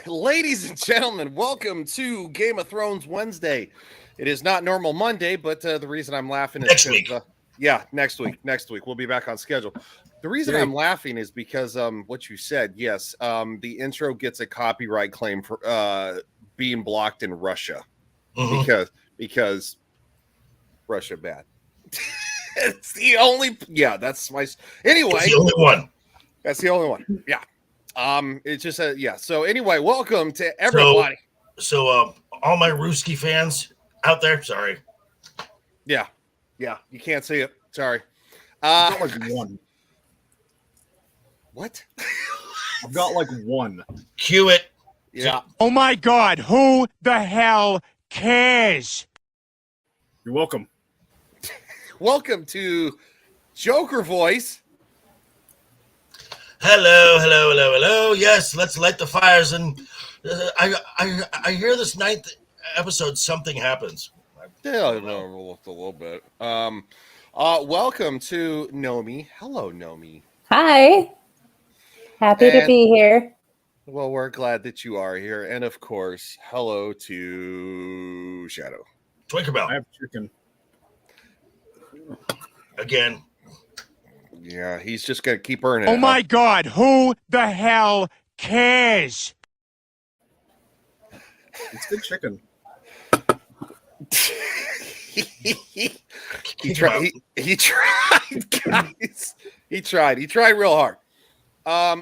Ladies and gentlemen, welcome to Game of Thrones Wednesday. It is not normal Monday, but the reason I'm laughing is Next week. Next week we'll be back on schedule. The reason I'm laughing is because what you said. Yes, the intro gets a copyright claim for being blocked in Russia because Russia bad. It's the only. Yeah, that's my. Anyway, it's the only one. That's the only one. Yeah. It's just So anyway, welcome to everybody. So all my Ruski fans out there, sorry. Yeah, you can't see it. Sorry. I've got like one. What? I've got like one. Cue it. Yeah. Oh my God! Who the hell cares? You're welcome. Welcome to Joker Voice. Hello. Yes, let's light the fires. And I hear this 9th episode, something happens. Yeah, a little bit. Welcome to Nomi. Hello, Nomi. Hi. Happy to be here. Well, we're glad that you are here. And of course, hello to Shadow. Twinkerbell. I have chicken. Again. Yeah, he's just going to keep earning it. Oh my God, who the hell cares? It's good chicken. He tried, guys. He tried real hard.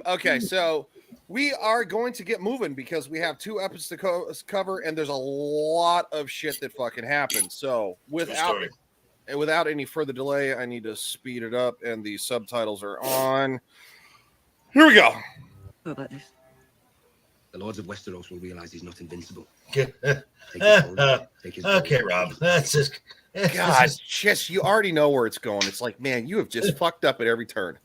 Okay, so we are going to get moving because we have 2 episodes to cover, and there's a lot of shit that fucking happened. So without any further delay, I need to speed it up, and the subtitles are on. Here we go. What about this? The Lords of Westeros will realize he's not invincible. Okay, Rob. That's just... God, just you already know where it's going. It's like, man, you have just fucked up at every turn.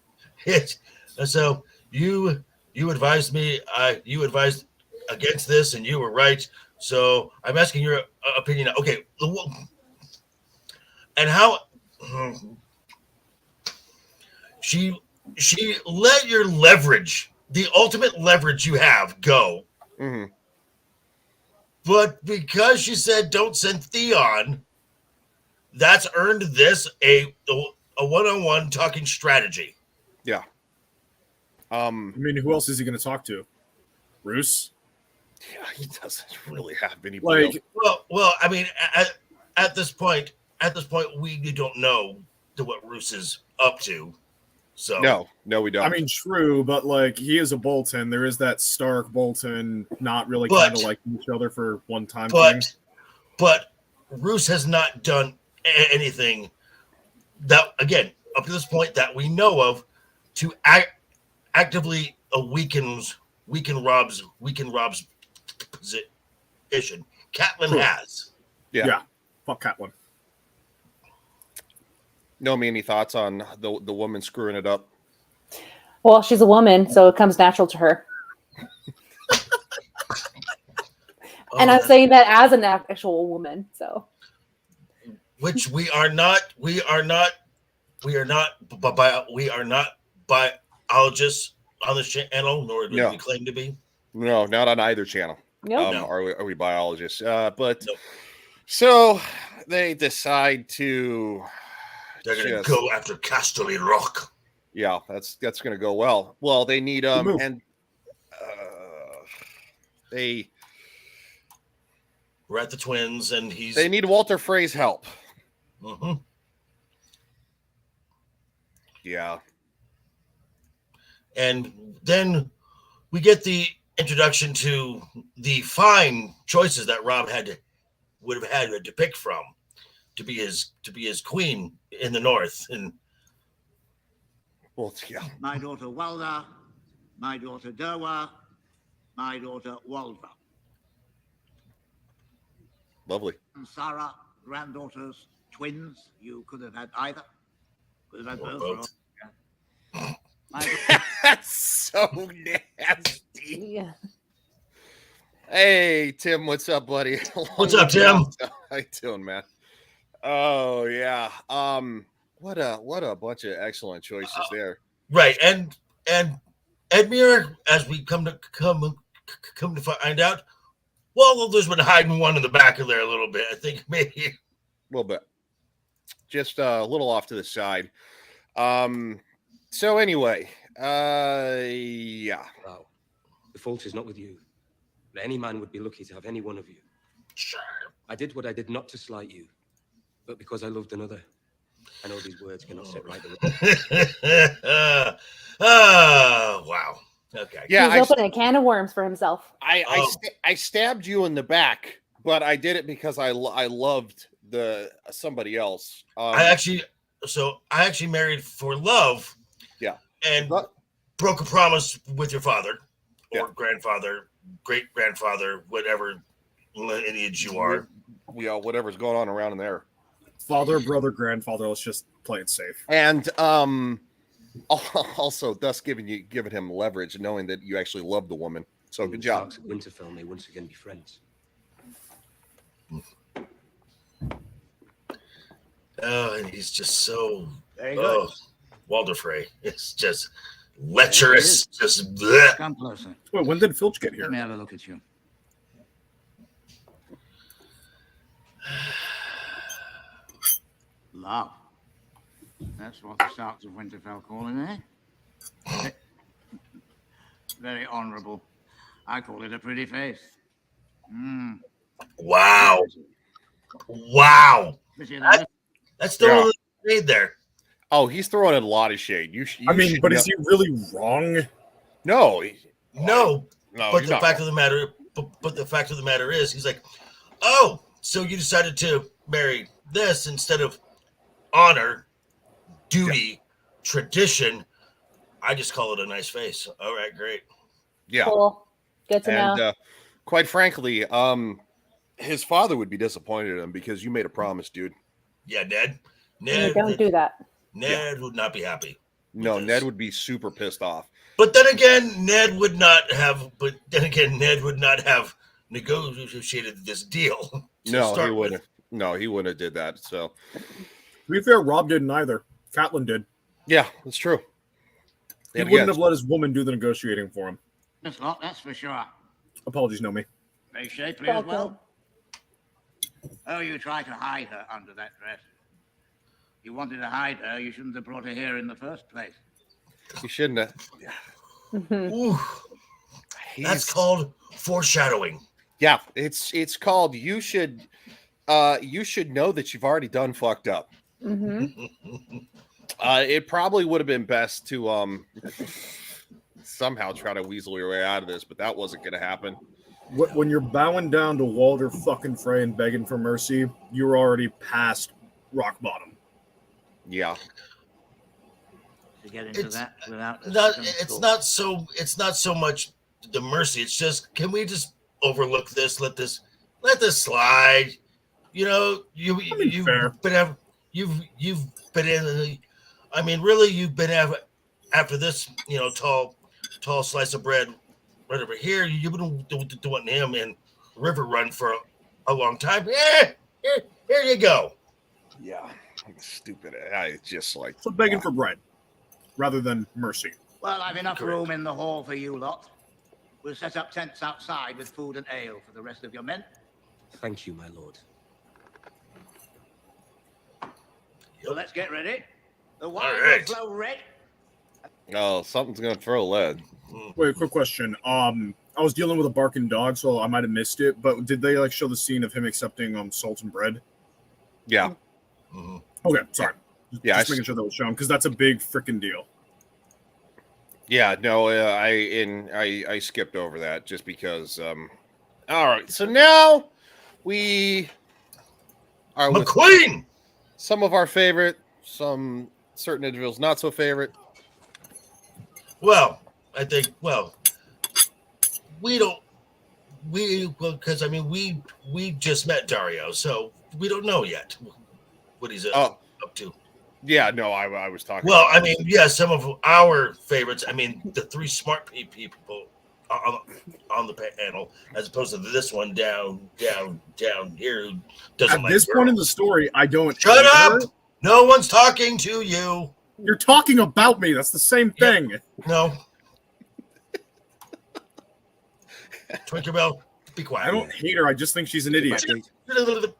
So you advised me. You advised against this, and you were right. So I'm asking your opinion. Okay, and how she let your leverage, the ultimate leverage you have, go. Mm-hmm. But because she said don't send Theon, that's earned this a one-on-one talking strategy. Yeah. I mean, who else is he going to talk to? Roose? Yeah, he doesn't really have any. Like, well, I mean, at this point, we don't know what Roose is up to. So no, we don't. I mean, true, but like he is a Bolton. There is that Stark Bolton not really kind of like each other for one time. But Roose has not done anything that, again, up to this point that we know of, to actively weaken Rob's position. Catelyn has. Yeah. Fuck Catelyn. Nomi, any thoughts on the woman screwing it up? Well, she's a woman, so it comes natural to her. And I'm saying that as an actual woman, so. Which we are not biologists on this channel, nor do we claim to be. No, not on either channel. No. Are we biologists? But no. So they decide to. They're going to go after Casterly Rock. Yeah, that's going to go well. Well, they need and we're at the twins, and they need Walter Frey's help. Mm-hmm. Yeah. And then we get the introduction to the fine choices that Rob would have had to pick from to be his queen in the north. And well, yeah. My daughter Walda, my daughter Derwa, my daughter Waldra. Lovely. And Sarah, granddaughters, twins. You could have had either. Could have had both. Yeah. That's so nasty. Yeah. Hey, Tim, what's up, buddy? What's up, Tim? How you doing, man? Oh yeah. What a bunch of excellent choices there. Right, and Edmure, as we come come to find out, well, there's been hiding one in the back of there a little bit. I think maybe A little bit. Just a little off to the side. So anyway, yeah. Wow. The fault is not with you. But any man would be lucky to have any one of you. sure. I did what I did not to slight you, but because I loved another. I know these words cannot set right the wrong. Oh, wow. Okay. Yeah, He's opening a can of worms for himself. I stabbed you in the back, but I did it because I loved somebody else. I actually married for love. Yeah. And But- broke a promise with your father or Yeah. grandfather, great grandfather, whatever lineage you are. Yeah, whatever's going on around in there. Father, brother, grandfather. Let's just play it safe. And also thus giving him leverage, knowing that you actually love the woman. So good job. Starks at Winterfell may once again be friends. Oh, and he's just so Very good. Walder Frey. It's just lecherous. Just bleh. Come closer. Wait, when did Filch get Let here? me have a look at you. Love. That's what the Starks of Winterfell call it, eh? Very honourable. I call it a pretty face. Wow. Wow. Pretty That- enough. That's still Yeah. a little shade there. Oh, he's throwing in a lot of shade. You I mean, should but know- is he really wrong? No, No, no. but he's the not fact wrong. of the matter, but the fact of the matter is, he's like, oh, so you decided to marry this instead of honor, duty, tradition. I just call it a nice face. All right, great. Yeah, Cool. Good to and know. quite frankly, his father would be disappointed in him because you made a promise, dude. Yeah, Ned. You don't do that. Ned would not be happy. No, Because- Ned would be super pissed off. But then again, Ned would not have negotiated this deal. to No, he start with. wouldn't. No, he wouldn't have did that. So To be fair, Rob didn't either. Catelyn did. yeah, that's true. He And wouldn't again, have let his woman do the negotiating for him. That's not, that's for sure. Apologies, Nomi. Very shapely Well as well. Oh, you tried to hide her under that dress. You wanted to hide her, you shouldn't have brought her here in the first place. you shouldn't have. Ooh, that's He's- called foreshadowing. Yeah, it's called. You should know that you've already done fucked up. Hmm. It probably would have been best to somehow try to weasel your way out of this, but that wasn't going to happen. When you're bowing down to Walder fucking Frey and begging for mercy, you're already past rock bottom. Yeah, To get into It's that without a Not, second it's thought. not so much the mercy. It's just, can we just overlook this? Let this slide. You know, you've fair. been in. I mean, really, you've been after this. You know, tall slice of bread right over here. You've been doing him in River Run for a long time. Yeah, here you go. yeah, stupid. I just like So begging for bread rather than mercy. Well, I've enough Correct. room in the hall for you lot. We'll set up tents outside with food and ale for the rest of your men. Thank you, my lord. So let's get ready. The wine All right. will flow red. Oh, something's gonna throw lead. Wait, quick question. I was dealing with a barking dog, so I might have missed it. But did they like show the scene of him accepting salt and bread? Yeah, Mhm. Okay, sorry. Yeah, just I making sure that was shown because that's a big freaking deal. yeah. No, I skipped over that just because. All right, so now we are with McQueen. some of our favorite, some certain individuals not so favorite. Well, I think. Well, because I mean we just met Dario, so we don't know yet what he's up to. Yeah, no, I was talking. Well, I mean, yeah, some of our favorites. I mean, the three smart people on the panel, as opposed to this one down here who doesn't At like this point in girls. the story, I don't. Shut care. up! No one's talking to you. You're talking about me. That's the same Yeah. thing. No. Tinkerbell, be quiet. I don't hate her. I just think she's an idiot.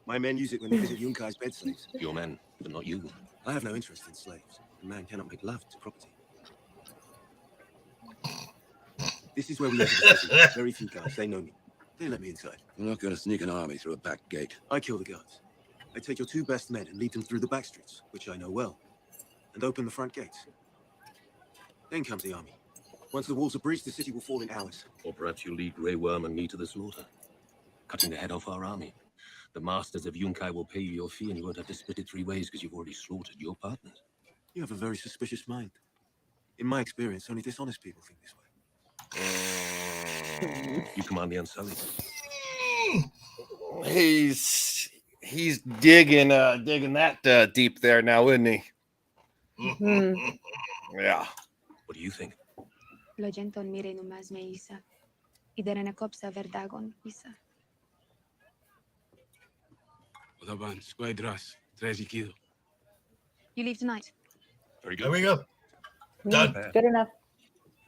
My men use it when they visit Yunkai's bed slaves. Your men, but not you. I have no interest in slaves. A man cannot make love to property. This is where we enter the city. Very few guards, they know me. They let me inside. You're not going to sneak an army through a back gate. I kill the guards. I take your 2 best men and lead them through the back streets, which I know well, and open the front gates. Then comes the army. Once the walls are breached, the city will fall in hours. Or perhaps you lead Grey Worm and me to the slaughter, cutting the head off our army. The masters of Yunkai will pay you your fee, and you won't have to split it 3 ways because you've already slaughtered your partners. You have a very suspicious mind. In my experience, only dishonest people think this way. You command the Unsullied. He's digging that deep there now, isn't he? Yeah. What do you think? Logenton mire numaz me isa. Idere kopsa verdagon isa. Odaban, squadras, trezikido. You leave tonight. Very good. There we go. Done. Good enough.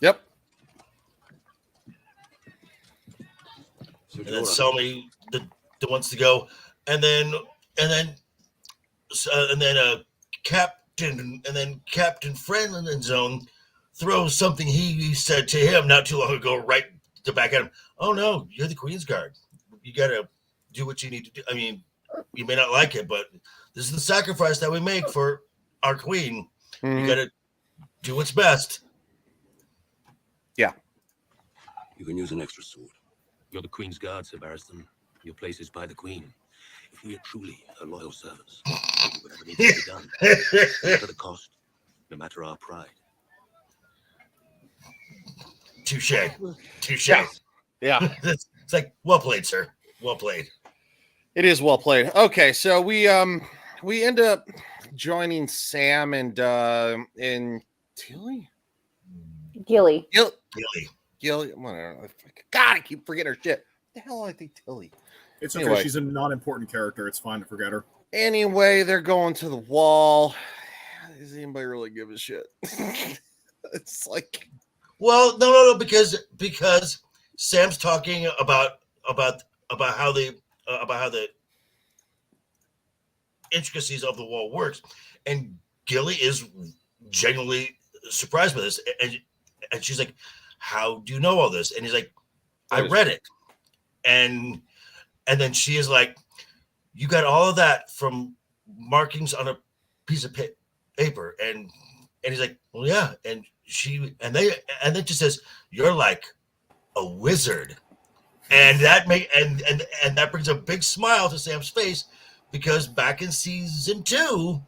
Yep. And then Selmy wants to go, and then Captain Franlin's Zone throws something he said to him not too long ago right to back at him. Oh no, you're the Queen's Guard. You gotta do what you need to do. I mean, you may not like it, but this is the sacrifice that we make for our queen. You gotta do what's best. Yeah. You can use an extra sword. You're the Queen's Guard, Sir Barristan. Your place is by the Queen. If we are truly her loyal servants, we do whatever needs to be done, no matter the cost, no matter our pride. Touche. Yeah. It's like, well played, sir. Well played. It is well played. Okay, so we end up joining Sam and Tilly? Gilly. Gilly. God, I keep forgetting her shit. What the hell I think Tilly? It's okay. Anyway. She's a non-important character. It's fine to forget her. Anyway, they're going to the wall. Does anybody really give a shit? It's like, Well, no, because Sam's talking about how the intricacies of the wall works, and Gilly is genuinely surprised by this, and she's like, "How do you know all this?" And he's like, "I read it," and then she is like, "You got all of that from markings on a piece of paper," and he's like, "Well, yeah," and then she says, "You're like a wizard," and that that brings a big smile to Sam's face, because back in season 2,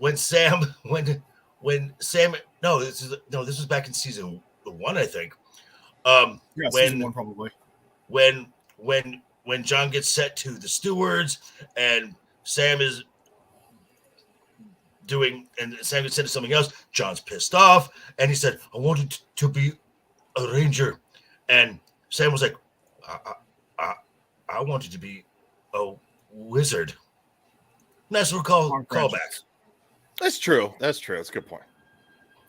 this was back in season 1, I think. Season 1 probably. When John gets set to the stewards, and Sam gets sent to something else, John's pissed off, and he said, "I wanted to be a ranger," and Sam was like, I wanted to be a wizard. Nice little callback. that's true. That's a good point.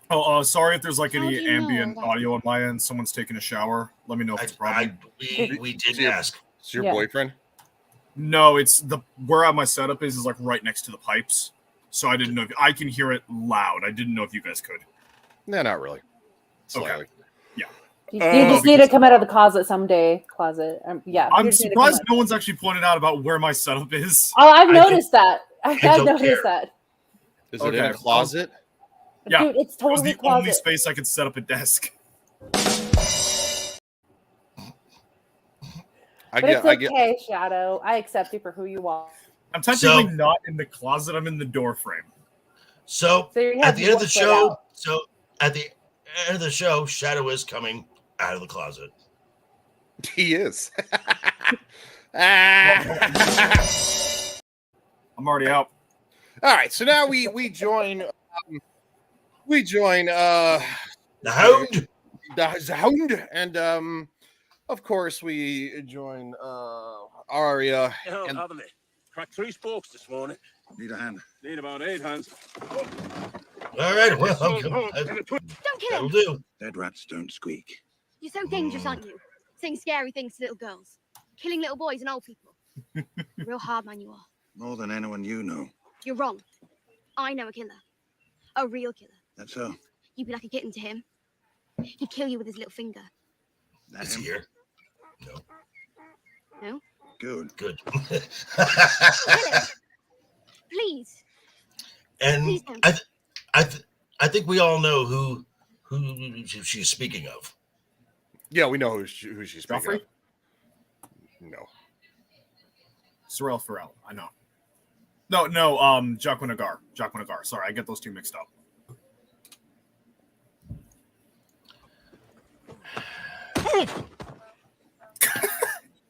Oh, sorry if there's like How any do you know ambient that? audio on my end. Someone's taking a shower. Let me know if it's a problem. We didn't ask. It's your Yeah. boyfriend? No, it's where my setup is like right next to the pipes. So I didn't know if I can hear it loud. I didn't know if you guys could. No, not really. Slightly. You just need to come out of the closet someday. Yeah. you I'm just need to come surprised out. no one's actually pointed out about where my setup is. Oh, I've I noticed that. I've don't noticed care. that. Is it in a Okay. closet? Yeah, Dude, it's It was totally the only closet. space I could set up a desk. I But it's get. okay, Shadow. I accept you for who you are. I'm technically not in the closet. I'm in the door frame. So So you at have the end of the one foot show, out. Shadow is coming out of the closet. He is. I'm already out. All right, so now we join The Hound. the Hound, and of course we join Arya. And Cracked 3 spokes this morning. Need a hand. Need about 8 hands. All right, well, Don't kill that'll him. do. Dead rats don't squeak. You're so dangerous, aren't you? Saying scary things to little girls. Killing little boys and old people. Real hard man you are. More than anyone you know. You're wrong. I know a killer. A real killer. That's so. You'd be like a kitten to him. He'd kill you with his little finger. Is he here? No. No? Good. Good. Please. And Please don't. I think we all know who she's speaking of. Yeah, we know who she's speaking Joffrey? of. No. Sorrel Farrell. I know. No, Jaquen H'ghar. Jaquen H'ghar. Sorry, I get those two mixed up.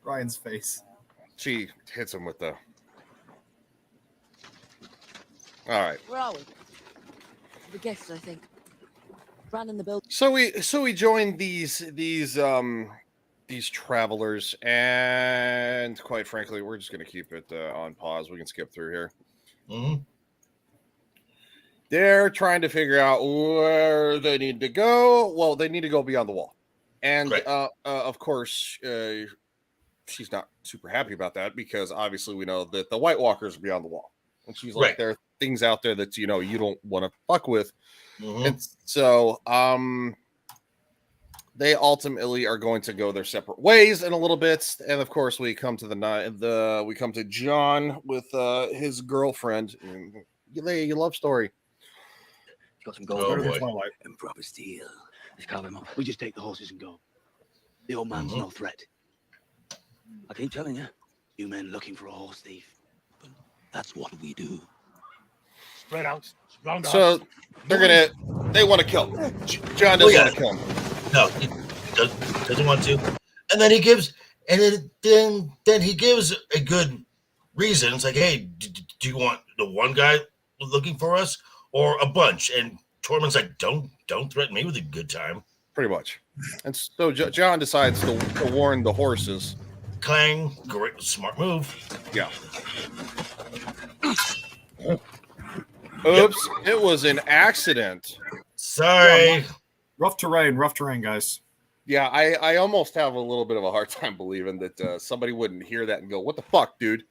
Ryan's face. She hits him with the. All right. Where are we? The guests, I think. Ran in the building. So we joined these travelers, and quite frankly, we're just gonna keep it on pause. We can skip through here. Mm-hmm. They're trying to figure out where they need to go. Well, they need to go beyond the wall, and of course, she's not super happy about that because obviously we know that the White Walkers are beyond the wall, and she's like, there are things out there that you don't want to fuck with. Mm-hmm. And so they ultimately are going to go their separate ways in a little bit. And of course, we come to we come to John with his girlfriend. Your love story. Got some gold Oh, and proper steel. Let's carve him up. We just take the horses and go. The old man's no threat. I keep telling you, you men looking for a horse thief. But that's what we do. Spread out. Round up. So they want to kill him. John doesn't want to kill him. No, he doesn't want to. And then he gives, then he gives a good reason. It's like, hey, do you want the one guy looking for us or a bunch? And Tormund's like, don't threaten me with a good time. Pretty much. And so John decides to warn the horses. Clang, great, smart move. Yeah. Oops, it was an accident. Sorry. Yeah, rough terrain, guys. Yeah, I almost have a little bit of a hard time believing that somebody wouldn't hear that and go, "What the fuck, dude?"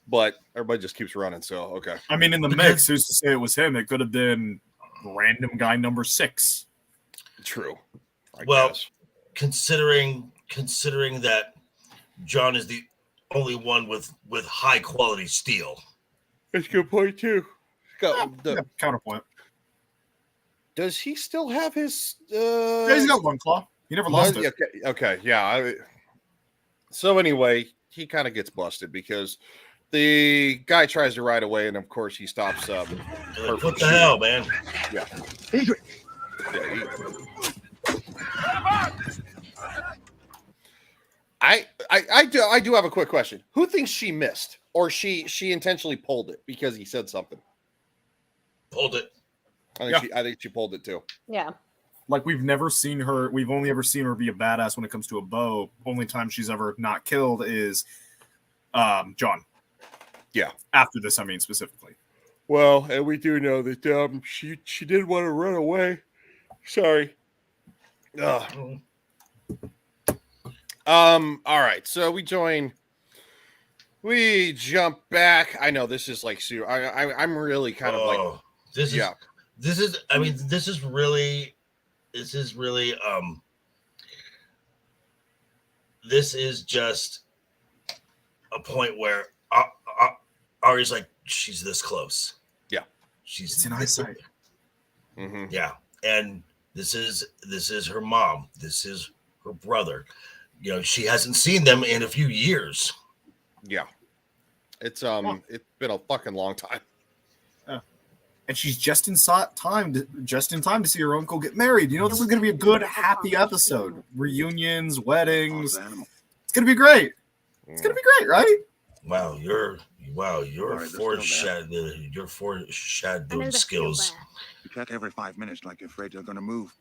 But everybody just keeps running, so okay. I mean, in the mix, who's to say it was him? It could have been random guy number 6. True. I guess. Considering that John is the only one with high quality steel. That's a good point too. Counterpoint. Does he still have his? Yeah, he's got one claw. He never lost it. Okay, yeah. So anyway, he kind of gets busted because the guy tries to ride away, and of course he stops. What the hell, man? Yeah. I do have a quick question. Who thinks she missed, or she intentionally pulled it because he said something? Pulled it. I think she pulled it too. Yeah. Like we've only ever seen her be a badass when it comes to a bow. Only time she's ever not killed is John. Yeah. After this, I mean specifically. Well, and we do know that she did want to run away. Sorry. All right. So we jump back. I know this is like I'm really kind of like this is really this is just a point where Ari's like, she's this close. Yeah. It's in eyesight. Mm-hmm. Yeah. And this is her mom. This is her brother. You know, she hasn't seen them in a few years. Yeah. It's been a fucking long time. And she's just in time to see her uncle get married. You know, this is going to be a good, happy episode. Reunions, weddings. It's going to be great. It's going to be great, right? Wow, you're foreshadowing skills. You check every 5 minutes like you're afraid they're going to move.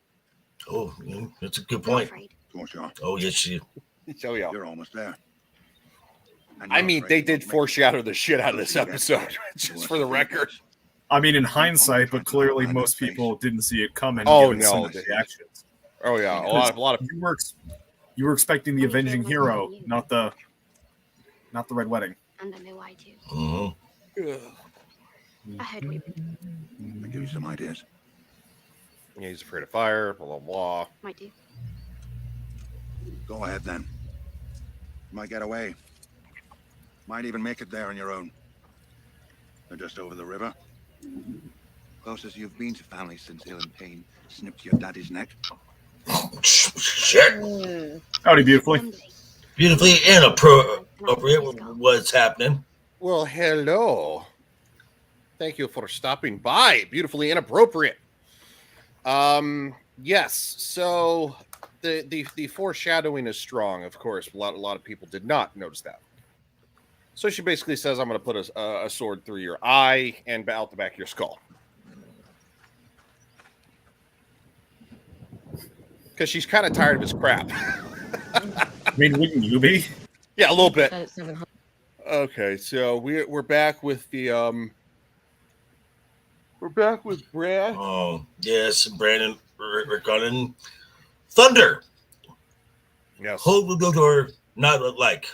Oh, that's a good point. Oh, yes, Oh, yeah. You're almost there. I mean, they did foreshadow the shit out of this episode, just for the record. I mean, in hindsight, but clearly most people didn't see it coming. Oh, no. Reactions. Oh yeah, a lot of. You were expecting the avenging hero, not the Red Wedding. And I know I do. Mm-hmm. I heard we. I'll give you some ideas. Yeah, he's afraid of fire. Blah blah blah. Might do. Go ahead then. Might get away. Might even make it there on your own. They're just over the river. Closest you've been to family since Hill and Payne snipped your daddy's neck. Shit. Howdy, beautifully. Beautifully inappropriate what's happening. Well, hello. Thank you for stopping by. Beautifully inappropriate. Yes. So the foreshadowing is strong. Of course, a lot of people did not notice that. So she basically says, "I'm going to put a sword through your eye and out the back of your skull," because she's kind of tired of his crap. I mean, wouldn't you be? Yeah, a little bit. Okay, so we're back with the we're back with Brad. Oh yes, Brandon regarding Thunder. Yes. Hold the door, not like.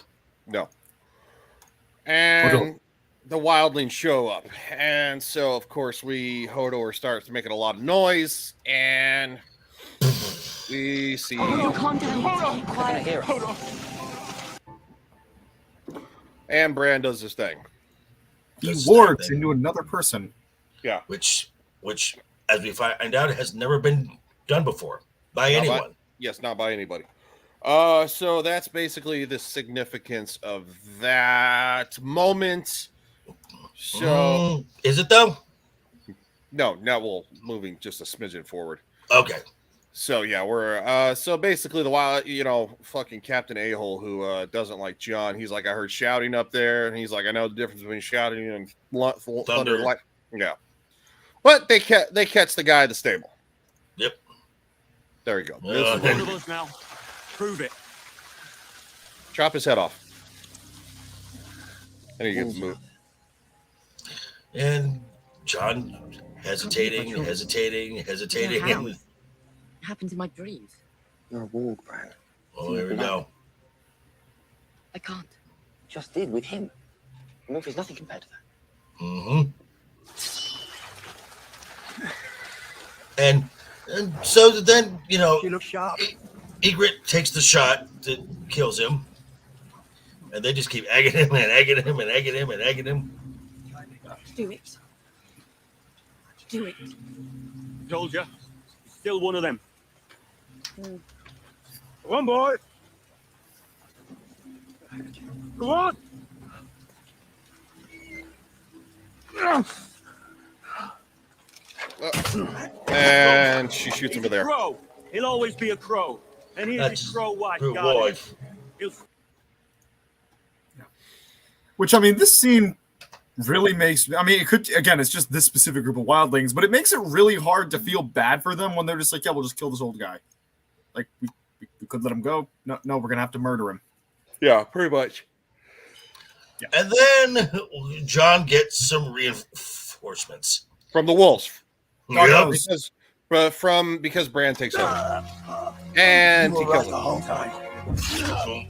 No. And the wildlings show up, and so of course Hodor starts making a lot of noise, and we see. Calm down. Quiet here. And Bran does his thing. He warps into another person. Yeah. Which, as we find out, has never been done before by anyone. Yes, not by anybody. So that's basically the significance of that moment. So is it though? No, well, moving just a smidgen forward. Okay. So yeah, we're so basically the wild, fucking Captain A-hole who doesn't like John. He's like, I heard shouting up there, and he's like, I know the difference between shouting and thunder. Yeah, but they catch the guy at the stable. Yep. There we go. One of us now. Prove it. Chop his head off. And he gets moved. And John hesitating. Yeah, it happens in my dreams. You're a warg, Brad. Oh, here we go. I can't. Just did with him. Murphy's nothing compared to that. Mm-hmm. And so then, She looks sharp. Egret takes the shot that kills him. And they just keep egging him and egging him and egging him and egging him. Do it. Do it. Told you. Still one of them. Come on, boy. Come on. And she shoots him there. Crow. He'll always be a crow. And here's his crow wife. Which, I mean, this scene really makes... I mean, it could... Again, it's just this specific group of wildlings, but it makes it really hard to feel bad for them when they're just like, yeah, we'll just kill this old guy. Like, we could let him go. No, we're going to have to murder him. Yeah, pretty much. Yeah. And then John gets some reinforcements. From the wolves. Yep. Because Bran takes over. And he kills him. The whole time. Uh-oh.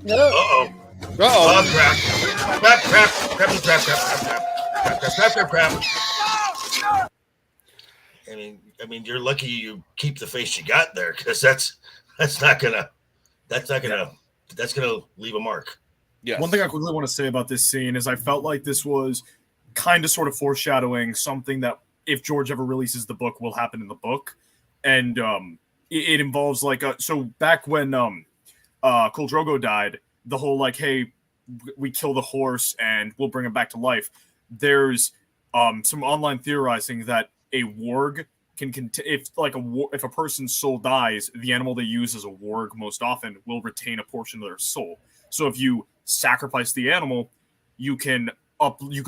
Uh-oh. Crap. I mean, you're lucky you keep the face you got there, because that's gonna leave a mark. Yes. One thing I quickly want to say about this scene is I felt like this was kind of sort of foreshadowing something that, if George ever releases the book, will happen in the book. And it involves so back when Khal Drogo died, the whole like, hey, we kill the horse and we'll bring him back to life. There's some online theorizing that a warg if a person's soul dies, the animal they use as a warg most often will retain a portion of their soul. So if you sacrifice the animal, you can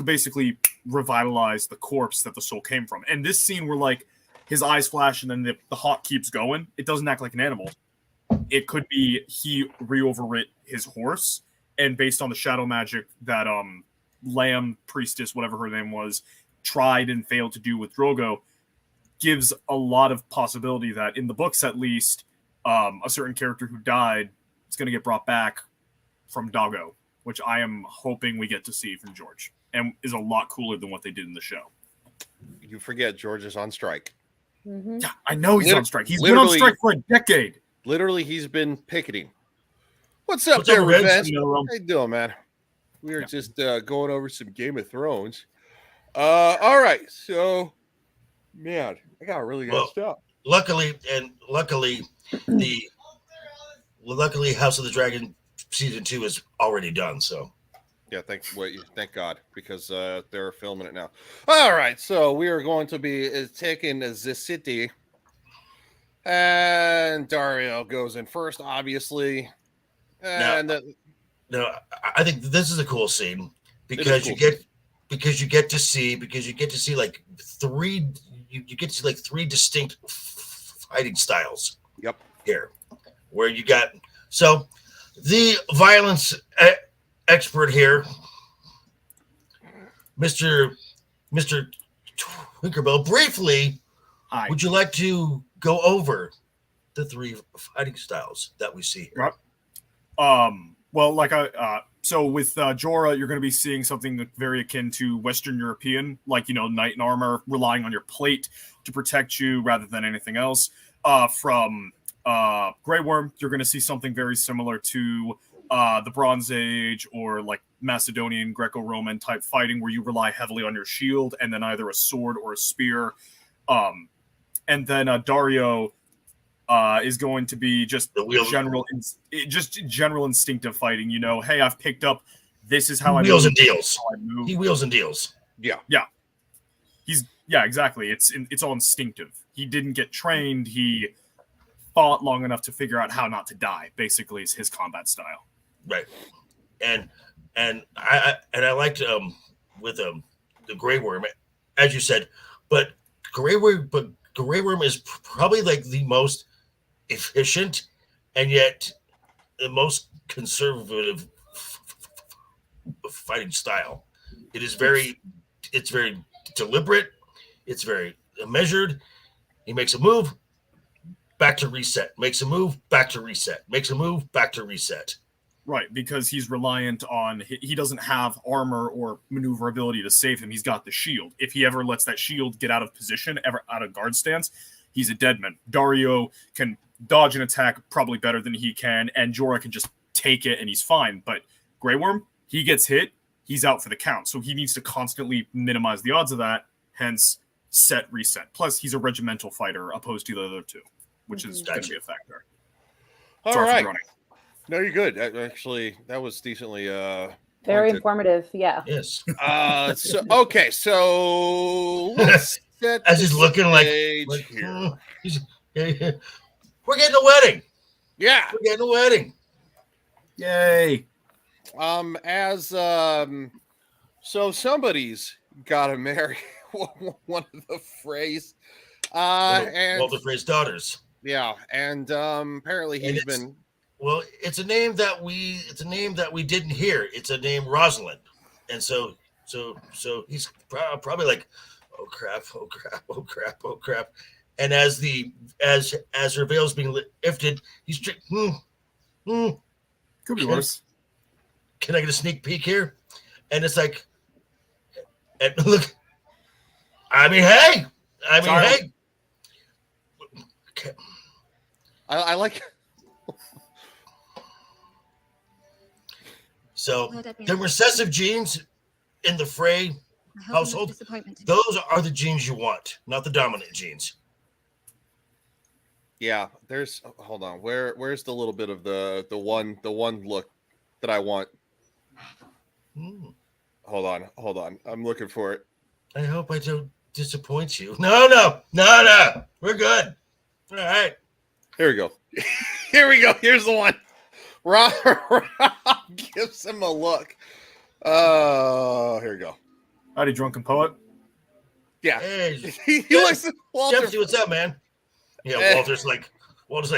basically revitalize the corpse that the soul came from. And this scene where like his eyes flash and then the hawk keeps going, it doesn't act like an animal. It could be he re-overwrit his horse, and based on the shadow magic that Lamb priestess, whatever her name was, tried and failed to do with Drogo, gives a lot of possibility that in the books, at least, a certain character who died is going to get brought back from Doggo, which I am hoping we get to see from George, and is a lot cooler than what they did in the show. You forget George is on strike. Mm-hmm. Yeah, I know he's on strike. He's been on strike for a decade. Literally, he's been picketing. What's up, What's up, Revenge? Revenge? How you doing, man? We are just going over some Game of Thrones. All right, so man, I got really good stuff. Luckily, House of the Dragon season 2 is already done. So yeah, thank God, because they're filming it now. All right, so we are going to be taking the city, and Dario goes in first, obviously. And no, I think this is a cool scene because you get to see like three distinct fighting styles. Yep. Here, where you got the violence expert here, Mr. Twinkerbell. Briefly, would you like to go over the 3 fighting styles that we see here? Well, so with Jorah, you're going to be seeing something very akin to Western European, like, knight in armor, relying on your plate to protect you rather than anything else. From Grey Worm, you're going to see something very similar to the Bronze Age or like Macedonian Greco-Roman type fighting, where you rely heavily on your shield and then either a sword or a spear. And then Dario is going to be just general instinctive fighting. Hey, I've picked up. This is how I wheels move. And deals. He wheels and deals. Yeah. Exactly. It's all instinctive. He didn't get trained. He fought long enough to figure out how not to die. Basically, is his combat style. Right. And I liked with the Grey Worm, as you said, but Grey Worm is probably like the most efficient and yet the most conservative fighting style. It's very deliberate. It's very measured. He makes a move, back to reset. Makes a move, back to reset. Makes a move, back to reset. Right, because he's reliant on, he doesn't have armor or maneuverability to save him. He's got the shield. If he ever lets that shield get out of position, ever out of guard stance, he's a dead man. Dario can dodge an attack probably better than he can, and Jorah can just take it and he's fine. But Grey Worm, he gets hit, he's out for the count. So he needs to constantly minimize the odds of that, hence set, reset. Plus, he's a regimental fighter opposed to the other two, which is going to be a factor. All right. No, you're good. Actually, that was decently very informative. Yeah. Yes. So let's set as he's looking like here. We're getting a wedding. Yeah, we're getting a wedding. Yay. So somebody's got to marry one of the Freys. And Walter Frey's daughters. Yeah, and apparently he's been. Well, it's a name that we didn't hear. It's a name Rosalind, and so he's probably like, oh crap. And as her veil's being lifted, he's could be worse. Can I get a sneak peek here? And it's like, and look, hey. I like. So the recessive genes in the Frey household, those are the genes you want, not the dominant genes. Yeah, there's. Hold on. Where's the little bit of the one look that I want? Hold on. I'm looking for it. I hope I don't disappoint you. No. We're good. All right. Here we go. Here's the one. Rob gives him a look. Here we go. Howdy, drunken poet. Yeah. Hey, he looks at Walter. Jeffy, what's up, man? Yeah, Walter's like, because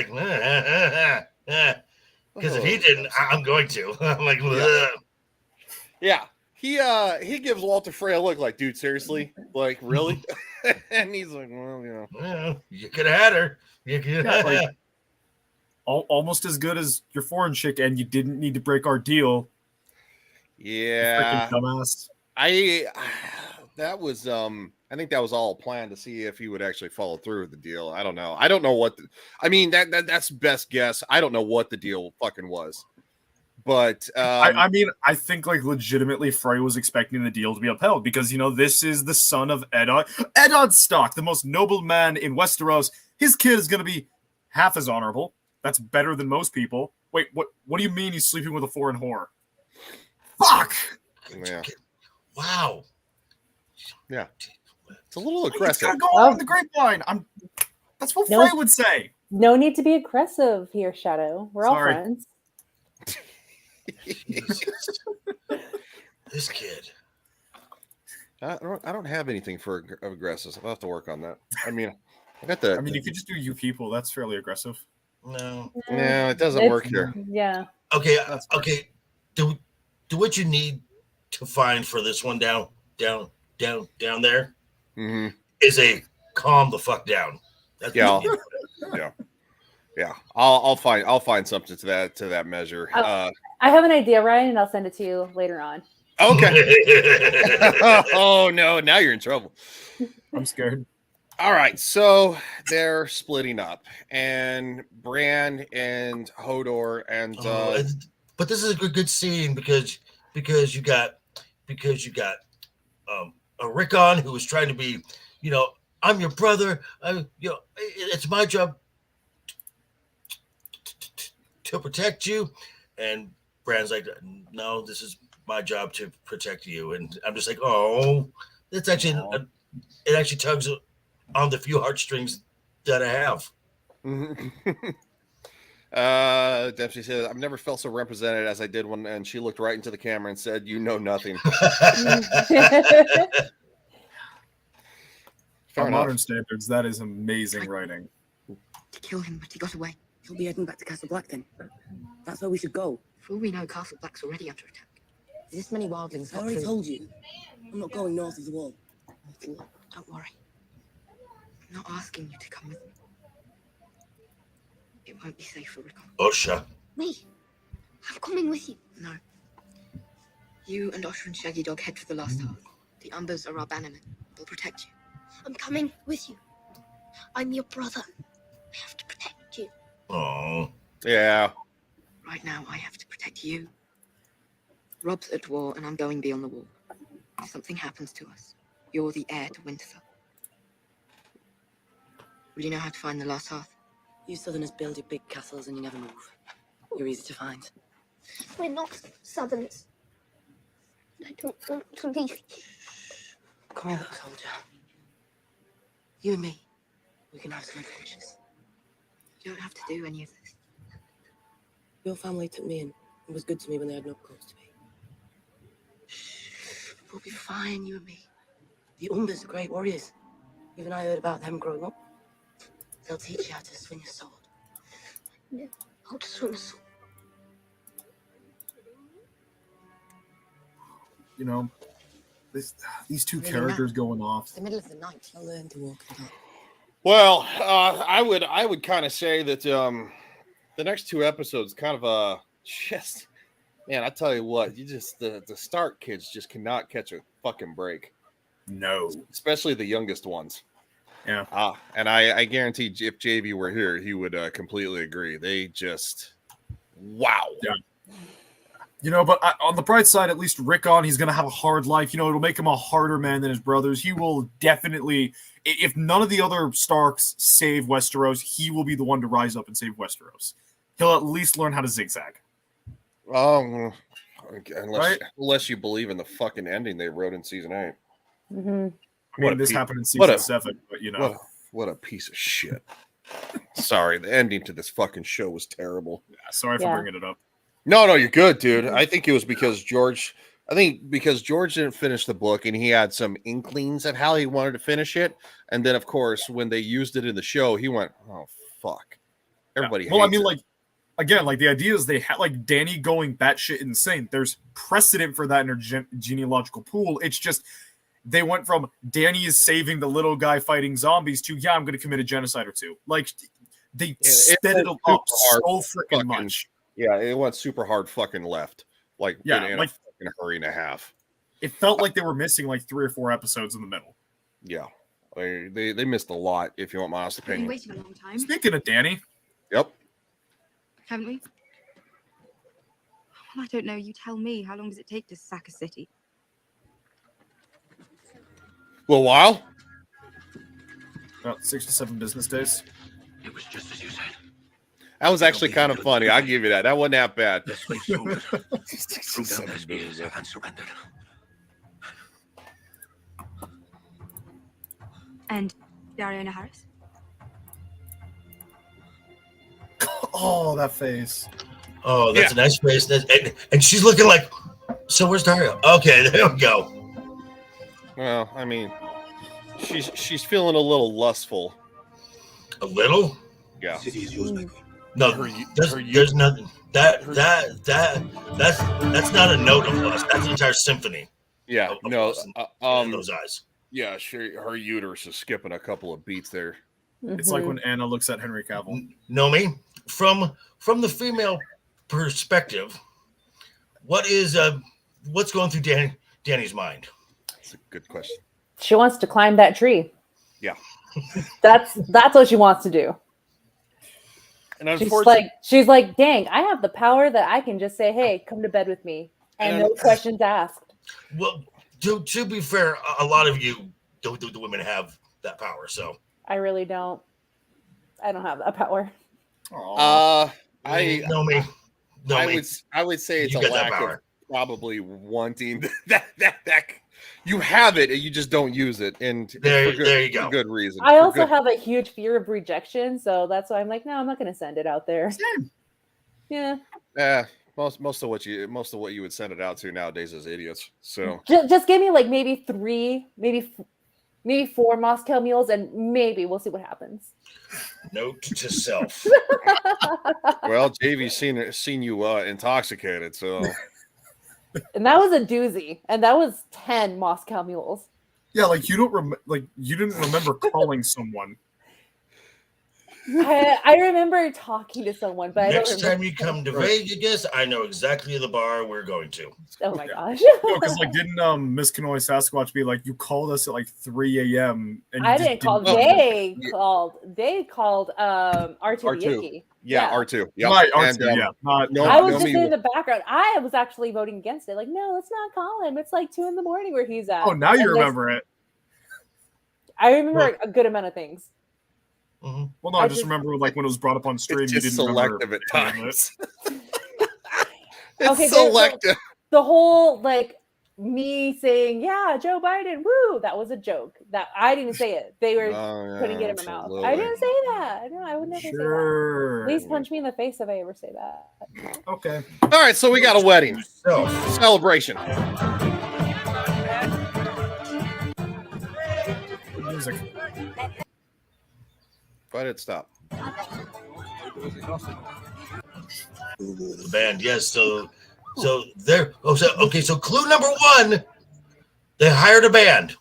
if he didn't, I'm going to. I'm like, yeah. he gives Walter Frey a look like, dude, seriously, like really? And he's like, well, Yeah, you could have had her. You could Yeah, like, almost as good as your foreign chick, and you didn't need to break our deal. yeah, Freaking dumbass. That was I think that was all planned to see if he would actually follow through with the deal. I don't know what I mean, that's best guess. I don't know what the deal fucking was. But I mean, I think like legitimately Frey was expecting the deal to be upheld because this is the son of Eddard Stark, the most noble man in Westeros. His kid is gonna be half as honorable. That's better than most people. Wait, what do you mean he's sleeping with a foreign whore? Fuck! Yeah. Wow. Yeah. It's a little aggressive. It's gotta go on the grapevine. That's what Frey would say. No need to be aggressive here, Shadow. We're all Sorry. friends. This kid. I don't have anything for aggressive. I'll have to work on that. I mean, you could just do you people. That's fairly aggressive. No. No, it doesn't work here. Yeah. Okay. Okay. Do what you need to find for this one down there Mm-hmm. is a calm the fuck down. That's Yeah. Yeah. I'll find something to that measure. I have an idea, Ryan, and I'll send it to you later on. Okay. Oh no, now you're in trouble. I'm scared. All right, so they're splitting up, and Bran and Hodor and but this is a good scene because you got a Rickon who was trying to be, I'm your brother. It's my job to protect you, and Bran's like, no, this is my job to protect you, and I'm just like, oh, that's actually it actually tugs on the few heartstrings that I have. Dempsey said, I've never felt so represented as I did when, and she looked right into the camera and said, you know nothing. For modern standards, that is amazing writing. To kill him, but he got away. He'll be heading back to Castle Black then. That's where we should go. For all we know, Castle Black's already under attack. This many wildlings. I already told you. I'm not going north of the wall. Don't worry. I'm not asking you to come with me. It won't be safe for Rickon. Osha. Me? I'm coming with you. No. You and Osher and Shaggy Dog head for the last half. The Umbers are our bannermen. They'll protect you. I'm coming with you. I'm your brother. I have to protect you. Oh. Yeah. Right now, I have to protect you. Rob's at war, and I'm going beyond the wall. If something happens to us, you're the heir to Winterfell. Would you know how to find the last hearth? You Southerners build your big castles and you never move. You're easy to find. We're not Southerners. I don't want to leave you. Come here, soldier. You and me, we can have some adventures. You don't have to do any of this. Your family took me in and was good to me when they had no cause to be. We'll be fine, you and me. The Umbers are great warriors. Even I heard about them growing up. They'll teach you how to swing a sword. No, how to swing a sword. These two characters going off. It's the middle of the night. I'll learn to walk and talk. Well, I would kind of say that the next two episodes kind of just, man, I tell you what, you just the Stark kids just cannot catch a fucking break. No, especially the youngest ones. Yeah. And I guarantee if JB were here, he would completely agree. They just, wow. Yeah. But on the bright side, at least Rickon, he's going to have a hard life. It'll make him a harder man than his brothers. He will definitely, if none of the other Starks save Westeros, he will be the one to rise up and save Westeros. He'll at least learn how to zigzag. Unless you believe in the fucking ending they wrote in season 8. Mm-hmm. This happened in season 7, but what a piece of shit. Sorry, the ending to this fucking show was terrible. Yeah, sorry for bringing it up. No, you're good, dude. I think it was because George didn't finish the book and he had some inklings of how he wanted to finish it. And then, of course, when they used it in the show, he went, oh, fuck. Everybody hates it. again, like the idea is they had like Danny going batshit insane. There's precedent for that in their genealogical pool. It's just they went from Danny is saving the little guy fighting zombies to I'm going to commit a genocide or two. Like they sped it up so freaking much. Yeah, it went super hard fucking left. Like in a fucking hurry and a half. It felt like they were missing like 3 or 4 episodes in the middle. Yeah, they missed a lot. If you want my honest We've been opinion. waiting a long time, Speaking of Danny, Yep. haven't we? Well, I don't know. You tell me. How long does it take to sack a city? A little while. about 6 to 7 business days. It was just as you said. That was actually kind of funny. I'll give you that. That wasn't that bad. Let's wait forward. Threw down their spears and surrendered. And Dariana Harris? Oh, that face. Oh, that's a nice face. And she's looking like, so where's Daria? Okay, there we go. Well, I mean, she's feeling a little lustful. A little? Yeah. City is yours, Gregory. No, there's nothing. That's not a note of lust. That's an entire symphony. Yeah. Of No. lust in those eyes. Yeah. Her uterus is skipping a couple of beats there. It's like when Anna looks at Henry Cavill. Nomi, from the female perspective, what's going through Danny's mind? That's a good question. She wants to climb that tree. Yeah. That's what she wants to do. And she's like, dang, I have the power that I can just say, hey, come to bed with me, and no questions asked. Well, to be fair, a lot of you, the women have that power. So I really don't. I don't have that power. I would say it's You a got that lack power. of probably wanting that you have it and you just don't use it, and There you for go. good reason. I also have a huge fear of rejection, so that's why I'm like, no, I'm not going to send it out there. Same. Yeah. Most of what you would send it out to nowadays is idiots. So Just give me like maybe 3, maybe 4 Moscow mules, and maybe we'll see what happens. Note to self. well, JV's seen you intoxicated, so. And that was a doozy, and that was 10 Moscow mules. Yeah, like you didn't remember calling someone. I remember talking to someone, but Next I don't remember. time you come to Vegas, I know exactly the bar we're going to. Oh my gosh! Because didn't Miss Kanoi Sasquatch be like, you called us at like 3 a.m. and I didn't call. They called R2. Yeah, R2. Yeah, right, R2. Yeah, I was just in the background. I was actually voting against it. Like, no, let's not call him. It's like 2 a.m. where he's at. Oh, now you remember it. I remember a good amount of things. Mm-hmm. Well, no, I just remember like when it was brought up on stream. It's you just didn't selective remember at times. It's Okay, selective. The whole like me saying, "Yeah, Joe Biden, woo!" That was a joke. That I didn't say it. They were putting it in my mouth. I didn't say that. No, I would never say that. Please punch me in the face if I ever say that. Okay. All right, so we got a wedding celebration. Music. Why did it stop? The band, yes. So there. So clue number 1, they hired a band.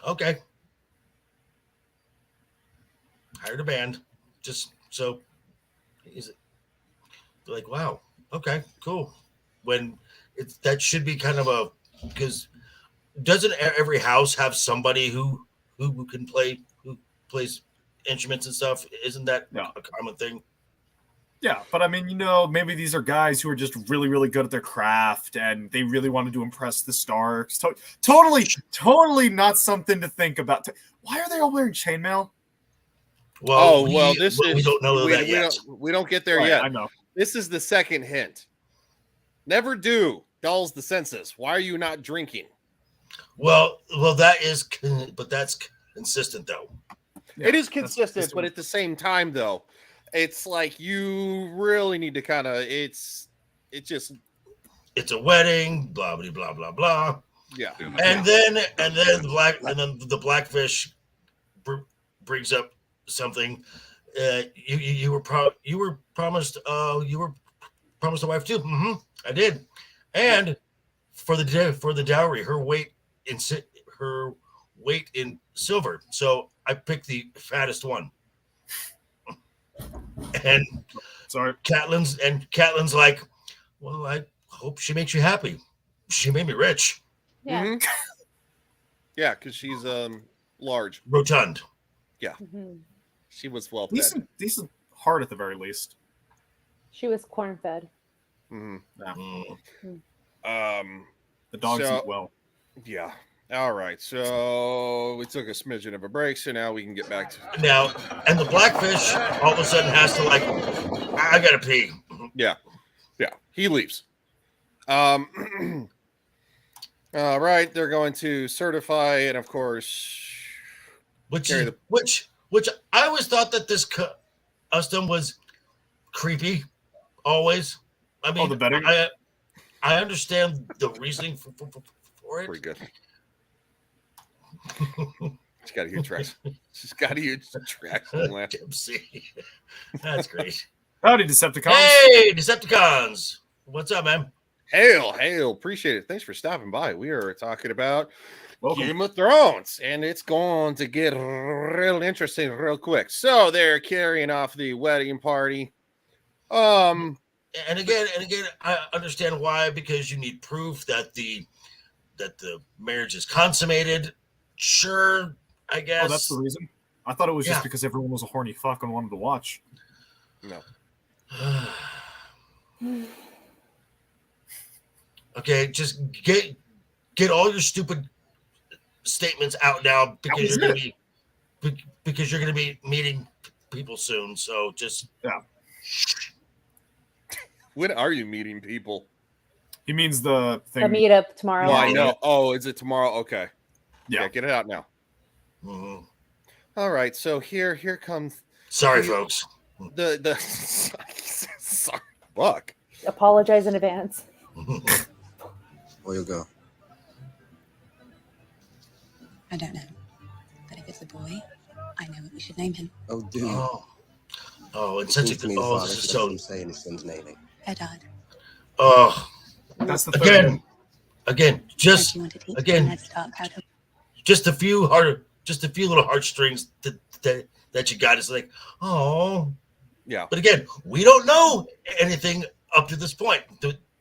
Okay. Hired a band. Just so is it like, wow, okay, cool. When that should be kind of because doesn't every house have somebody who can play, who plays instruments and stuff? Isn't that a common thing? Yeah, but I mean, maybe these are guys who are just really, really good at their craft and they really wanted to impress the stars. Totally not something to think about. Why are they all wearing chainmail? Well, we don't know that yet. We don't get there Right, yet. I know. This is the second hint. Never do dulls the senses. Why are you not drinking? Well, that's consistent though. Yeah, it is consistent, but at the same time, though, it's like you really need to kind of. It's a wedding, blah blah blah blah blah. Yeah, and then the blackfish brings up something. you were promised a wife too. I did, and for the dowry, her weight in silver. So I picked the fattest one. And sorry, Catelyn's like, well, I hope she makes you happy. She made me rich. Yeah. Mm-hmm. Yeah, because she's large, rotund. Yeah, she was well fed. Decent heart at the very least. She was corn fed. Yeah. The dogs eat well. Yeah. All right. So we took a smidgen of a break, so now we can get back to now. And the blackfish all of a sudden has to like, I gotta pee. Yeah. He leaves. All right. They're going to certify, and of course, which I always thought that this custom was creepy. Always. I mean, the better. I understand the reasoning for it. Pretty good. She's got a huge tracks. She's got a huge tracks. That's great. Howdy, Decepticons. Hey, Decepticons. What's up, man? Hail. Appreciate it. Thanks for stopping by. We are talking about Welcome. Game of Thrones, and it's going to get real interesting real quick. So they're carrying off the wedding party. And again, I understand why, because you need proof that the marriage is consummated. Sure, I guess. Oh, that's the reason. I thought it was just because everyone was a horny fuck and wanted to watch. No. Okay, just get all your stupid statements out now because you're gonna be meeting people soon. So just When are you meeting people? He means the thing. The meetup tomorrow. No, I know. Oh, is it tomorrow? Okay. Yeah, get it out now. Mm-hmm. All right. So here comes. Sorry, folks. The sorry. Fuck. Apologize in advance. Where you go? I don't know. But if it's a boy, I know what we should name him. Oh, dude. Oh, and since to me, oh, father this is should so have saying his son's naming. Eddard. Oh, that's the third just a few little heartstrings that you got. It's like, oh, yeah. But again, we don't know anything up to this point.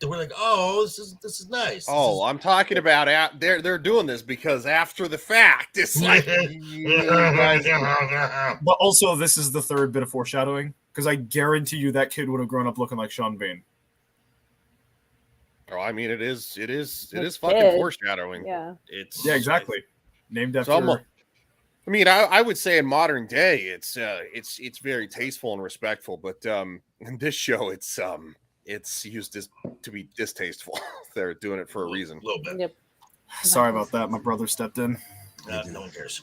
We're like, oh, this is nice. Oh, I'm talking about they're doing this because after the fact, it's like. But also, this is the third bit of foreshadowing because I guarantee you that kid would have grown up looking like Sean Bean. Oh, I mean, it is fucking foreshadowing. Yeah. Yeah, exactly. Named after. I mean, I would say in modern day, it's very tasteful and respectful, but in this show, it's used to be distasteful. They're doing it for a reason. A little bit. Yep. Sorry about that. My brother stepped in. No one cares.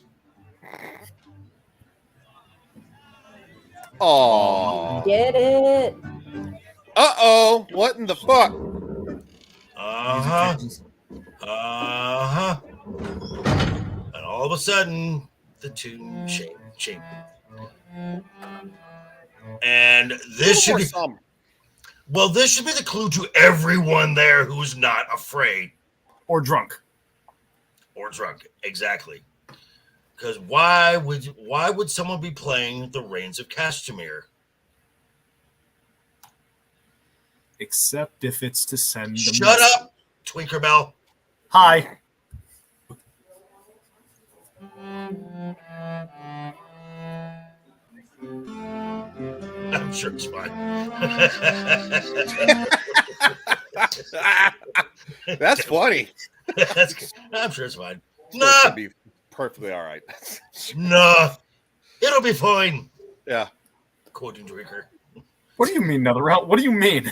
Oh, get it? Uh-oh, what in the fuck? And all of a sudden, the tune changed. And this should be this should be the clue to everyone there who's not afraid or drunk. Exactly. Because why would someone be playing the Reigns of Castamere? Except if it's to send them. Shut up, Twinkerbell. Hi. I'm sure it's fine. That's funny. I'm sure it's fine. Nah, it'll be perfectly all right. Nah, it'll be fine. Yeah. Quoting Drinker. What do you mean, NetherRealm? What do you mean?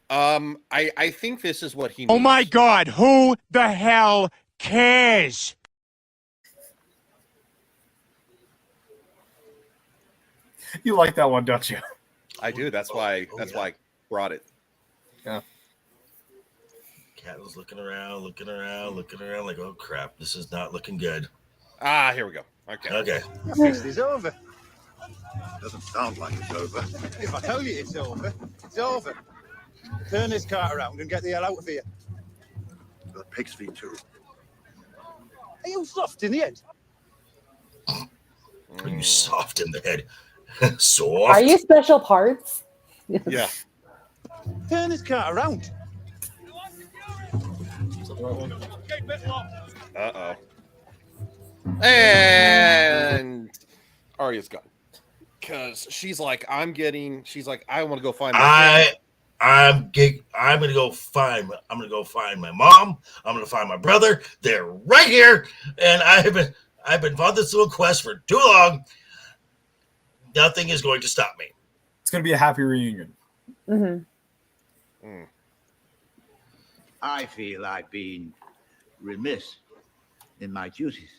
I think this is what he means. Oh my God, who the hell cares? You like that one, don't you? I do. That's why I brought it. Yeah. Cat was looking around, like, oh crap, this is not looking good. Ah, here we go. Okay. Okay. Feast is over. Doesn't sound like it's over. If I tell you it's over, it's over. Turn this cart around and get the hell out of here. The pig's feet too. Are you soft in the head? Are you soft in the head? Soft? Are you special parts? Yeah. Turn this cart around. Uh-oh. And Arya's gone. Because she's like, I want to go find my family. I'm gonna go find my mom. I'm gonna find my brother. They're right here, and I've been on this little quest for too long. Nothing is going to stop me. It's gonna be a happy reunion. Mm. I feel I've been remiss in my duties.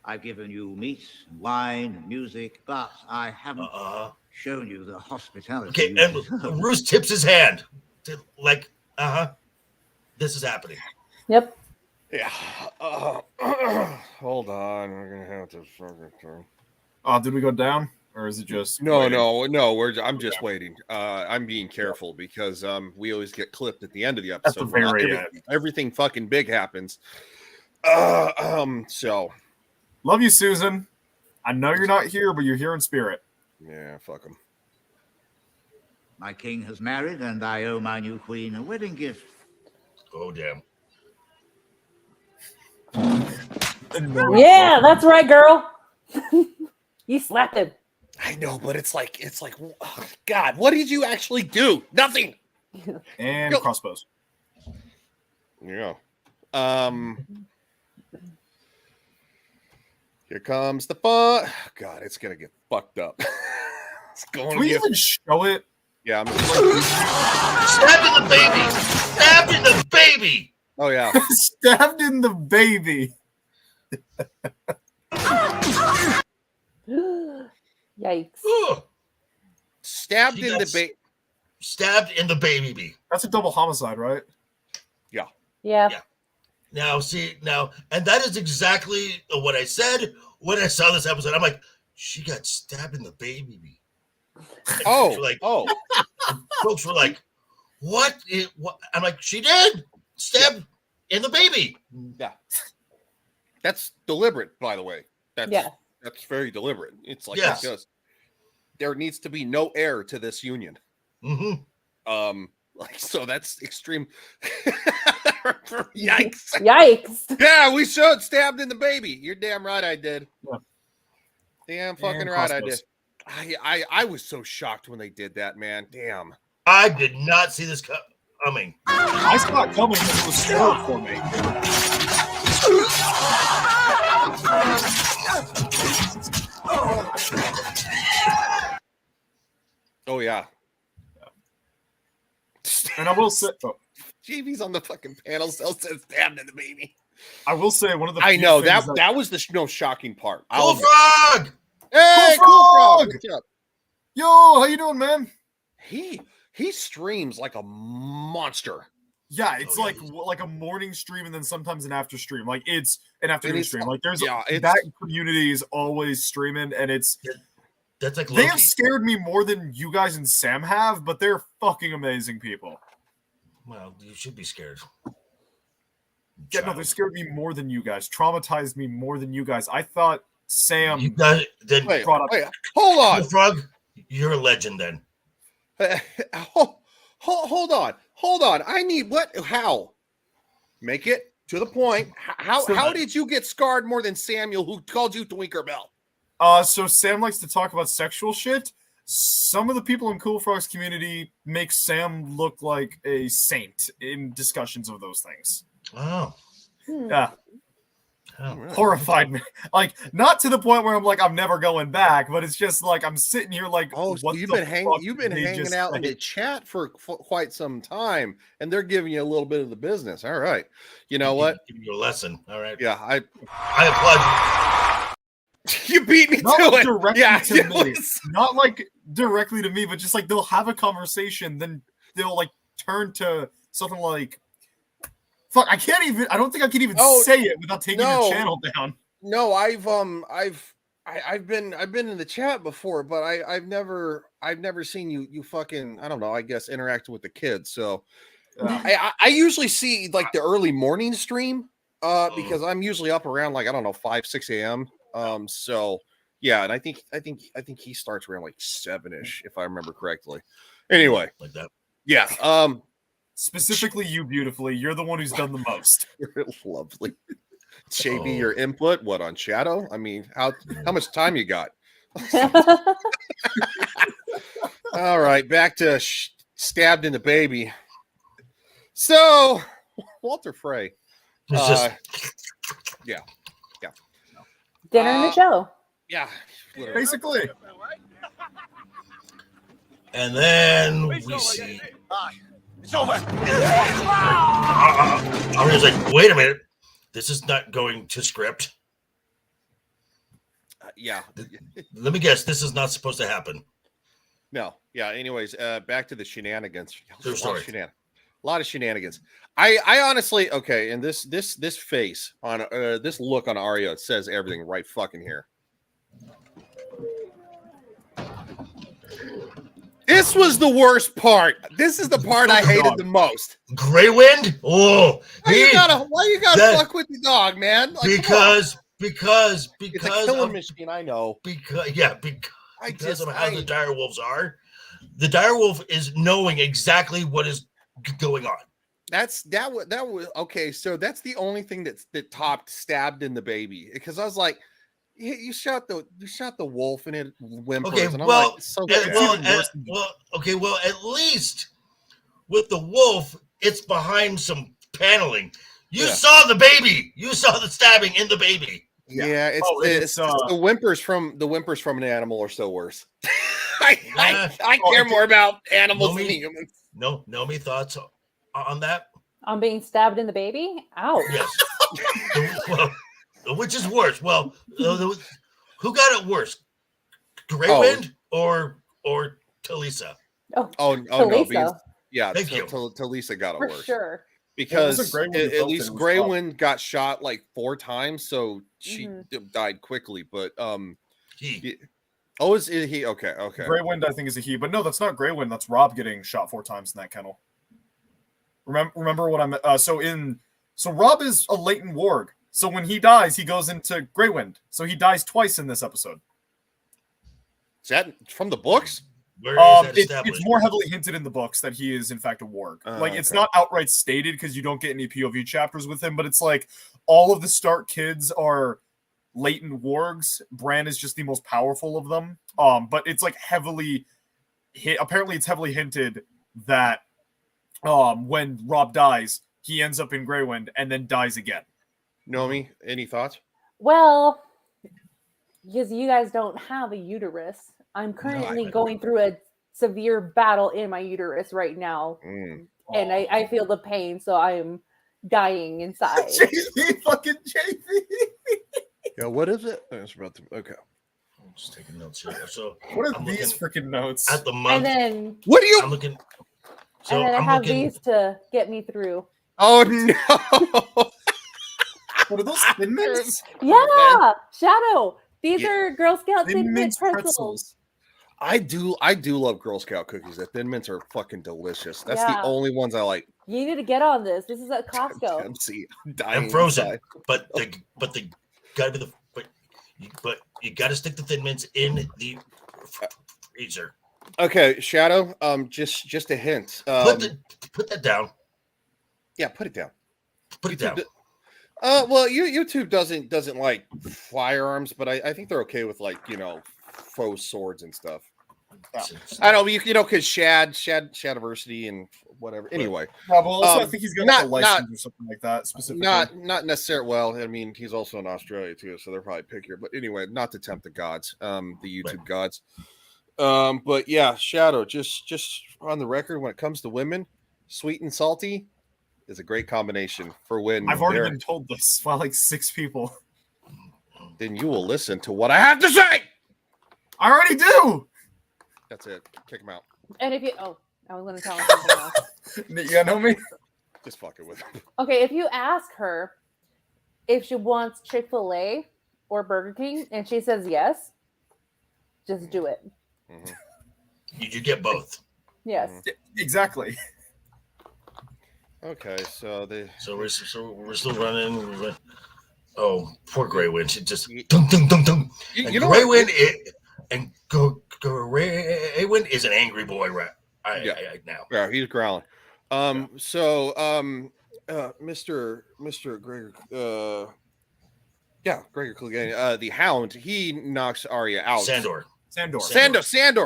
I've given you meat, and wine, and music, but I haven't shown you the hospitality. Okay, you and deserve. Roos tips his hand. Like, this is happening. Yep. Yeah. Hold on. We're going to have to fucking turn. Oh, did we go down? Or is it just No. I'm Okay. just waiting. I'm being careful because we always get clipped at the end of the episode. At the very end. Everything fucking big happens. So love you, Susan. I know you're not here, but you're here in spirit. yeah, fuck him. My king has married, and I owe my new queen a wedding gift. Oh, damn. Yeah, that's right, girl. You slapped him. I know, but it's like, oh, God, what did you actually do? Nothing. And crossbows. Yeah. Here comes the fun. God, it's gonna get fucked up. It's going Can to we get. even show it? Yeah, I'm Stabbed in the baby. Stabbed in the baby. Oh yeah. Stabbed in the baby. Yikes. Ugh. Stabbed in the baby. Stabbed in the baby. That's a double homicide, right? Yeah. Yeah. Now, and that is exactly what I said when I saw this episode. I'm like, she got stabbed in the baby. Oh, folks were like, what? I'm like, she did stabbed in the baby. Yeah. That's deliberate, by the way. That's very deliberate. It's like because there needs to be no heir to this union. Mm-hmm. So that's extreme. Yikes! Yikes! Yeah, we showed stabbed in the baby. You're damn right, I did. Yeah. Damn fucking right, I did. I was so shocked when they did that, man. Damn. I did not see this coming. I saw it coming because it was spoiled for me. Oh yeah. And I will say, JV's on the fucking panel, still says stabbed in the baby. I will say one of the. I know that was the most shocking part. Cool Frog. Hey, Cool Frog. What's up? Yo, how you doing, man? He streams like a monster. Yeah, it's like a morning stream and then sometimes an after stream. Like it's an afternoon stream. Like there's that community is always streaming, and that's like they have scared me more than you guys and Sam have, but they're fucking amazing people. Well, you should be scared. Yeah, no, they scared me more than you guys. Traumatized me more than you guys. I thought Sam. You guys then brought up. Wait, hold on, Cool Frog. You're a legend then. Hold on. I need what? How? Make it to the point. How did you get scarred more than Samuel, who called you Tinkerbell? So Sam likes to talk about sexual shit. Some of the people in Cool Frog's community make Sam look like a saint in discussions of those things. Oh. Yeah. Horrified me. Like, not to the point where I'm like, I'm never going back, but it's just like I'm sitting here like, oh, so you've been hanging out in the chat for quite some time, and they're giving you a little bit of the business. All right, you know what? Giving you a lesson. All right. Yeah, I applaud you. You beat me not to like it. Directly to me. Not like directly to me, but just like they'll have a conversation, then they'll like turn to something like, fuck, I don't think I can even say it without taking your channel down. No, I've I've been in the chat before, but I've never seen you fucking, I don't know, I guess interacting with the kids. So I usually see like the early morning stream because I'm usually up around like, I don't know, 5-6 a.m. So yeah, and I think he starts around like 7ish if I remember correctly. Anyway, like that. Yeah. Specifically you, beautifully. You're the one who's done the most. You're lovely. JB, your input, what on Shadow? I mean, how much time you got? All right, back to stabbed in the baby. So, Walter Frey. Yeah. Dinner in the show. Yeah. Basically. And then we see. It's over. I was like, wait a minute. This is not going to script. Yeah. Let me guess. This is not supposed to happen. No. Yeah. Anyways, back to the shenanigans. True story. A lot of shenanigans. I honestly, okay, and this face on this look on Arya says everything right fucking here. This was the worst part. This is the part I hated the most. Grey Wind? Oh, why you gotta fuck with the dog, man? Like, because it's a killing machine. I know. Because of how the direwolves are. The direwolf is knowing exactly what is going on. That was okay. So that's the only thing that topped stabbed in the baby, because I was like, you shot the wolf and it whimpers. Okay, and I'm well, like, so well, at least with the wolf, it's behind some paneling. You saw the baby. You saw the stabbing in the baby. Yeah, it's the whimpers from an animal are still worse. I care more about animals than humans. Nomi, thoughts on that? On being stabbed in the baby? Ouch. Yes. Well, which is worse? Well, who got it worse? Grey Wind or Talisa? Oh no, because, yeah, thank you. Talisa got it For worse. Sure. Because at least Grey Wind got shot like 4 times, so she died quickly. But is he okay? Grey Wind, I think, is a he, but no, that's not Grey Wind. That's Rob getting shot 4 times in that kennel. Remember what I'm so Rob is a latent warg. So when he dies, he goes into Grey Wind. So he dies twice in this episode. Is that from the books? Where is that it's more heavily hinted in the books that he is in fact a warg. It's not outright stated because you don't get any POV chapters with him, but it's like all of the Stark kids are latent wargs. Bran is just the most powerful of them. But it's like heavily apparently it's heavily hinted that when Rob dies, he ends up in Grey Wind and then dies again. Nomi, any thoughts? Well, because you guys don't have a uterus, I'm currently going through a severe battle in my uterus right now. And I feel the pain, so I am dying inside. Fucking JV. Yeah, what is it? Okay. I'm just taking notes here. So what are these freaking notes? At the month. And then what are you? I'm looking. So and then I have these to get me through. Oh no! What are those Thin Mints? Yeah, Shadow. These are Girl Scout Thin Mint pretzels. I do love Girl Scout cookies. The Thin Mints are fucking delicious. That's the only ones I like. You need to get on this. This is at Costco. I'm frozen, but they gotta be but you gotta stick the Thin Mints in the freezer. Okay, Shadow. Just a hint. Put that down. Yeah, put it down. Put it down. Well, YouTube doesn't like firearms, but I think they're okay with like faux swords and stuff. I don't know, because Shadiversity and whatever. Anyway, well, also I think he's got a license or something like that specifically. Not necessarily. Well, I mean, he's also in Australia too, so they're probably pickier. But anyway, not to tempt the gods, the YouTube gods. But yeah, Shadow. Just on the record, when it comes to women, sweet and salty is a great combination for when I've already been told this by like 6 people. Then you will listen to what I have to say. I already do. That's it. Kick him out. And if you I was going to tell him something else. You know me? Just fucking with him. Okay, if you ask her if she wants Chick-fil-A or Burger King? And she says yes. Just do it. You get both. Yes. Exactly. Okay, so we're still running. Oh, poor Grey Wind. She just dum dum dum dum. And Grey Wind Grey Wind is an angry boy right now. Yeah, he's growling. Mr. Gregory, Gregory Clegane, the Hound, he knocks Arya out. Sandor.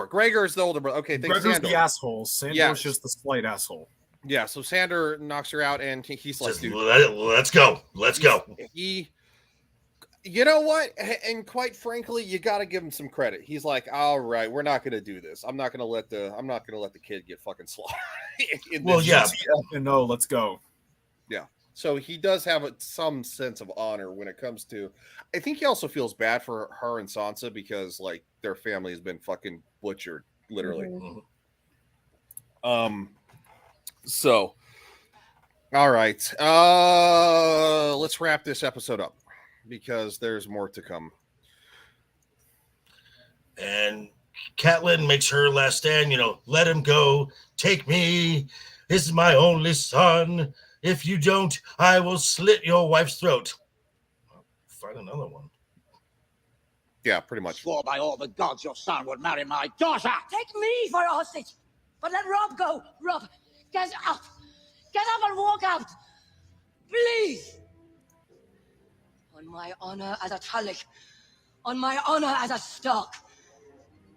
Gregor is the older brother. Okay, thanks. Gregor's Sandor. the asshole. Sandor's just the slight asshole. Yeah, so Sandor knocks her out, and he's like, dude, let's go. You know what? And quite frankly, you got to give him some credit. He's like, all right, we're not going to do this. I'm not going to let the kid get fucking slaughtered. No, let's go. Yeah. So he does have some sense of honor when it comes to. I think he also feels bad for her and Sansa because like their family has been fucking butchered, literally. So, all right, let's wrap this episode up because there's more to come. And Catelyn makes her last stand. Let him go. Take me. This is my only son. If you don't, I will slit your wife's throat. Find another one. Yeah, pretty much. Swore by all the gods your son would marry my daughter. Take me for a hostage, but let Rob go. Rob, get up. Get up and walk out. Please. On my honor as a Tulloch, on my honor as a Stark,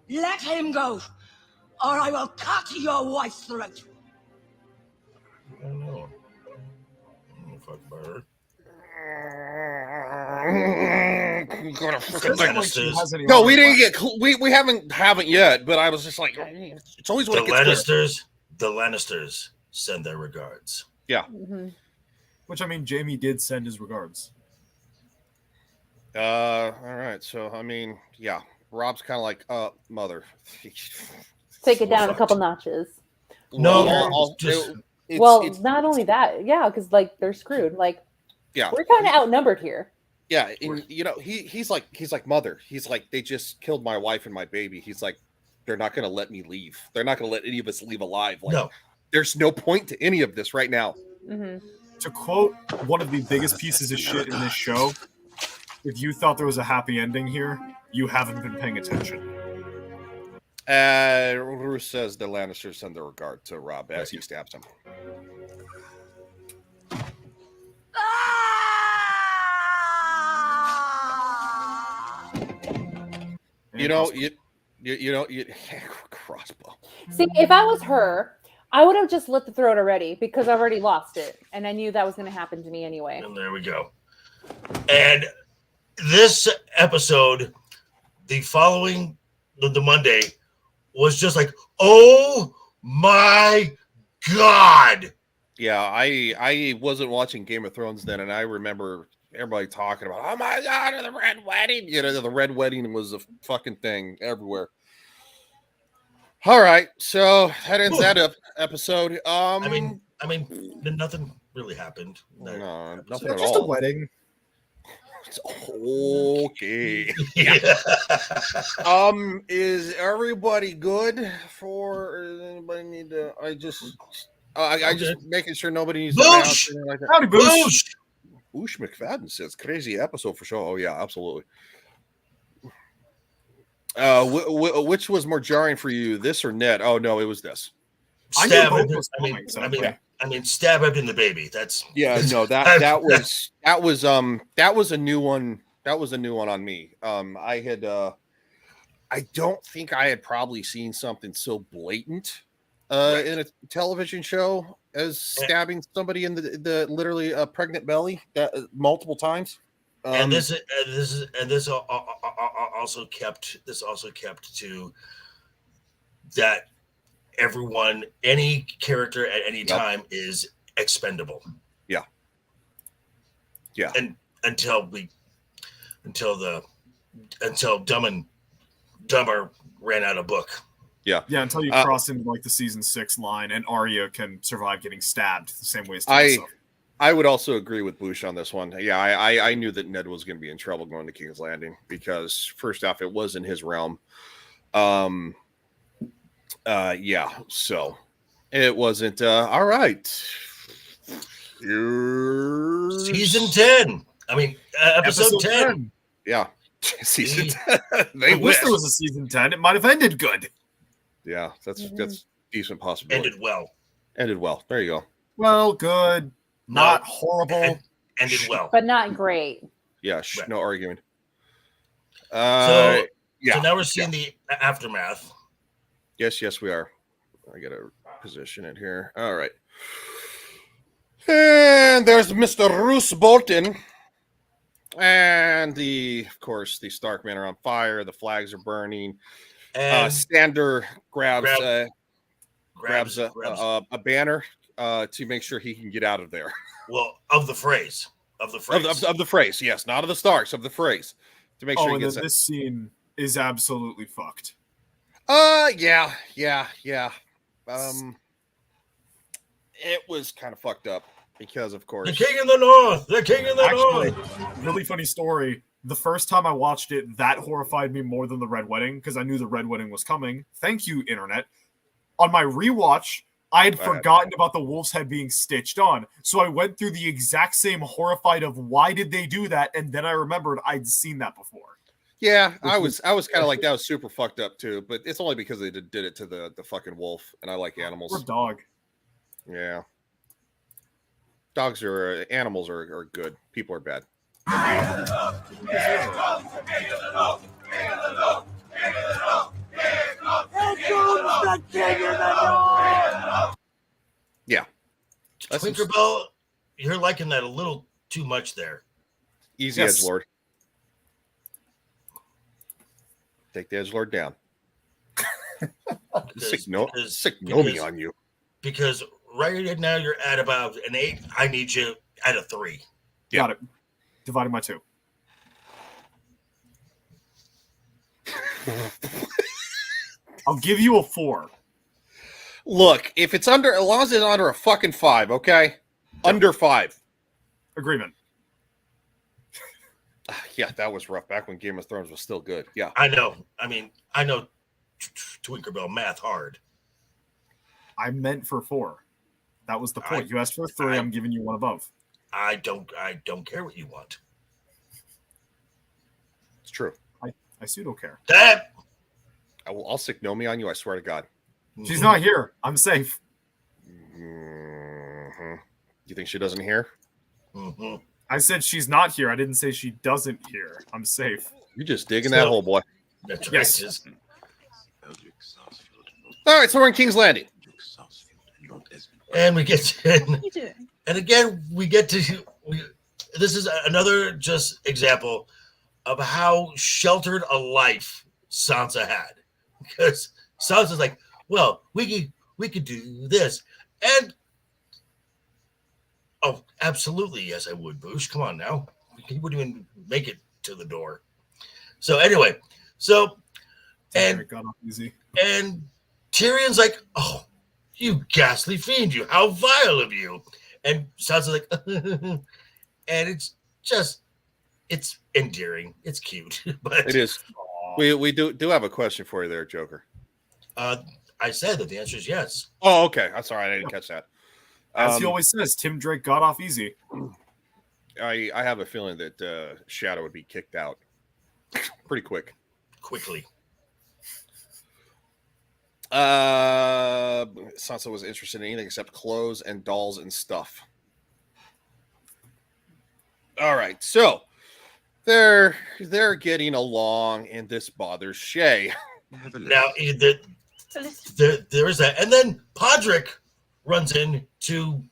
let him go, or I will cut your wife's throat. I don't know. Fuck about her. No, we didn't get. We haven't yet. But I was just like, it's always what the Lannisters. The Lannisters send their regards. Yeah. Which I mean, Jamie did send his regards. All right. So I mean, yeah, Rob's kind of like, mother. Take it down a couple notches. No, not only that, yeah, because like they're screwed. Like, yeah, we're kind of outnumbered here. Yeah, and he's like mother. He's like, they just killed my wife and my baby. He's like, they're not going to let me leave. They're not going to let any of us leave alive. Like, no. There's no point to any of this right now. To quote one of the biggest pieces of shit in this show, if you thought there was a happy ending here, you haven't been paying attention. Roose says the Lannisters send their regard to Rob as he stabs him. Crossbow. See, if I was her, I would have just lit the throat already because I've already lost it, and I knew that was going to happen to me anyway. And there we go. And this episode, the following the Monday, was just like, oh my god. Yeah, I wasn't watching Game of Thrones then, and I remember everybody talking about, oh my god, the Red Wedding. The Red Wedding was a fucking thing everywhere. All right, so that ends that episode. I mean, nothing really happened. No, nothing just at all. Just a wedding. It's okay. Is everybody good? Anybody need to? I just making sure nobody needs to bounce. Like Howdy, Boosh. Boosh McFadden says crazy episode for sure. Oh yeah, absolutely. Which was more jarring for you, this or Ned? Oh no, it was this. Stab him in the baby. That's that was a new one. That was a new one on me. I don't think I had probably seen something so blatant in a television show as stabbing somebody in the literally pregnant belly multiple times. And this also kept to that everyone, any character at any time is expendable. Yeah. And until Dumb and Dumber ran out of book. Yeah. Until you cross into like the season 6 line and Arya can survive getting stabbed the same way as Sansa. I would also agree with Bush on this one. Yeah, I knew that Ned was going to be in trouble going to King's Landing because first off, it was in his realm. Yeah, so it wasn't all right. Season 10. I mean, episode 10. Yeah, season 10. I wish there was a season 10. It might have ended good. Yeah, that's decent possibility. Ended well. There you go. Well, good. Not horrible. Ended well. But not great. Yeah, no arguing. So yeah. now we're seeing the aftermath. Yes, we are. I gotta position it here. All right. And there's Mr. Roose Bolton. And of course, the Starkmen are on fire. The flags are burning. And Sander grabs a banner to make sure he can get out of there. Well, of the phrase. Of the phrase, yes. Not of the Starks, of the phrase. To make sure he gets out. This scene is absolutely fucked. Yeah. It was kind of fucked up because, of course, the King in the North. The King in the North. Really funny story. The first time I watched it, that horrified me more than the Red Wedding because I knew the Red Wedding was coming. Thank you, Internet. On my rewatch, I had forgotten about the wolf's head being stitched on. So I went through the exact same horrified of why did they do that, and then I remembered I'd seen that before. Yeah, I was kind of like, that was super fucked up too, but it's only because they did it to the fucking wolf, and I like animals. Or dog. Yeah. Animals are good. People are bad. Yeah. Tinkerbell, you're liking that a little too much there. Easy, edgelord. Take the edgelord down. Sick Nomi on you. Because right now you're at about an 8. I need you at a 3. Yeah. Got it. Divided by 2. I'll give you a 4. Look, if it's as long as it's under a fucking 5, okay? Under 5. Agreement. Yeah, that was rough back when Game of Thrones was still good. Yeah. I know. I mean, I know Tinkerbell math hard. I meant for 4. That was the point. You asked for 3. I'm giving you 1 above. I don't care what you want. It's true. I pseudo care. That I'll sick Nomi on you. I swear to God. She's not here. I'm safe. Mm-hmm. You think she doesn't hear? Mm-hmm. I said she's not here. I didn't say she doesn't hear. I'm safe. You're just digging that hole, boy. That's yes. Right. All right, so we're in King's Landing. And we get to, and again, we get to, this is another just example of how sheltered a life Sansa had. Because Sansa's like, well, we could do this. And, oh, absolutely, yes, I would, Boosh. Come on now. He wouldn't even make it to the door. So anyway, and Tyrion's like, oh, you ghastly fiend, you, how vile of you. And Sansa's like, and it's just, it's endearing. It's cute. But it is. We do have a question for you there, Joker. I said that the answer is yes. Oh, okay. I'm sorry. I didn't catch that. As he always says, Tim Drake got off easy. I have a feeling that Shadow would be kicked out pretty quickly. Sansa was interested in anything except clothes and dolls and stuff. All right, so they're getting along, and this bothers Shay. Now there is that, and then Podrick runs in to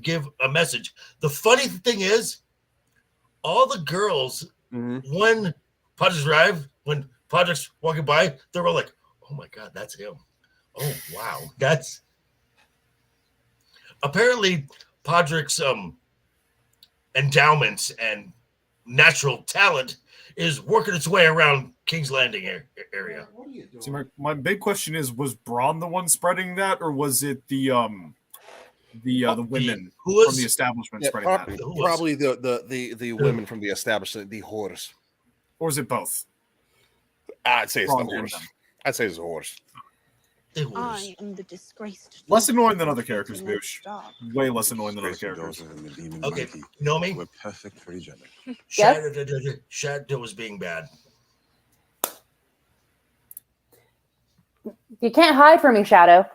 give a message. The funny thing is, all the girls, when Podrick's arrived, when Podrick's walking by, they're all like, "Oh my God, that's him! Oh wow, that's." Apparently, Podrick's endowments and natural talent is working its way around King's Landing area. See, my big question is, was Bronn the one spreading that, or was it the the women Who from the establishment spreading that. Probably the women from the establishment, the whores. Or is it both? I'd say it's the whores. I'd say it's the whores. I am the disgraced. Less annoying than other characters, Boosh. Way less annoying than other characters. Okay, Nomi? We're perfect for each other. Shadow was being bad. You can't hide from me, Shadow.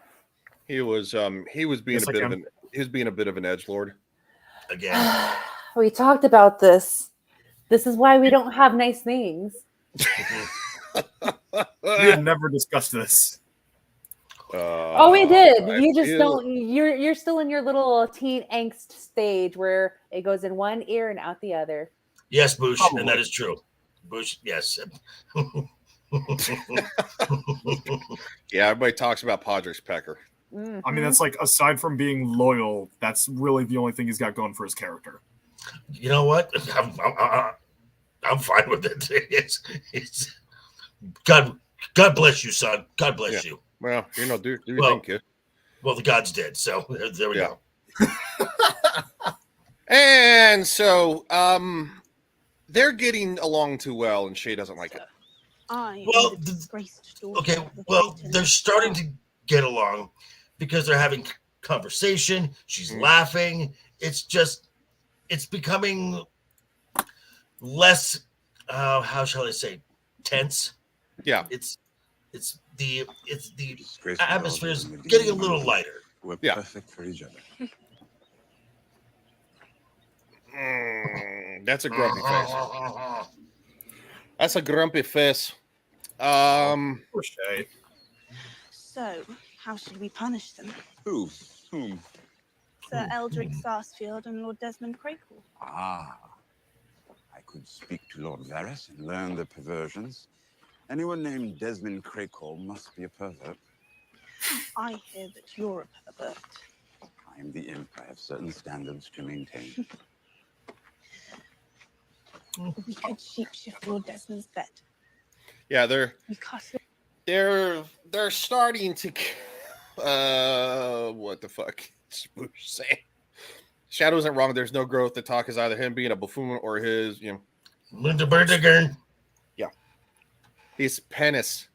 He was being a bit of an edgelord. Again. We talked about this. This is why we don't have nice things. We had never discussed this. Oh, we did. You just don't. You're still in your little teen angst stage where it goes in one ear and out the other. Yes, Bush, and that is true. Bush, yes. Yeah, everybody talks about Podrick's pecker. Mm-hmm. I mean, that's like, aside from being loyal, that's really the only thing he's got going for his character. You know what? I'm fine with it. It's God bless you, son. God bless you. Well, do your thing, kid. Well, the gods did, so there we go. And so, they're getting along too well, and Shay doesn't like it. They're starting to get along because they're having conversation. She's laughing. It's becoming less, how shall I say, tense. Yeah. It's the atmosphere is getting a little lighter. We're perfect for each other. That's a grumpy face. That's a grumpy face. Poor Shay. So, how should we punish them? Whom? Sir Eldrick Sarsfield and Lord Desmond Crakehall. Ah, I could speak to Lord Varys and learn the perversions. Anyone named Desmond Crakehall must be a pervert. I hear that you're a pervert. I am the imp. I have certain standards to maintain. We could shapeshift Lord Desmond's bed. Yeah, they're Because starting to. What the fuck? Spoosh saying. Shadow isn't wrong. There's no growth. The talk is either him being a buffoon or his, Linda Berdigan. Yeah, his penis.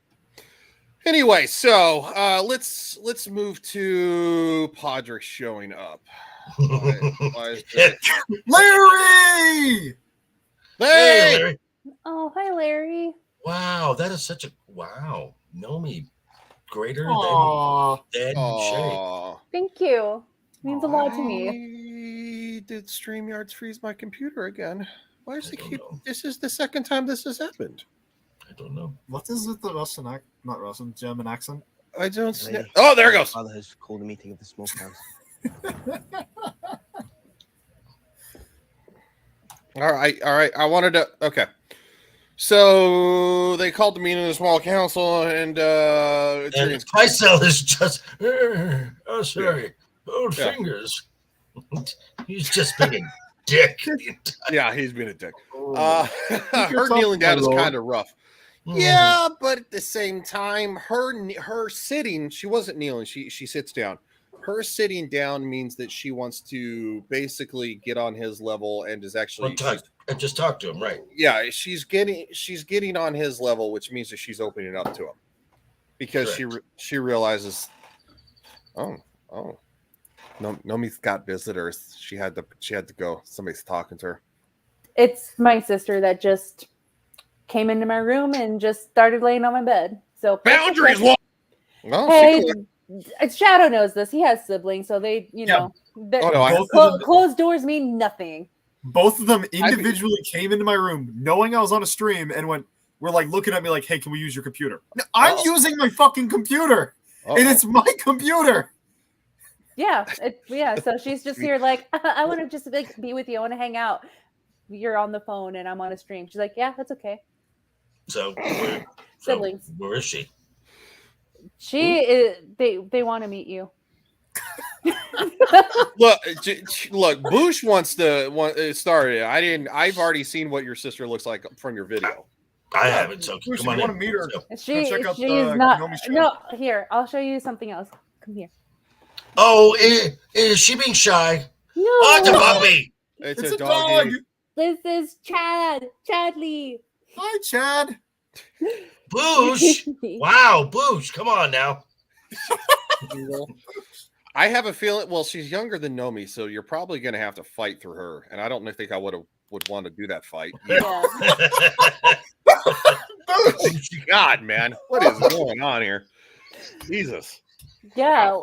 Anyway, so let's move to Podrick showing up. Why is that? Larry! Hey, Larry. Oh, hi, Larry. Wow, that is such a wow. Nomi, greater Aww. than Shay. Thank you. Means a lot to me. Did StreamYards freeze my computer again? Why does it keep? This is the second time this has happened. I don't know. What is it? The Russian not Russian, German accent? I don't. Oh, there it goes. Father has called a meeting of the smokehouse. All right. I wanted to. Okay. So they called the meeting of the small council, and Pycelle is just. Oh, sorry. Old fingers. He's just being a dick. Yeah, he's being a dick. Her kneeling down is kind of rough. Yeah, but at the same time, her sitting, she wasn't kneeling. She sits down. Her sitting down means that she wants to basically get on his level and is actually and just talk to him, right? Yeah, she's getting on his level, which means that she's opening up to him because she realizes, oh, Nomi's got visitors. She had to go. Somebody's talking to her. It's my sister that just came into my room and just started laying on my bed. So boundaries. Hey, Shadow knows this. He has siblings, so they, closed doors mean nothing. Both of them individually came into my room, knowing I was on a stream, and were like looking at me like, "Hey, can we use your computer?" No, I'm using my fucking computer, and it's my computer. Yeah, So she's just here like, I want to just be with you. I want to hang out. You're on the phone and I'm on a stream. She's like, yeah, that's okay. So, siblings. Where is she? She is. They want to meet you. Look. Boosh wants to start it. I've already seen what your sister looks like from your video. I haven't. So Boosh, come on. You want to meet her? She's not. No, here. I'll show you something else. Come here. Oh, is she being shy? No. Oh, it's a puppy. It's a a dog. This is Chad. Chadley. Hi, Chad. Boosh. Wow, Boosh. Come on now. I have a feeling. Well, she's younger than Nomi, so you're probably going to have to fight through her, and I don't think I would want to do that fight. Yeah. God, man, what is going on here? Jesus. Yeah.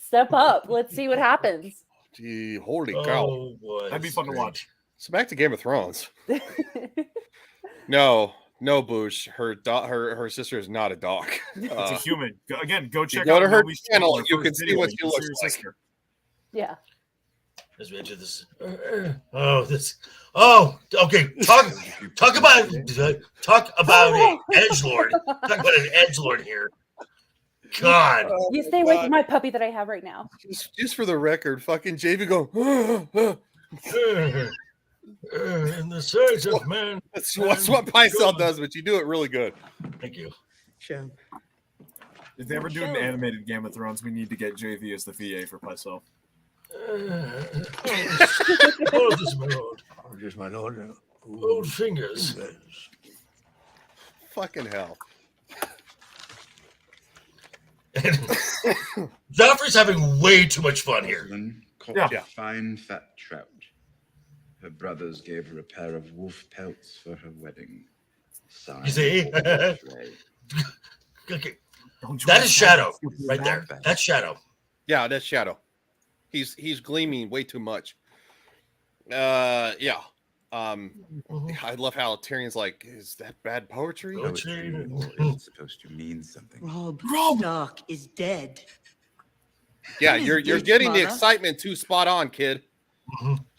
Step up. Let's see what happens. Gee, holy cow! Oh, boy, That'd be fun to watch. So back to Game of Thrones. No, Boosh. Her sister is not a dog. It's a human. Again, go check go out to her Nomi's channel. her You first can see video, what you she can see looks her like. sister. Yeah. Let's enter this. Oh, this. Oh, okay. Talk about it. Edgelord. Talk about an edgelord here. God. You stay away from my puppy that I have right now. Just for the record, fucking JV go. In the search of man. That's what Pycelle does, but you do it really good. Thank you. Sure. If they ever do an animated Game of Thrones, we need to get JV as the VA for Pycelle. Oh, this my lord. Oh, just my lord. Old fingers. Fucking hell. Joffrey's having way too much fun here. Caught a fine fat trout. Her brothers gave her a pair of wolf pelts for her wedding. Signed, You see? Frey. Okay. That is Shadow right there. That's Shadow. Yeah, that's Shadow. He's gleaming way too much. Yeah. I love how Tyrion's like, is that bad poetry? It's supposed to mean something. Rob Stark is dead. Yeah, What is you're this, getting the Mother? excitement too spot on, kid.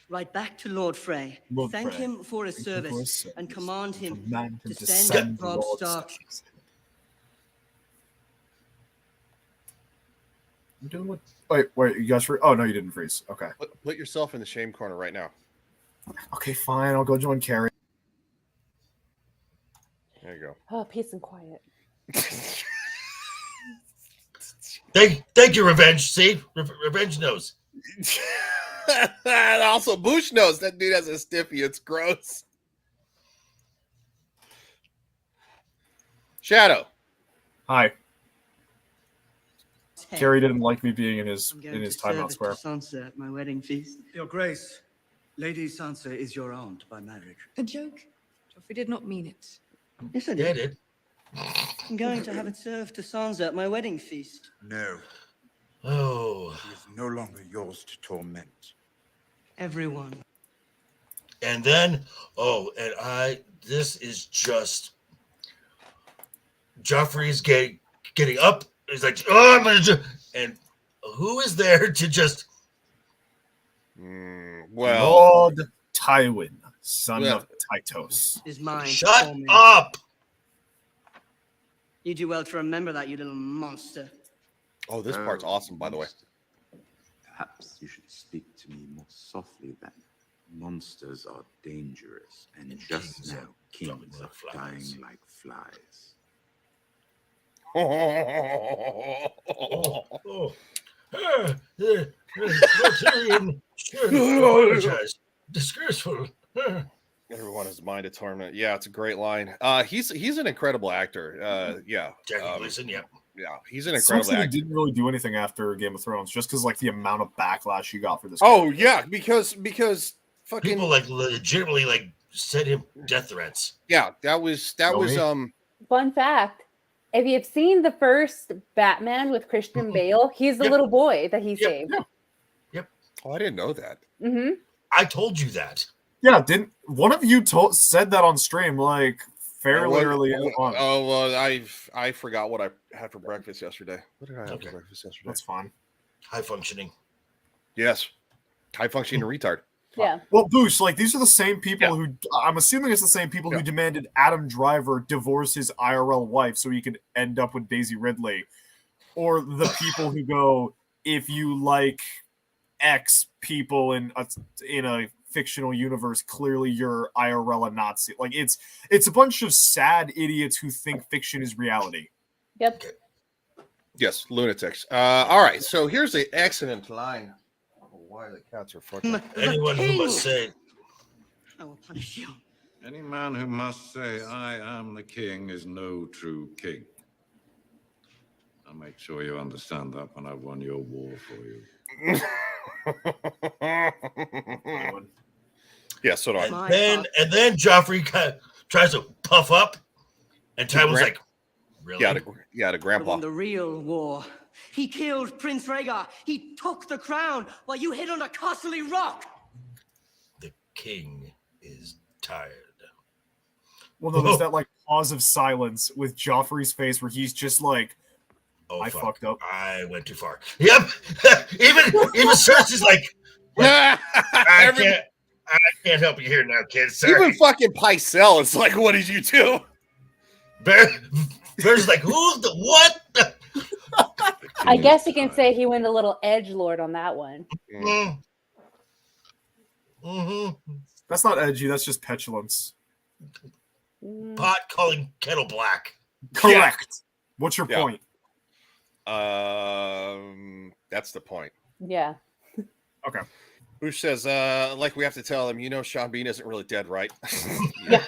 Right back to Lord Frey. Lord Thank Frey. him for his Thank him for service his service. and command him Command him to to send send Rob Lord Stark. I'm doing what? Wait, you guys freeze? Oh no, you didn't freeze. Okay. Put yourself in the shame corner right now. Okay, fine. I'll go join Carrie. There you go. Oh, peace and quiet. Thank you, Revenge. See? Revenge knows. And also, Bush knows that dude has a stiffy. It's gross. Shadow. Hi. Hey, Carrie didn't like me being in his I'm going to timeout serve it square. to Sansa at my wedding feast. Your Grace, Lady Sansa is your aunt by marriage. A joke? Joffrey did not mean it. Yes, I Yeah, did. did. I'm going to have it served to Sansa at my wedding feast. No, Oh. he is no longer yours to torment. Everyone. And then, this is just Joffrey's getting up. He's like, oh, I'm gonna do, and who is there to just? Well, Lord Tywin, son Yeah. of Tytos. Is mine. Shut for me. up! You do well to remember that, you little monster. Oh, this part's awesome, by the way. Perhaps you should speak to me more softly then. Monsters are dangerous, and just kings now are kings like are flies. dying like flies. Tyrion should apologize. Disgraceful. Everyone is mind a torment. Yeah, it's a great line. He's an incredible actor. Yeah. Jackie Gleason, yeah. Yeah, he's an Sucks incredible that he actor. didn't really do anything after Game of Thrones, just because like the amount of backlash he got for this. Oh yeah, because fucking People like legitimately like sent him death threats. yeah, that was Really? Fun fact. If you've seen the first Batman with Christian Bale, he's the little boy that he saved. Oh, I didn't know that. Mm-hmm. I told you that. Yeah, didn't one of you said that on stream like fairly early on? Oh well, I forgot what I had for breakfast yesterday. What did I have for breakfast yesterday? That's fine. High functioning. Yes, high functioning retard. Yeah. Well, Boosh, like these are the same people who I'm assuming it's the same people who demanded Adam Driver divorce his IRL wife so he could end up with Daisy Ridley, or the people who go, if you like X people in a fictional universe, clearly you're IRL a Nazi. Like it's a bunch of sad idiots who think fiction is reality. Yep. Yes, lunatics. All right, so here's an excellent line. I don't know why the cats are fucking. Anyone who must say, I will punish you. Any man who must say, I am the king, is no true king. I'll make sure you understand that when I've won your war for you. Yeah, so do I. And then Joffrey tries to puff up, and Tywin's like, really? Yeah, to grandpa. Won the real war. He killed Prince Rhaegar. He took the crown while you hid on a costly rock. The king is tired. Well, no, there's that like pause of silence with Joffrey's face where he's just like, I fucked up. I went too far. Yep. even Cersei's like, I can't help you here now, kids. Sorry. Even fucking Pycelle is like, what did you do? Bear's like, who the what? I guess you can say he went a little edgelord on that one. That's not edgy. That's just petulance. Pot calling kettle black. Correct. Yeah. What's your point? That's the point. Yeah. Okay. Bush says, like we have to tell him, Sean Bean isn't really dead, right? Yeah.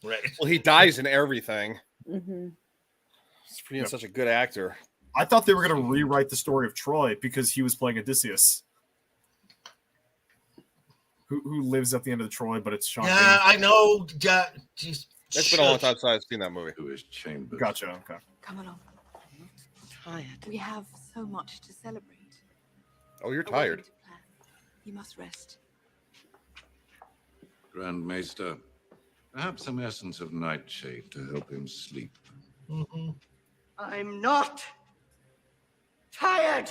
Right. Well, he dies in everything. Mm-hmm. He's being such a good actor. I thought they were going to rewrite the story of Troy because he was playing Odysseus, who lives at the end of Troy, but it's Sean Bean. I know. Yeah, geez. It's been a long time since I've seen that movie. Who is Chambers? Gotcha. Okay. Come along. Tired. We have so much to celebrate. Oh, you're tired. You must rest. Grand Maester, perhaps some essence of nightshade to help him sleep. Mm-hmm. I'm not tired.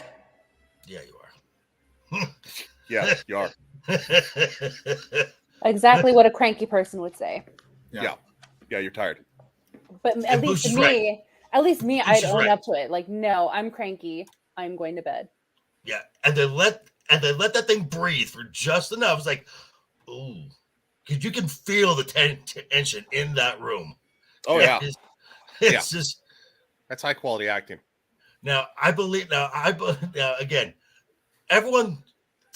Yeah, you are. Yeah, you are. Exactly what a cranky person would say. Yeah, you're tired. But at least me, I'd own up to it. Like, no, I'm cranky. I'm going to bed. Yeah, and they let that thing breathe for just enough. It's like, ooh, because you can feel the tension in that room. Oh yeah, it's just that's high quality acting. Now again, everyone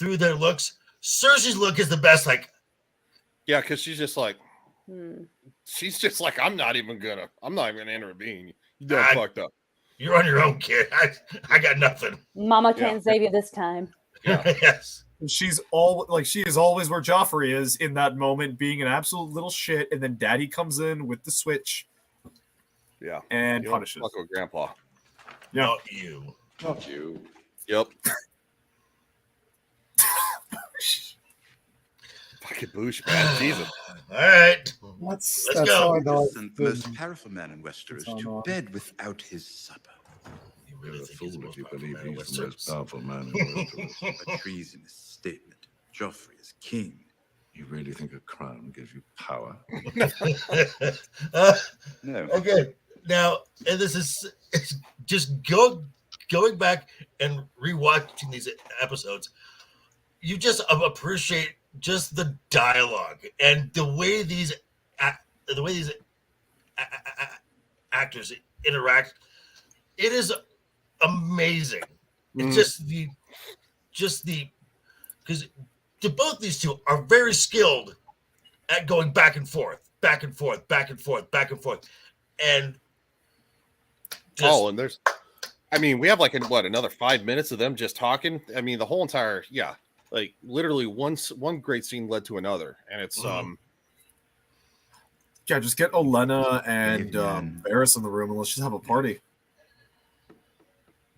through their looks. Cersei's look is the best. Like, yeah, because she's just like, I'm not even gonna intervene. You done fucked up. You're on your own, kid. I got nothing. Mama can't save you this time. Yeah. Yes. She is always where Joffrey is in that moment, being an absolute little shit, and then Daddy comes in with the switch. Yeah. And punishes. Fuck with Grandpa. Yeah. Not you. Not you. Yep. Fucking Boosh, man. Jesus. All right. Let's go. And the most powerful man in Westeros to bed without his supper. You really You're a think he's fool the if you most believe powerful man in he's the most Westeros? powerful man in Westeros. A treasonous statement. Joffrey is king. You really think a crown gives you power? No. Okay. Now, and it's just going back and rewatching these episodes. You just appreciate just the dialogue and the way these actors interact. It is amazing. It's just the because both these two are very skilled at going back and forth, and and there's, we have like another 5 minutes of them just talking. I mean, the whole entire like literally one great scene led to another, and it's just get Olenna and Varys in the room and let's just have a party.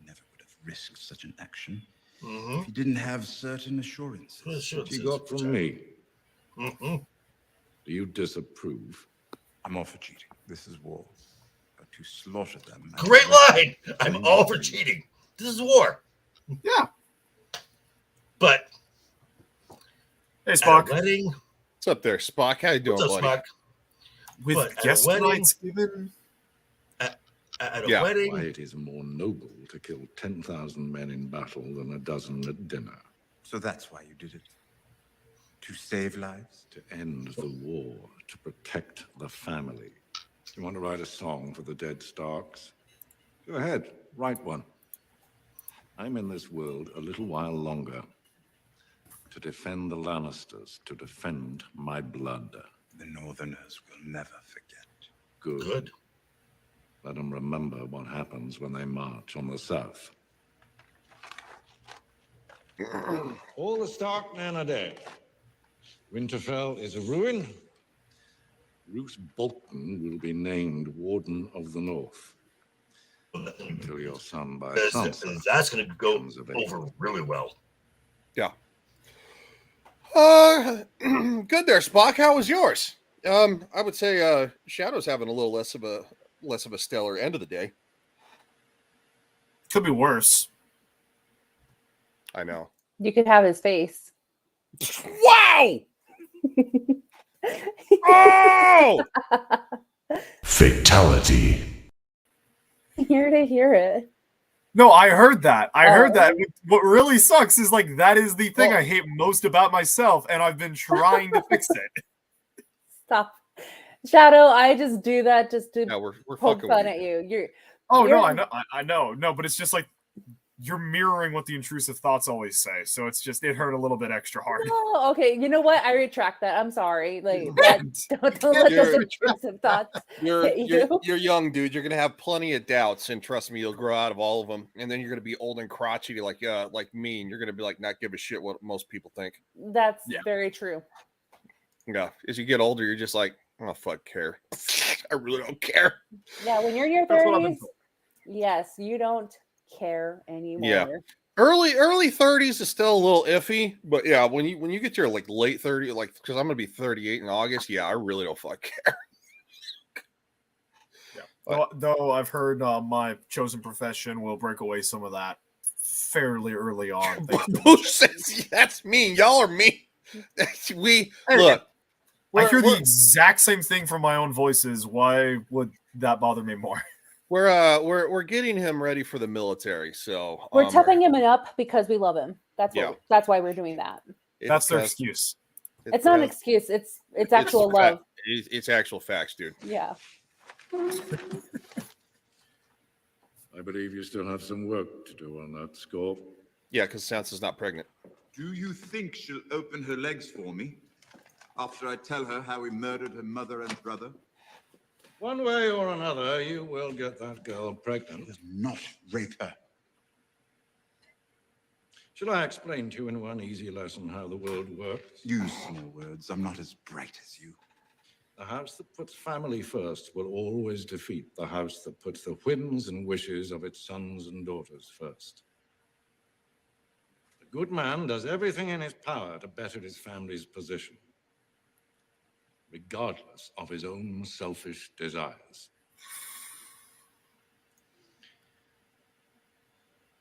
Never would have risked such an action if he didn't have certain assurances. What you got from me? Do you disapprove? I'm all for cheating. This is war. But to slaughter them. Great line. I'm all for cheating. This is war. Yeah. But hey, Spock. Wedding. What's up there, Spock? How you doing, What's up, buddy? Spock? With guest nights given. At a wedding. Why it is more noble to kill 10,000 men in battle than a dozen at dinner. So that's why you did it. To save lives? To end the war, to protect the family. You want to write a song for the dead Starks? Go ahead, write one. I'm in this world a little while longer to defend the Lannisters, to defend my blood. The Northerners will never forget. Good. Let them remember what happens when they march on the south. All the Stark men are dead. Winterfell is a ruin. Roose Bolton will be named Warden of the North. Until your son by Sansa. That's going to go over really well. Yeah. Good there, Spock. How was yours? I would say Shadow's having a little less of a stellar end of the day. Could be worse. I know. You could have his face. Wow! Oh! Fatality. Here to hear it. No, I heard that. I heard that. What really sucks is like that is the thing I hate most about myself, and I've been trying to fix it. Stop, Shadow. I just do that just to we're poke fun at you. You're. No, I know. No, but it's just like you're mirroring what the intrusive thoughts always say. So it's just it hurt a little bit extra hard. Oh, okay. You know what? I retract that. I'm sorry. Like, don't let those intrusive thoughts hit you. You're young, dude. You're gonna have plenty of doubts, and trust me, you'll grow out of all of them. And then you're gonna be old and crotchety, like me, and you're gonna be like, not give a shit what most people think. That's very true. Yeah. As you get older, you're just like, oh fuck, care. I really don't care. Yeah, when you're in your 30s, yes, you don't care anymore. Yeah. Early 30s is still a little iffy, but yeah, when you get to your like late 30s, like because I'm gonna be 38 in August, yeah, I really don't fuck care. Yeah. Though I've heard my chosen profession will break away some of that fairly early on. Who says that's mean? Y'all are mean. Look. I hear the exact same thing from my own voices. Why would that bother me more? We're getting him ready for the military, so we're toughing him up because we love him. That's why we're doing that. That's their excuse. It's not an excuse. It's actual love. It's actual facts, dude. Yeah. I believe you still have some work to do on that score. Yeah, because Sansa's not pregnant. Do you think she'll open her legs for me after I tell her how we murdered her mother and brother? One way or another, you will get that girl pregnant. Not rape her. Shall I explain to you in one easy lesson how the world works? Use small words. I'm not as bright as you. The house that puts family first will always defeat the house that puts the whims and wishes of its sons and daughters first. The good man does everything in his power to better his family's position, regardless of his own selfish desires.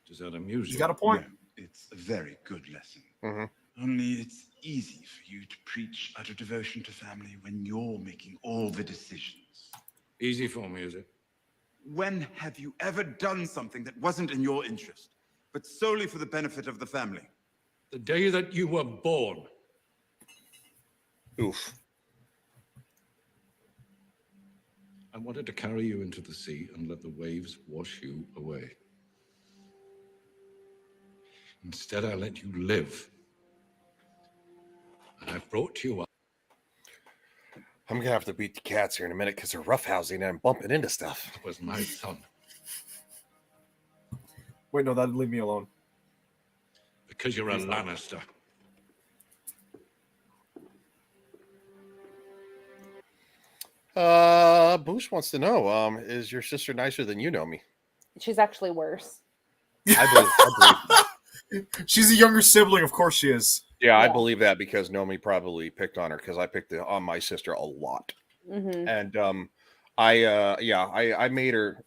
Does that amuse you? He's got a point. Yeah, it's a very good lesson. Mm-hmm. Only it's easy for you to preach utter devotion to family when you're making all the decisions. Easy for me, is it? When have you ever done something that wasn't in your interest, but solely for the benefit of the family? The day that you were born. Oof. I wanted to carry you into the sea and let the waves wash you away. Instead, I let you live. And I brought you up. I'm gonna have to beat the cats here in a minute because they're roughhousing and I'm bumping into stuff. It was my son. Wait, no, that'd leave me alone. Because you're a Lannister. Boosh wants to know, is your sister nicer than you, Nomi? She's actually worse. I believe She's a younger sibling, of course she is. Yeah, I believe that because Nomi probably picked on her because I picked on my sister a lot. Mm-hmm. And I made her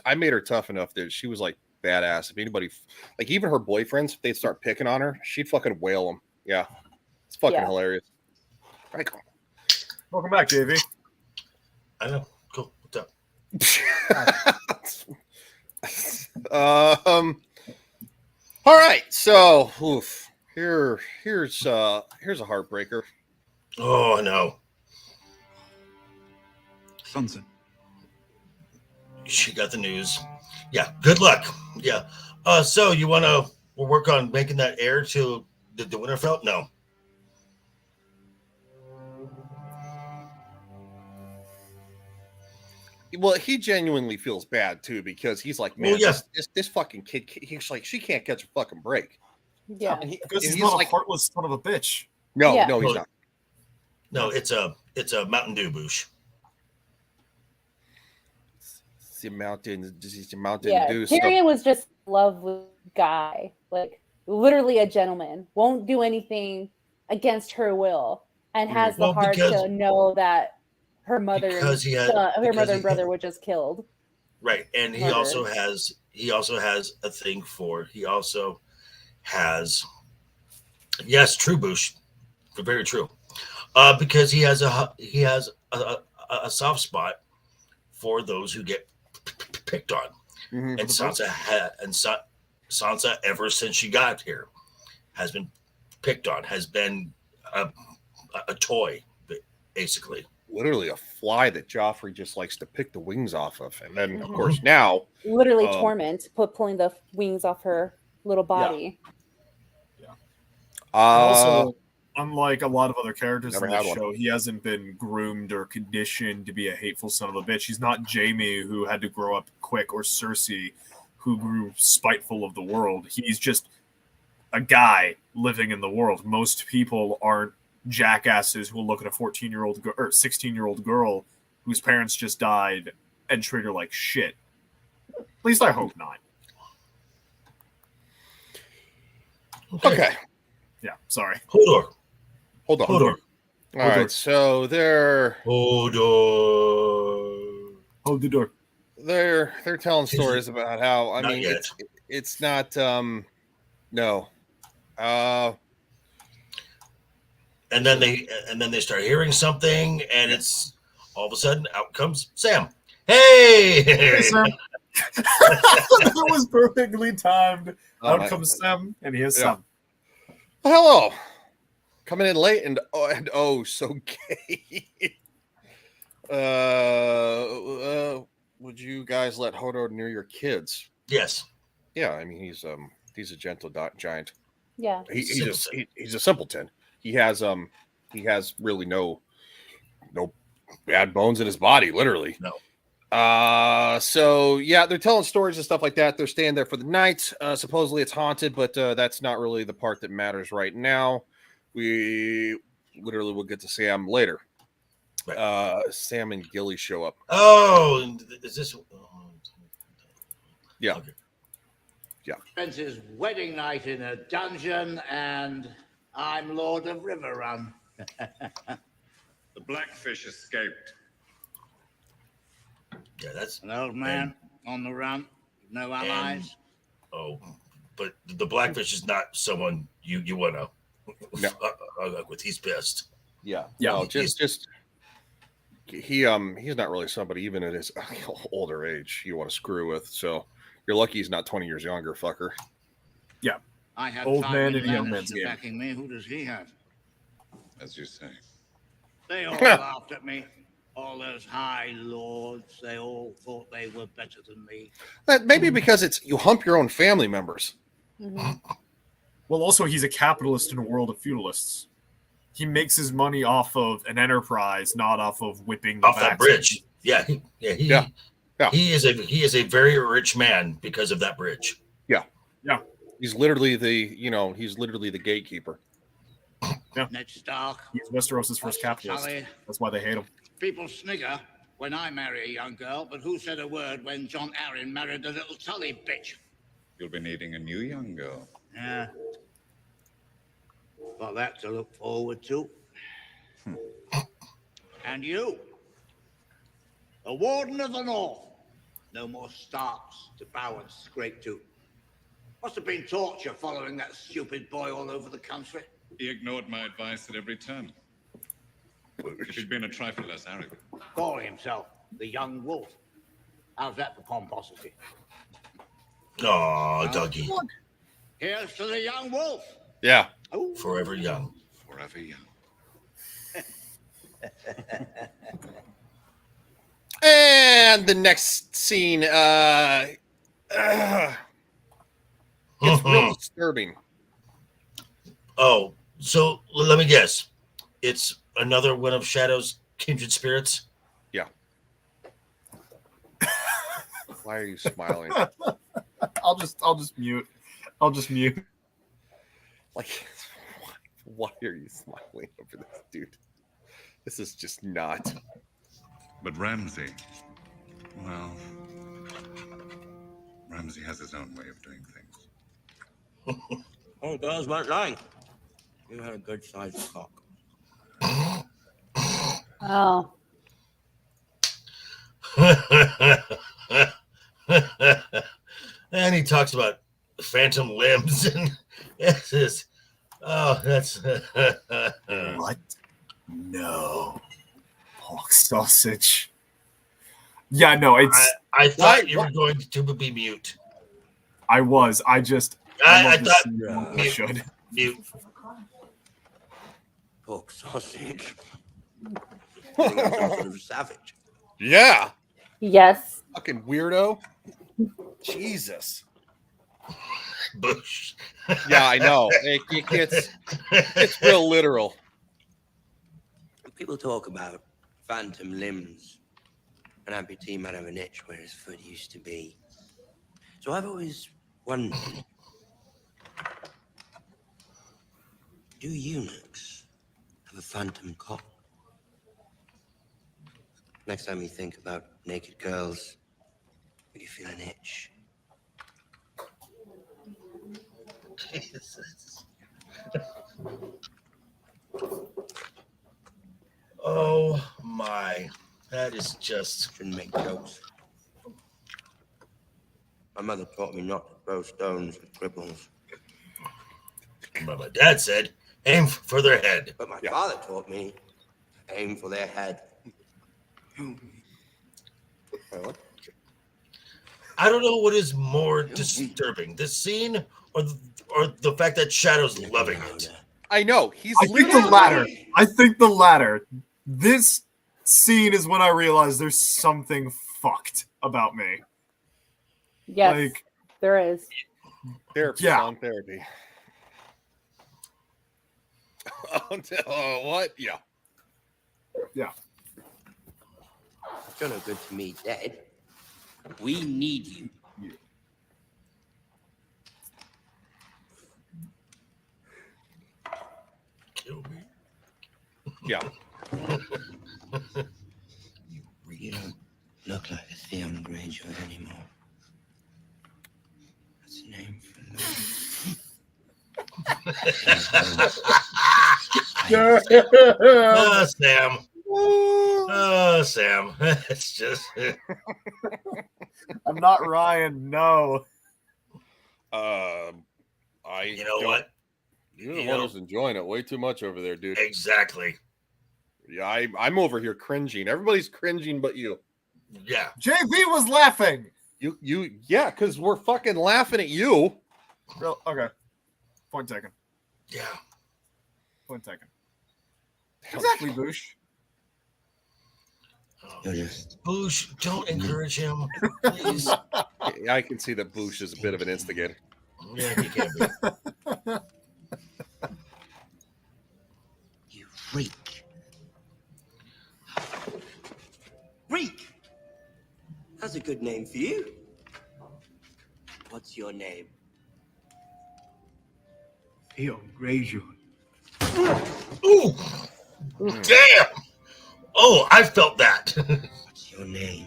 I made her tough enough that she was like badass. If anybody, like even her boyfriends, if they'd start picking on her, she'd fucking whale them. Yeah, it's fucking hilarious. Right. Welcome back, JV. I know. Cool. What's up? All right. So, here's a heartbreaker. Oh, I know. Sansa. She got the news. Yeah, good luck. Yeah. So you want to work on making that heir to the Winterfell? No. Well, he genuinely feels bad too because he's like, man, this fucking kid. He's like, she can't catch a fucking break. Yeah, because he's not a heartless son of a bitch. No, he's not. No, it's a Mountain Dew bush. It's the mountain Yeah, dew. Tyrion was just a lovely guy, like literally a gentleman. Won't do anything against her will, and has the heart to know that her mother and brother were just killed. Right, and he also has a thing for. He also has, yes, true bush, very true, because he has a soft spot for those who get picked on, and Sansa ever since she got here has been picked on, has been a toy, basically. Literally a fly that Joffrey just likes to pick the wings off of, and then of course now literally torment, pulling the wings off her little body. Yeah. Also, unlike a lot of other characters in this show, he hasn't been groomed or conditioned to be a hateful son of a bitch. He's not Jaime, who had to grow up quick, or Cersei, who grew spiteful of the world. He's just a guy living in the world. Most people aren't jackasses who will look at a 14-year-old or 16-year-old girl whose parents just died and treat her like shit. At least I hope not. Okay. Yeah, sorry. Hold on. All right, so they're hold the door. They're telling stories about how it's not no. And then they start hearing something, and it's all of a sudden out comes Sam. Hey Sam. That was perfectly timed. Out comes Sam, and he is Sam. Hello. Coming in late and so gay. Would you guys let Hodor near your kids? Yes. Yeah, I mean he's a gentle giant. Yeah. He's a simpleton. He has really no bad bones in his body, literally. No. So yeah, they're telling stories and stuff like that. They're staying there for the night. Supposedly it's haunted, but that's not really the part that matters right now. We literally will get to Sam later. Right. Sam and Gilly show up. Oh, is this? Yeah. Okay. Yeah. Spent his wedding night in a dungeon, and I'm Lord of Riverrun. The Blackfish escaped. Yeah, that's an old man on the run, no allies. But the Blackfish is not someone you want to. No. With he's pissed. Yeah. No, just he's not really somebody even at his older age you want to screw with. So you're lucky he's not 20 years younger, fucker. Yeah. I have old man in a young man's game. Backing me. Who does he have? As you say. They all laughed at me. All those high lords, they all thought they were better than me. That maybe because it's you hump your own family members. Mm-hmm. Well, also he's a capitalist in a world of feudalists. He makes his money off of an enterprise, not off of whipping the off that bridge. Yeah. He is a very rich man because of that bridge. Yeah. Yeah. He's literally the gatekeeper. Yeah. Ned Stark. He's Westeros' first capitalist. That's why they hate him. People snigger when I marry a young girl, but who said a word when John Arryn married a little Tully bitch? You'll be needing a new young girl. Yeah. Got that to look forward to. And you, the Warden of the North. No more Starks to bow and scrape to. Must have been torture following that stupid boy all over the country. He ignored my advice at every turn. If he'd been a trifle less arrogant. Calling himself the Young Wolf. How's that for pomposity? Oh, Dougie. Here's to the Young Wolf. Yeah. Ooh. Forever young. Forever young. And the next scene, It's real disturbing. Oh, so let me guess. It's another one of Shadow's kindred spirits? Yeah. Why are you smiling? I'll just mute. I'll just mute. Like, why are you smiling over this, dude? This is just not. But Ramsay, well, Ramsay has his own way of doing things. Oh, girls weren't lying. You had a good sized cock. Oh. And he talks about phantom limbs and it's just, that's what? No. Pork sausage. Yeah, no, it's. I thought you were going to be mute. I was. I thought mute. Should. Mute. Pork sausage. Some sort of savage. Yeah. Yes. Fucking weirdo. Jesus. Bush. Yeah, I know. It's real literal. People talk about phantom limbs. An amputee might have an itch where his foot used to be. So I've always wondered, do eunuchs have a phantom cock? Next time you think about naked girls, will you feel an itch? Jesus. Oh my. That is just. Shouldn't make jokes. My mother taught me not to throw stones at cripples. But my dad said, aim for their head. But my father taught me, aim for their head. I don't know what is more disturbing, this scene or the fact that Shadow's loving it. I know. I think the latter. I think the latter. This scene is when I realized there's something fucked about me. Yes, like, there is. Therapy. Yeah. On therapy. What? Yeah. Yeah. You're no good to me, Dad. We need you. Kill me. Yeah. You don't look like a Theon Greyjoy anymore. That's a name for Oh, Sam. Oh, Sam. It's just. I'm not Ryan. No. You know what? You're the one who's enjoying it way too much over there, dude. Exactly. Yeah, I'm over here cringing. Everybody's cringing but you. Yeah. JV was laughing. Yeah, because we're fucking laughing at you. Real okay. Point taken. Yeah. Point taken. Exactly, Boosh. Boosh, don't encourage him, please. I can see that Boosh is a bit of an instigator. Yeah, he can be. You freak. Freak! That's a good name for you. What's your name? Theon Greyjoy. Ooh! Damn! Oh, I felt that. What's your name?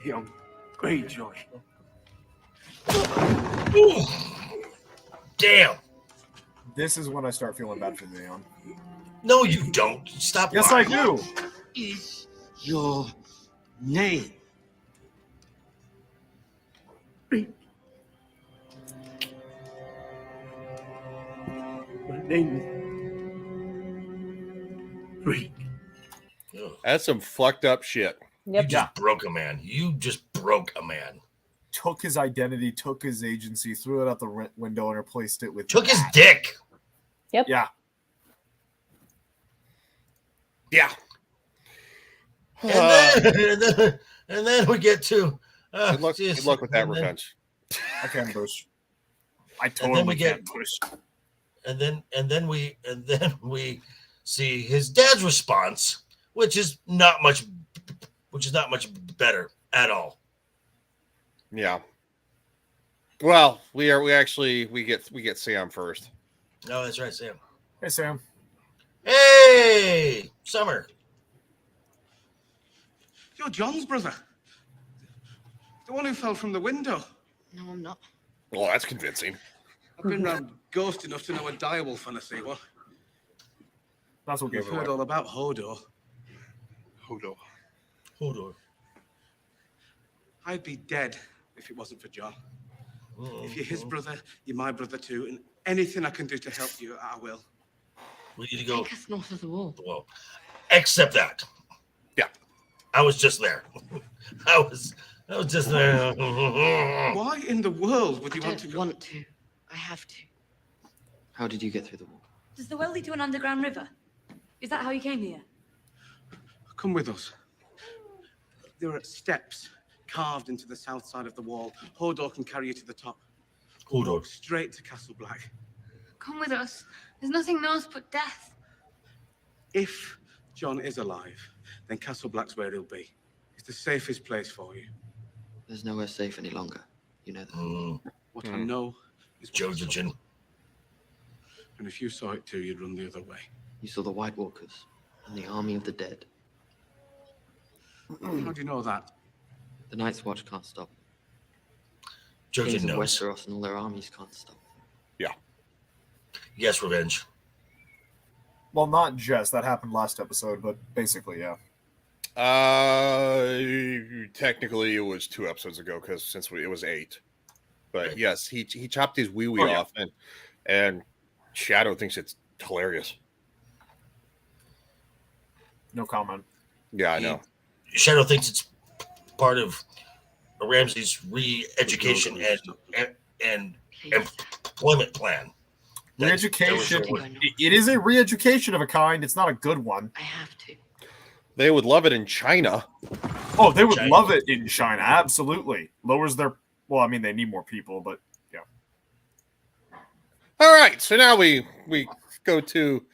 Theon Greyjoy. Ooh. Damn. This is when I start feeling bad for Leon. No, you don't. Stop Yes, lying. I do. Is your name? My name is Freak. That's some fucked up shit. Yep. You just broke a man. You just broke a man. Took his identity, took his agency, threw it out the window, and replaced it with Took his dick. Yep. Yeah. Yeah. And then we get to good luck with that revenge. I can't push. I totally can't push. And then we see his dad's response, which is not much better at all. Yeah. Well, we get Sam first. No, that's right, Sam. Hey, Sam. Hey, Summer. You're John's brother. The one who fell from the window. No, I'm not. Well, that's convincing. I've been round ghost enough to know a direwolf when I see one. That's what I've heard all about Hodor. Hodor. I'd be dead if it wasn't for John. If you're his brother, you're my brother too, and anything I can do to help you, I will. We need to go Take us north of the wall. Well, except that. Yeah. I was just there. I was just there. Why in the world would you want to go? Want to. I have to. How did you get through the wall? Does the well lead to an underground river? Is that how you came here? Come with us. There are steps carved into the south side of the wall. Hodor can carry you to the top. Hodor. Walk straight to Castle Black. Come with us. There's nothing north but death. If John is alive, then Castle Black's where he'll be. It's the safest place for you. There's nowhere safe any longer. You know that. What I know is Jojen. And if you saw it too, you'd run the other way. You saw the White Walkers and the army of the dead. How do you know that? The Night's Watch can't stop. Jojen Kings of knows. Westeros and all their armies can't stop. Yeah. Yes, revenge. Well, not just that happened last episode, but basically, yeah. Technically, it was 2 episodes ago because it was 8. But yes, he chopped his wee off, and Shadow thinks it's hilarious. No comment. Yeah, I know. Shadow thinks it's part of Ramsay's re-education and employment plan. Re-education. It is a re-education of a kind. It's not a good one. I have to. They would love it in China. Oh, they would love it in China. Absolutely. Lowers their... Well, I mean, they need more people, but yeah. All right, so now we go to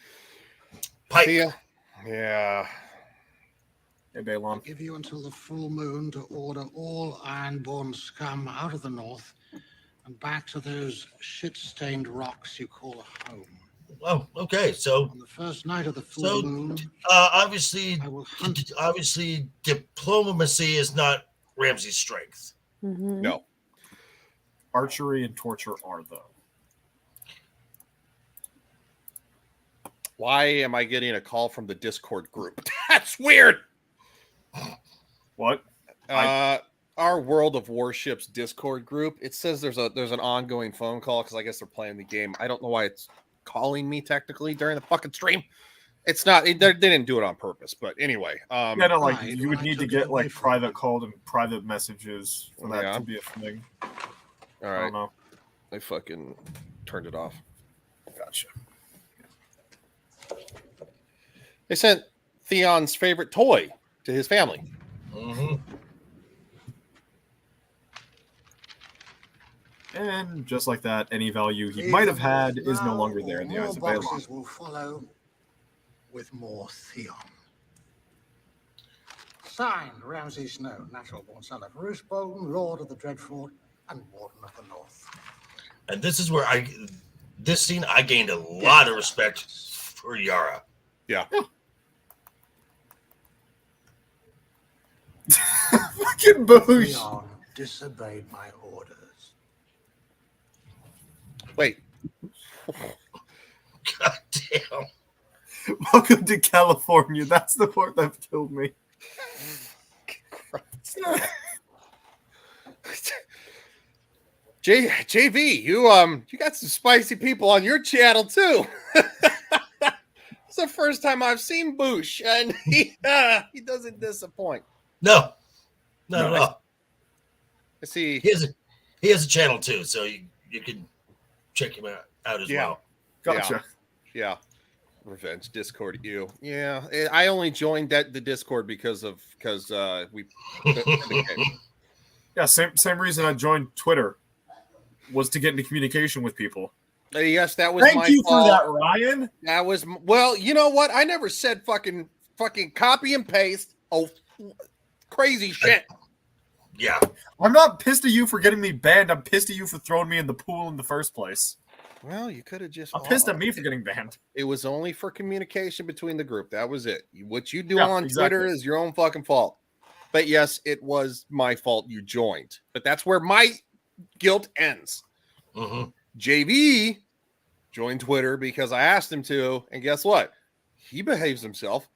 Pike. Yeah. Hey, Balon. I give you until the full moon to order all ironborn scum out of the north and back to those shit-stained rocks you call a home. Oh, okay. So on the first night of the full moon, obviously diplomacy is not Ramsay's strength. Mm-hmm. No. Archery and torture are, though. Why am I getting a call from the Discord group? That's weird. What? Our World of Warships Discord group. It says there's an ongoing phone call because I guess they're playing the game. I don't know why it's calling me technically during the fucking stream. It's not. They didn't do it on purpose. But anyway, yeah, no, like you would need to get like private called and private messages for that to be a thing. All right. I don't know. They fucking turned it off. Gotcha. They sent Theon's favorite toy to his family. Mm-hmm. And just like that, any value he might have had is no longer there in the eyes of more Balon. boxes will follow with more Theon. Signed, Ramsay Snow, natural-born son of Roose Bolton, Lord of the Dreadfort, and Warden of the North. And this is where this scene, I gained a lot of respect for Yara. Yeah. Fucking boosh. Theon disobeyed my orders. Wait. God damn. Welcome to California. That's the part that killed me. JV, you got some spicy people on your channel too. It's the first time I've seen Boosh, and he doesn't disappoint. No, not at all. I see. He has a channel too, so you can check him out as well. Gotcha. Yeah. Revenge Discord. You, yeah. I only joined the Discord because we. Yeah, same reason I joined Twitter was to get into communication with people. Yes, that was Thank my you fault. for that, Ryan. That was you know what? I never said fucking copy and paste. Oh, crazy shit. Yeah. I'm not pissed at you for getting me banned. I'm pissed at you for throwing me in the pool in the first place. Well, you could have just. I'm pissed at me for getting banned. It was only for communication between the group. That was it. What you do on Twitter is your own fucking fault. But yes, it was my fault you joined. But that's where my guilt ends. Mm-hmm. JV joined Twitter because I asked him to, and guess what? He behaves himself.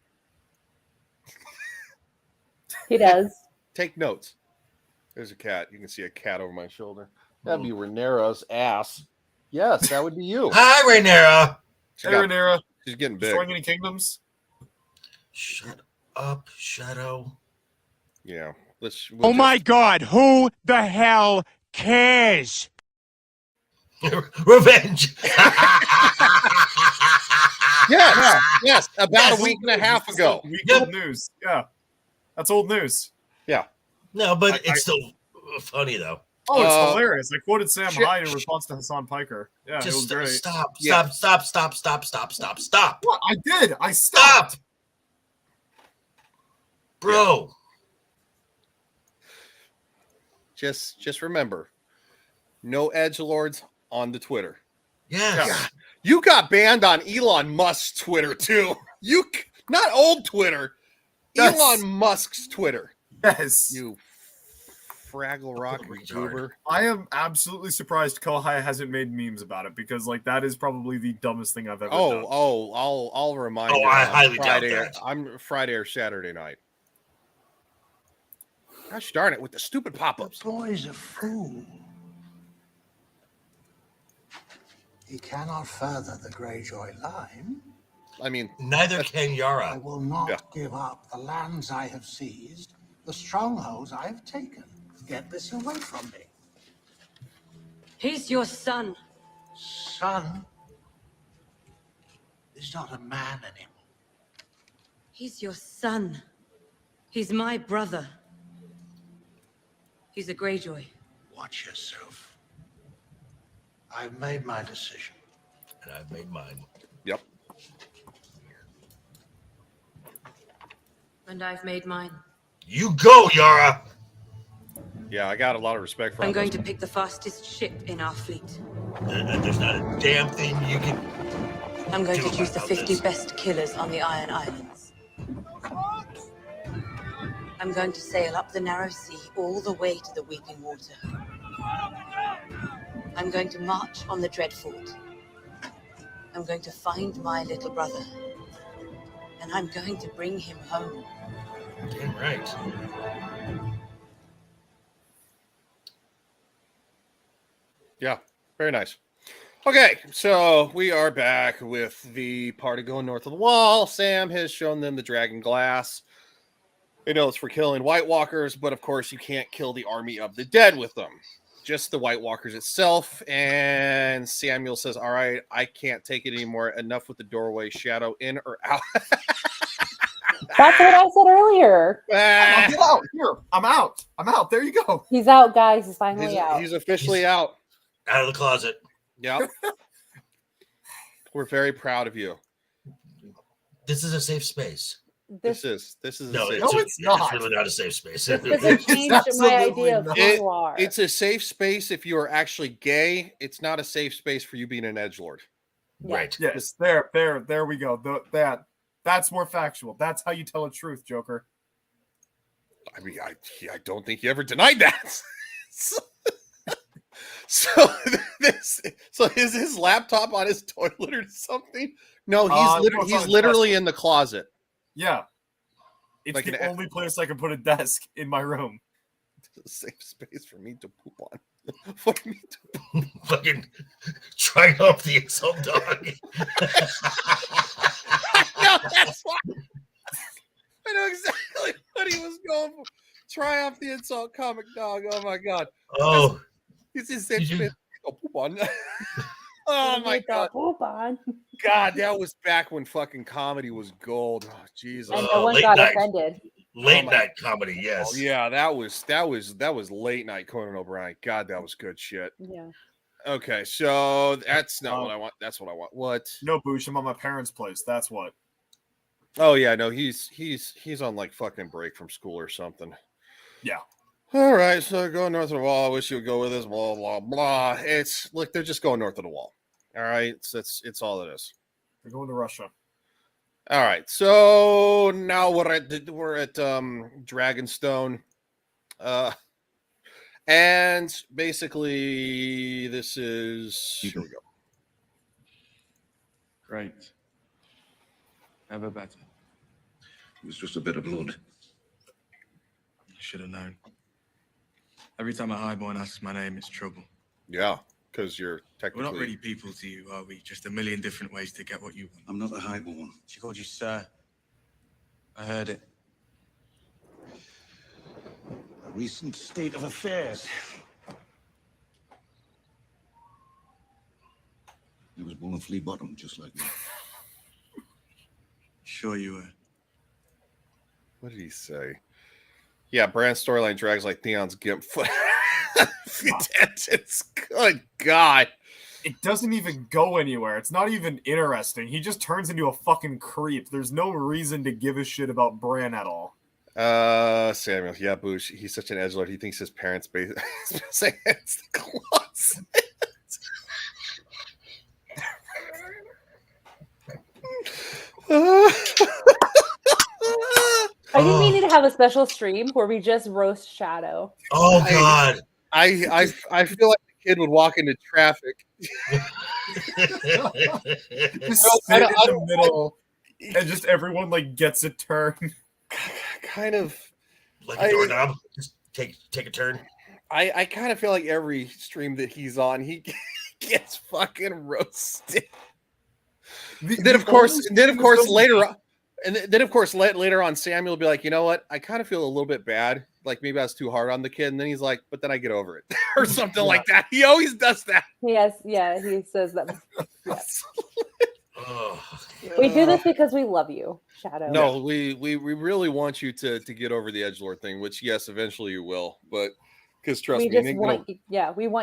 He does. Take notes. There's a cat. You can see a cat over my shoulder. That'd be Rhaenyra's ass. Yes, that would be you. Hi, Rhaenyra. Hey, Rhaenyra. She's getting big. Destroying any kingdoms? Shut up, Shadow. Yeah. Oh my God, who the hell cares? Revenge. Yes. About a week and a half ago. Old news. Yeah. That's old news. Yeah. No, but it's still funny, though. Oh, it's hilarious. I quoted Sam Hyde in response to Hassan Piker. Yeah, it was great. Stop. What? I did. I stopped. Bro. Just remember, no edgelords on the Twitter. Yes. God, you got banned on Elon Musk's Twitter too. Not old Twitter, Yes. Elon Musk's Twitter. Yes. You Fraggle Rock YouTuber. I am absolutely surprised Kohai hasn't made memes about it because, like, that is probably the dumbest thing I've ever done. I'll remind you. I highly doubt Friday, that. I'm Friday or Saturday night. Gosh darn it, with the stupid pop-ups. The boy's a fool. He cannot further the Greyjoy line. I mean, neither can Yara. I will not give up the lands I have seized, the strongholds I have taken. Get this away from me. He's your son. Son is not a man anymore. He's your son. He's my brother. He's a Greyjoy. Watch yourself. I've made my decision. And I've made mine. Yep. And I've made mine. You go, Yara. Yeah, I got a lot of respect for I'm him. going to pick the fastest ship in our fleet. There's not a damn thing you can. I'm going do to choose the about 50 this. best killers on the Iron Islands. I'm going to sail up the narrow sea all the way to the Weeping Water. I'm going to march on the Dreadfort. I'm going to find my little brother. And I'm going to bring him home. Damn right. Yeah, very nice. Okay, so we are back with the party going north of the wall. Sam has shown them the dragon glass. They know it's for killing White Walkers, but of course you can't kill the army of the dead with them. Just the White Walkers itself. And Samuel says, all right, I can't take it anymore. Enough with the doorway. Shadow in or out? That's what I said earlier. Get out. Here. I'm out. There you go. He's out, guys. He's finally out. He's officially out. Out of the closet. Yep. We're very proud of you. This is a safe space. This is No, a safe it's not. It's really not a safe space. This doesn't change my idea of who you are. It's a safe space if you are actually gay. It's not a safe space for you being an edgelord. Right. Yes. There we go. That's more factual. That's how you tell a truth, Joker. I mean, I don't think you ever denied that. So is his laptop on his toilet or something? No, he's literally in the closet. Yeah. It's Like the an- only place I can put a desk in my room. It's a safe space for me to poop on. For me to Fucking try off the insult dog. No, that's why. I know exactly what he was going for. Try off the insult comic dog. Oh my god. Oh. It's his safe space. Oh, poop on. Oh my god. Poop on. God, that was back when fucking comedy was gold. Oh, Jesus. And no one got offended. Late night comedy, yes. Oh, yeah, that was late night Conan O'Brien. God, that was good shit. Yeah. Okay, so that's not what I want. That's what I want. What? No, Boosh, I'm at my parents' place. That's what. Oh yeah, no, he's on like fucking break from school or something. Yeah. All right, so go north of the wall. I wish you would go with us. Blah blah blah. It's look, they're just going north of the wall. All right, it's all it is. They're going to Russia. All right, so now we're at Dragonstone, and basically this is here we go. Great. Never better. It was just a bit of blood. I should have known. Every time a highborn asks my name, it's trouble. Yeah, because you're technically... We're not really people to you, are we? Just a million different ways to get what you want. I'm not a highborn. She called you sir. I heard it. A recent state of affairs. I was born flea bottom, just like me. Sure you were. What did he say? Yeah, Brand's storyline drags like Theon's gimp foot. It's good God. It doesn't even go anywhere. It's not even interesting. He just turns into a fucking creep. There's no reason to give a shit about Bran at all. Samuel, yeah, Boosh. He's such an edgelord. He thinks his parents say it's the closet. I think we need to have a special stream where we just roast Shadow. Oh God! I feel like the kid would walk into traffic. Just sit in the middle, and just everyone like gets a turn. Kind of like a doorknob. Just take a turn. I kind of feel like every stream that he's on, he gets fucking roasted. Then of course later on, Samuel will be like, you know what? I kind of feel a little bit bad. Like maybe I was too hard on the kid. And then he's like, but then I get over it or something like that. He always does that. Yes, yeah, he says that. We do this because we love you, Shadow. No, we really want you to get over the edgelord thing, which yes, eventually you will. But because trust me, we want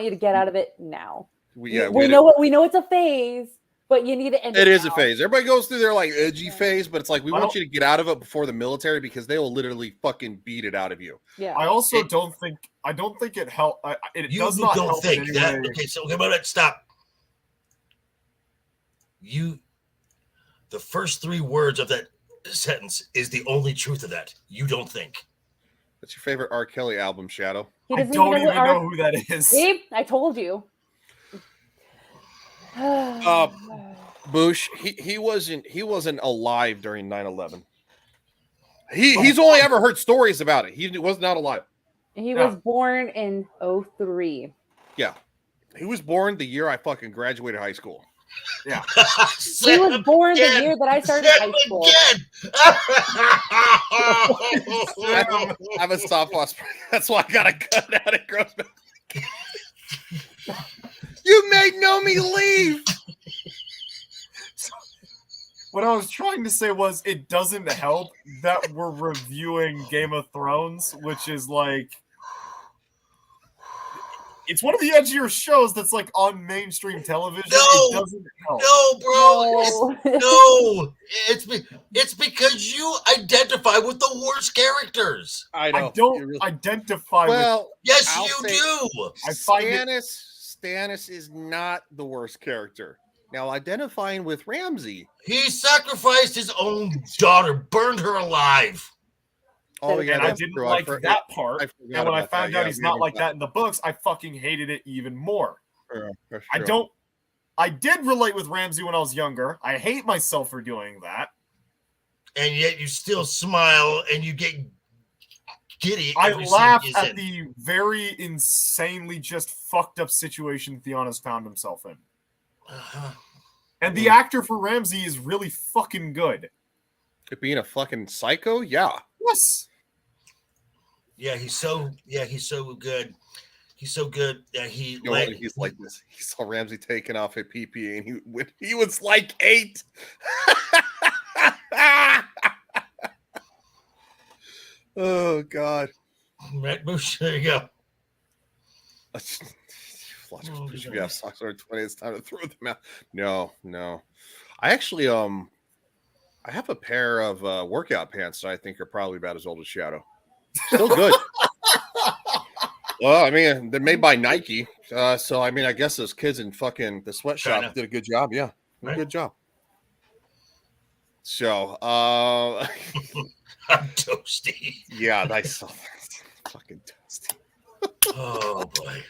you to get out of it now. We know it's a phase. But you need to end it. It is a phase. Everybody goes through their like edgy phase, but it's like we want you to get out of it before the military because they will literally fucking beat it out of you. Yeah. I also don't think it help. It does not help in any way. Okay, so stop. The first three words of that sentence is the only truth of that. You don't think. What's your favorite R. Kelly album, Shadow? I don't even know who that is. See? I told you. Bush, he wasn't alive during 9/11. He's only ever heard stories about it. He was not alive. He was born in 2003. Yeah. He was born the year I fucking graduated high school. Yeah. He was born the year that I started high school. I have a soft loss. That's why I gotta cut out it gross. You made Nomi leave. What I was trying to say was it doesn't help that we're reviewing Game of Thrones, which is like it's one of the edgier shows that's like on mainstream television. It doesn't help. No, bro. No. It's because you identify with the worst characters. I know. I don't identify with. Yes, you do. I find Stannis is not the worst character. Now, identifying with Ramsay. He sacrificed his own daughter, burned her alive. Oh, yeah. And I didn't like that part. And when I found out he's not like that in the books, I fucking hated it even more. I did relate with Ramsay when I was younger. I hate myself for doing that. And yet you still smile and you get giddy. I laugh at the very insanely just fucked up situation Theon found himself in. And the actor for Ramsay is really fucking good. Being a fucking psycho? Yeah. Yes. Yeah, he's so good. He's so good that he's like this. He saw Ramsay taking off at PP, and he was like 8. Oh God. Right, Bush. There you go. We have socks on 20. It's time to throw them out. No. I actually I have a pair of workout pants that I think are probably about as old as Shadow. Still good. Well, I mean, they're made by Nike. So I mean, I guess those kids in fucking the sweatshop did a good job. Yeah. Right. Good job. So I'm toasty. Yeah, I saw that. Fucking toasty. Oh boy.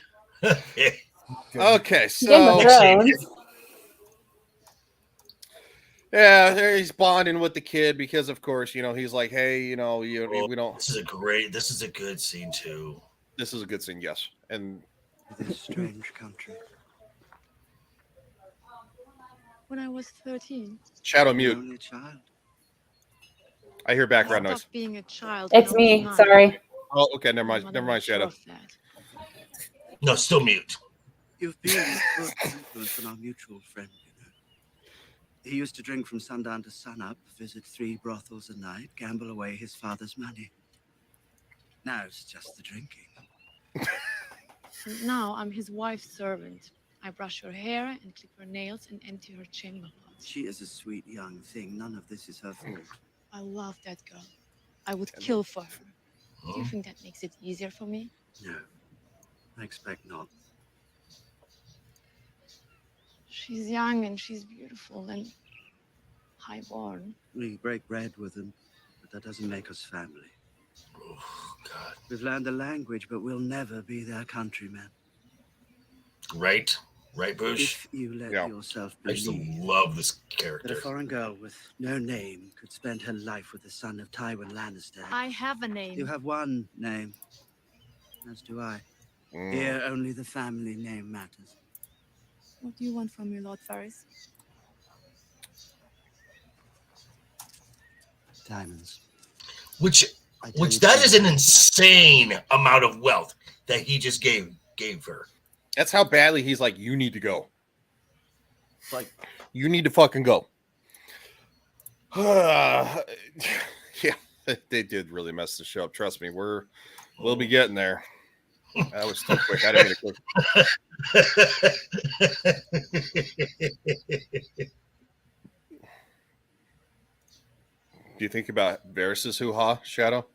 Okay, so yeah, he's bonding with the kid because, of course, he's like, hey, we don't. This is a good scene too. This is a good scene, yes, and this strange country. When I was 13. Shadow mute. Only child. I hear background noise. Being a child. It's me. Sorry. Oh, okay. Never mind, Shadow. No, still mute. You've been a good influence on our mutual friend, He used to drink from sundown to sunup, visit 3 brothels a night, gamble away his father's money. Now it's just the drinking. And now I'm his wife's servant. I brush her hair and clip her nails and empty her chamber pots. She is a sweet young thing. None of this is her fault. I love that girl. I would kill for her. Do you think that makes it easier for me? No, I expect not. She's young and she's beautiful and high-born. We break bread with them, but that doesn't make us family. Oh, God. We've learned the language, but we'll never be their countrymen. Right, Bush. If you let yourself I just believe love this character. that a foreign girl with no name could spend her life with the son of Tywin Lannister. I have a name. You have one name, as do I. Here, only the family name matters. What do you want from me, Lord Ferris? Diamonds. Which that is an insane amount of wealth that he just gave her. That's how badly he's like, you need to go. Like, you need to fucking go. Yeah, they did really mess the show up. Trust me, we'll be getting there. That was too quick. I didn't mean to click. Do you think about Varys's hoo-ha, Shadow?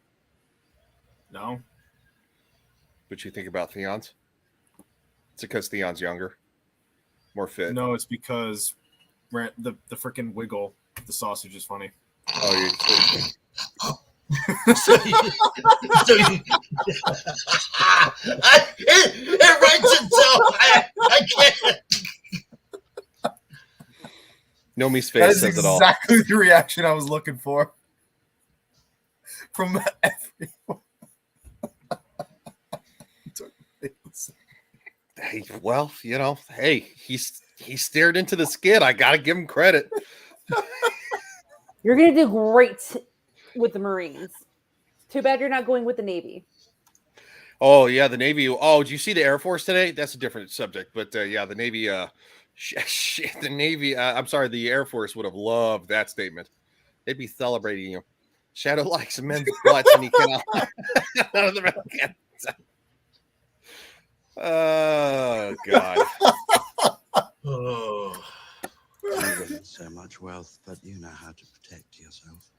No. But you think about Theon's? It's because Theon's younger, more fit. No, it's because the freaking wiggle, the sausage is funny. Oh, it writes itself. I can't. Nomi's face says it all. Exactly the reaction I was looking for from everyone. Hey, well, he stared into the skid. I gotta give him credit. You're gonna do great with the Marines. Too bad you're not going with the Navy. Oh yeah, the Navy. Oh, did you see the Air Force today? That's a different subject, but yeah, the Navy. The Navy. I'm sorry, the Air Force would have loved that statement. They'd be celebrating you. Shadow likes men's butts, and he cannot. None of them can. Oh God. Oh. So much wealth, but you know how to protect yourself.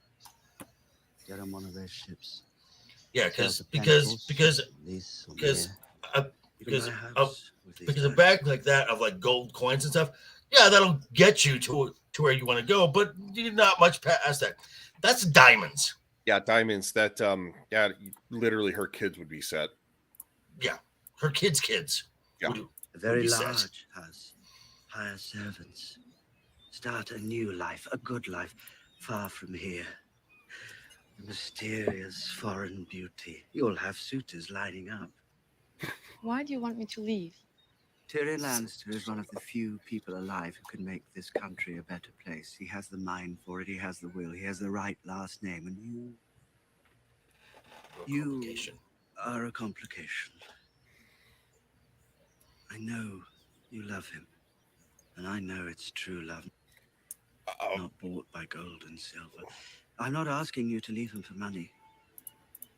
Get on one of those ships. Yeah, because a bag like that of like gold coins and stuff, yeah, that'll get you to where you want to go, but you're not much past that. That's diamonds. Yeah, diamonds. That yeah, literally her kids would be set. Yeah, her kids. Yeah, a very large house, hire servants, start a new life, a good life, far from here. The mysterious foreign beauty. You'll have suitors lining up. Why do you want me to leave? Tyrion Lannister is one of the few people alive who can make this country a better place. He has the mind for it. He has the will. He has the right last name. And you are a complication. I know you love him, and I know it's true love, not bought by gold and silver. I'm not asking you to leave him for money.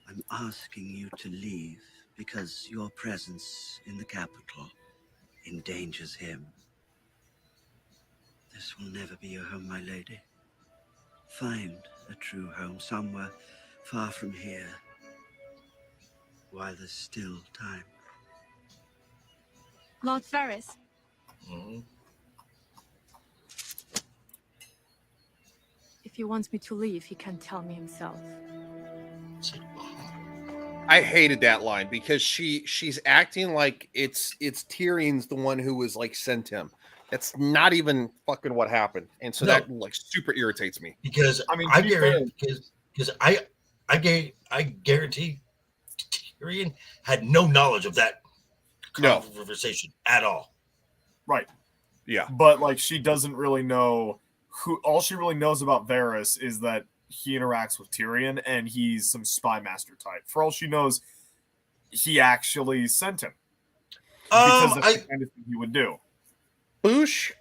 I'm asking you to leave because your presence in the capital endangers him. This will never be your home, my lady. Find a true home somewhere far from here while there's still time. Lord Ferris. If he wants me to leave, he can tell me himself. I hated that line because she's acting like it's Tyrion's the one who was like sent him. That's not even fucking what happened, and so that like super irritates me. Because I guarantee, because I guarantee Tyrion had no knowledge of that conversation at all. Right. Yeah. But like she doesn't really know who. All she really knows about Varys is that he interacts with Tyrion and he's some spy master type. For all she knows, he actually sent him because that's the kind of thing he would do. Boosh,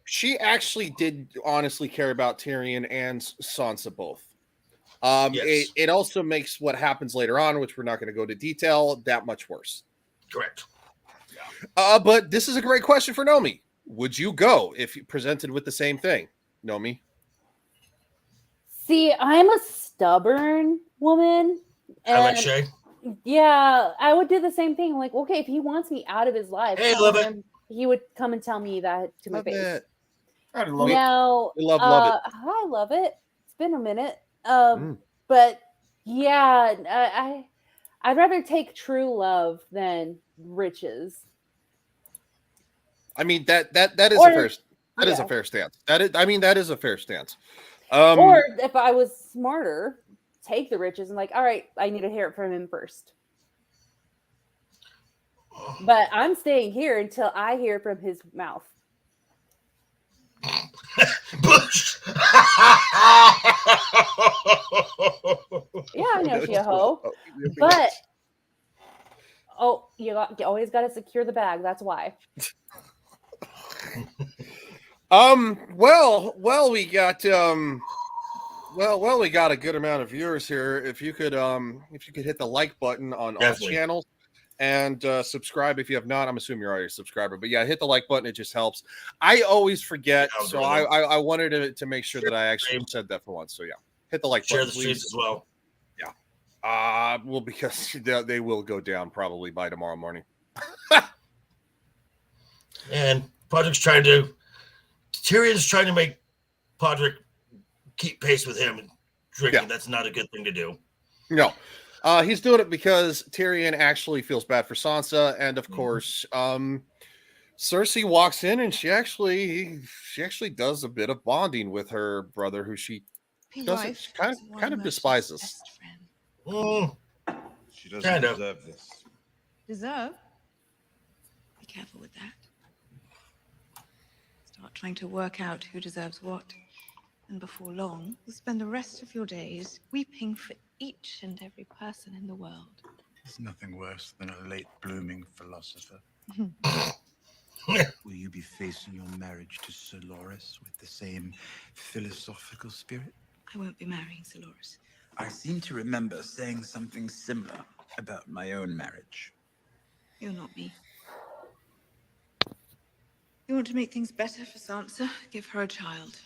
she actually did honestly care about Tyrion and Sansa both. Yes. It also makes what happens later on, which we're not going to go to detail, that much worse. Correct. But this is a great question for Nomi. Would you go if presented with the same thing, Nomi? See, I'm a stubborn woman. I like Shay. Yeah, I would do the same thing. Like, okay, if he wants me out of his life, Hey, love it. he would come and tell me that to my Love face. it. I love Now, it. Love it. I love it. It's been a minute. But yeah, I'd rather take true love than riches. I mean that is a fair stance. That is a fair stance. Or if I was smarter, take the riches and like, all right, I need to hear it from him first. But I'm staying here until I hear from his mouth. Bush. Yeah, I know she a hoe. But you always got to secure the bag. That's why. Well, we got we got a good amount of viewers here. If you could hit the like button on all channels and subscribe if you have not. I'm assuming you're already a subscriber, but yeah, hit the like button. It just helps. I always forget, so I wanted to make sure that I actually said that for once. So yeah, hit the like button. Share the streams as well. Yeah. Well, because they will go down probably by tomorrow morning. And Tyrion's trying to make Podrick keep pace with him and drinking. Yeah. That's not a good thing to do. No. He's doing it because Tyrion actually feels bad for Sansa, and of course, Cersei walks in and she actually does a bit of bonding with her brother, who she doesn't kind of despises. She doesn't deserve this. Deserve? Be careful with that. Start trying to work out who deserves what, and before long, you'll spend the rest of your days weeping for each and every person in the world. There's nothing worse than a late blooming philosopher. Will you be facing your marriage to Sir Loras with the same philosophical spirit? I won't be marrying Sir Loras. I seem to remember saying something similar about my own marriage. You're not me. You want to make things better for Sansa? Give her a child.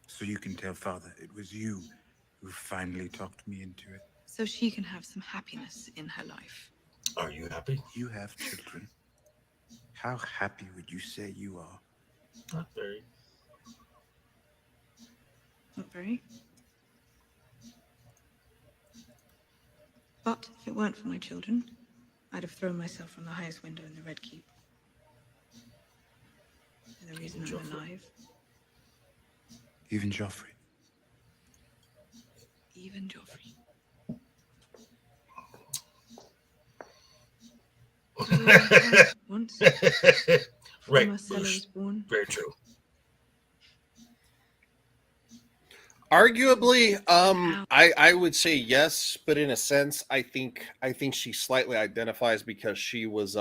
So you can tell Father it was you who finally talked me into it. So she can have some happiness in her life. Are you happy? You have children. How happy would you say you are? Not very. Not very. But if it weren't for my children, I'd have thrown myself from the highest window in the Red Keep. They're the reason I'm alive. Even Joffrey. Even Joffrey. Once. Right. Marcella was born. Very true. Arguably, I would say yes, but in a sense, I think she slightly identifies because she was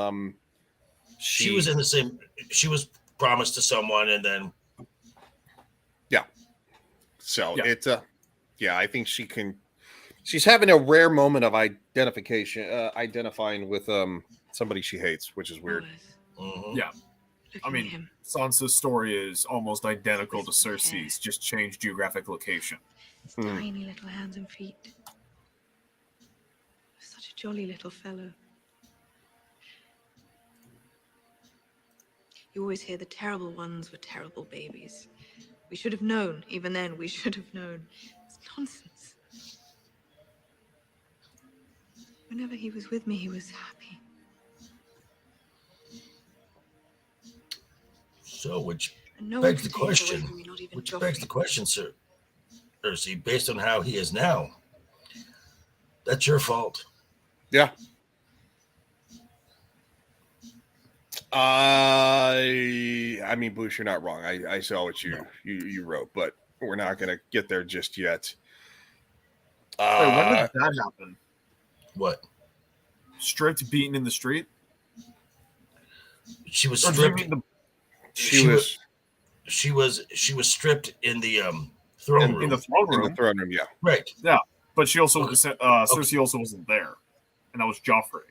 she was in the same. She was promised to someone, and then so it's I think she can. She's having a rare moment of identifying with somebody she hates, which is weird. Yeah. I mean, Sansa's story is almost identical to Cersei's, just changed geographic location. Tiny little hands and feet. Such a jolly little fellow. You always hear the terrible ones were terrible babies. We should have known. Even then, we should have known. It's nonsense. Whenever he was with me, he was happy. So, which No begs one the can take it away question. from me, not even Which Joffrey. begs the question, sir, Cersei, based on how he is now. That's your fault. Yeah. I mean, Bush, you're not wrong. I saw what you wrote, but we're not going to get there just yet. Wait, when did that happen? What? Stripped, beaten in the street? She was Or stripped. did you mean She was stripped in the throne room. in the throne room? In the throne room, yeah. Right. Yeah, but she also Cersei also wasn't there, and that was Joffrey.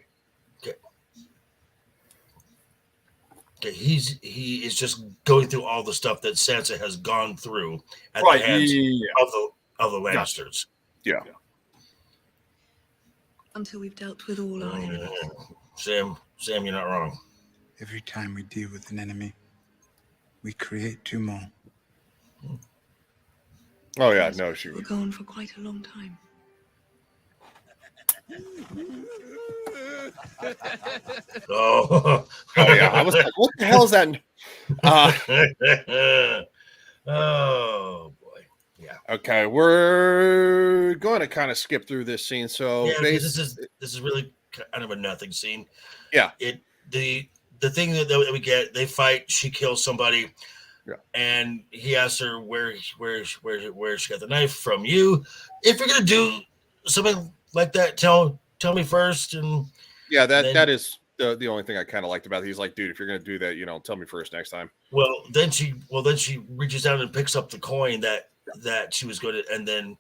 Okay, he is just going through all the stuff that Sansa has gone through at Right, the hands yeah. of the Lannisters. Yeah. Until we've dealt with all our enemies. Sam, you're not wrong. Every time we deal with an enemy, we create two more. Oh yeah, no, she. We're going for quite a long time. Oh yeah, I was like, what the hell is that? Oh boy, yeah. Okay, we're going to kind of skip through this scene. So Yeah, because this is really kind of a nothing scene. Yeah. The thing that we get, they fight. She kills somebody. Yeah. And he asks her where she got the knife from. You, if you're gonna do something like that, tell me first. And yeah, that is the only thing I kind of liked about it. He's like, dude, if you're gonna do that, tell me first next time. Well, then she reaches down and picks up the coin that she was going to, and then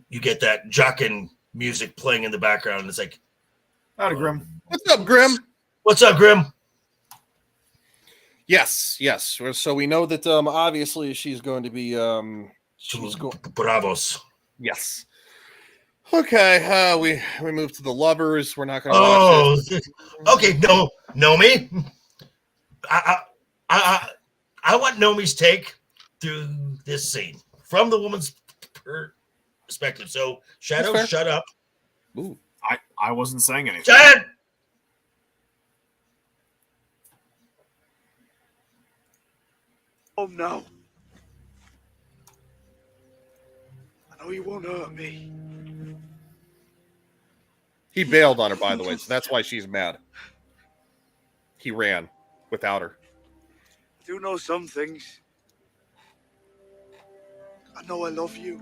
you get that jockin music playing in the background. And it's like, howdy, Grim. What's up, Grim? What's up, Grim? Yes. So we know that obviously she's going to be Bravos. Yes. Okay, we move to the lovers. We're not going to watch this. Okay, Nomi. I want Nomi's take through this scene from the woman's perspective. So, Shadow, shut up. Ooh. I wasn't saying anything. Shut up! Oh no. I know you won't hurt me. He bailed on her, by the way, so that's why she's mad. He ran without her. I do know some things. I know I love you.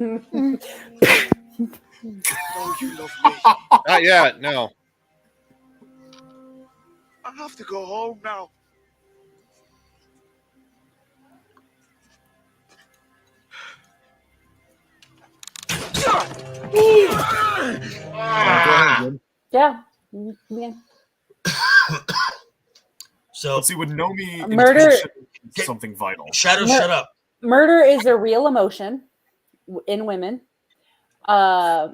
I know you love me. Not yet, no. I have to go home now. Yeah. So let's see, would Nomi murder something vital? Shadow, shut up. Murder is a real emotion in women. I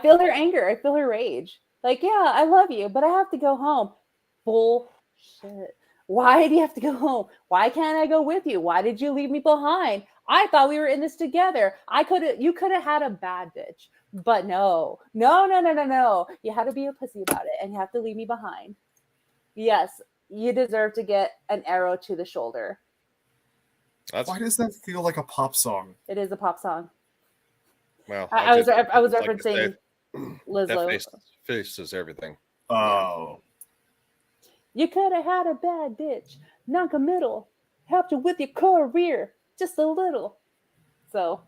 feel her anger. I feel her rage. Like, yeah, I love you, but I have to go home. Bullshit. Why do you have to go home? Why can't I go with you? Why did you leave me behind? I thought we were in this together. You could have had a bad bitch, but no. You had to be a pussy about it, and you have to leave me behind. Yes, you deserve to get an arrow to the shoulder. Why does that feel like a pop song? It is a pop song. Well, I was like referencing Lizzo. That face is everything. Oh. You could have had a bad bitch, non-committal, helped you with your career just a little. So,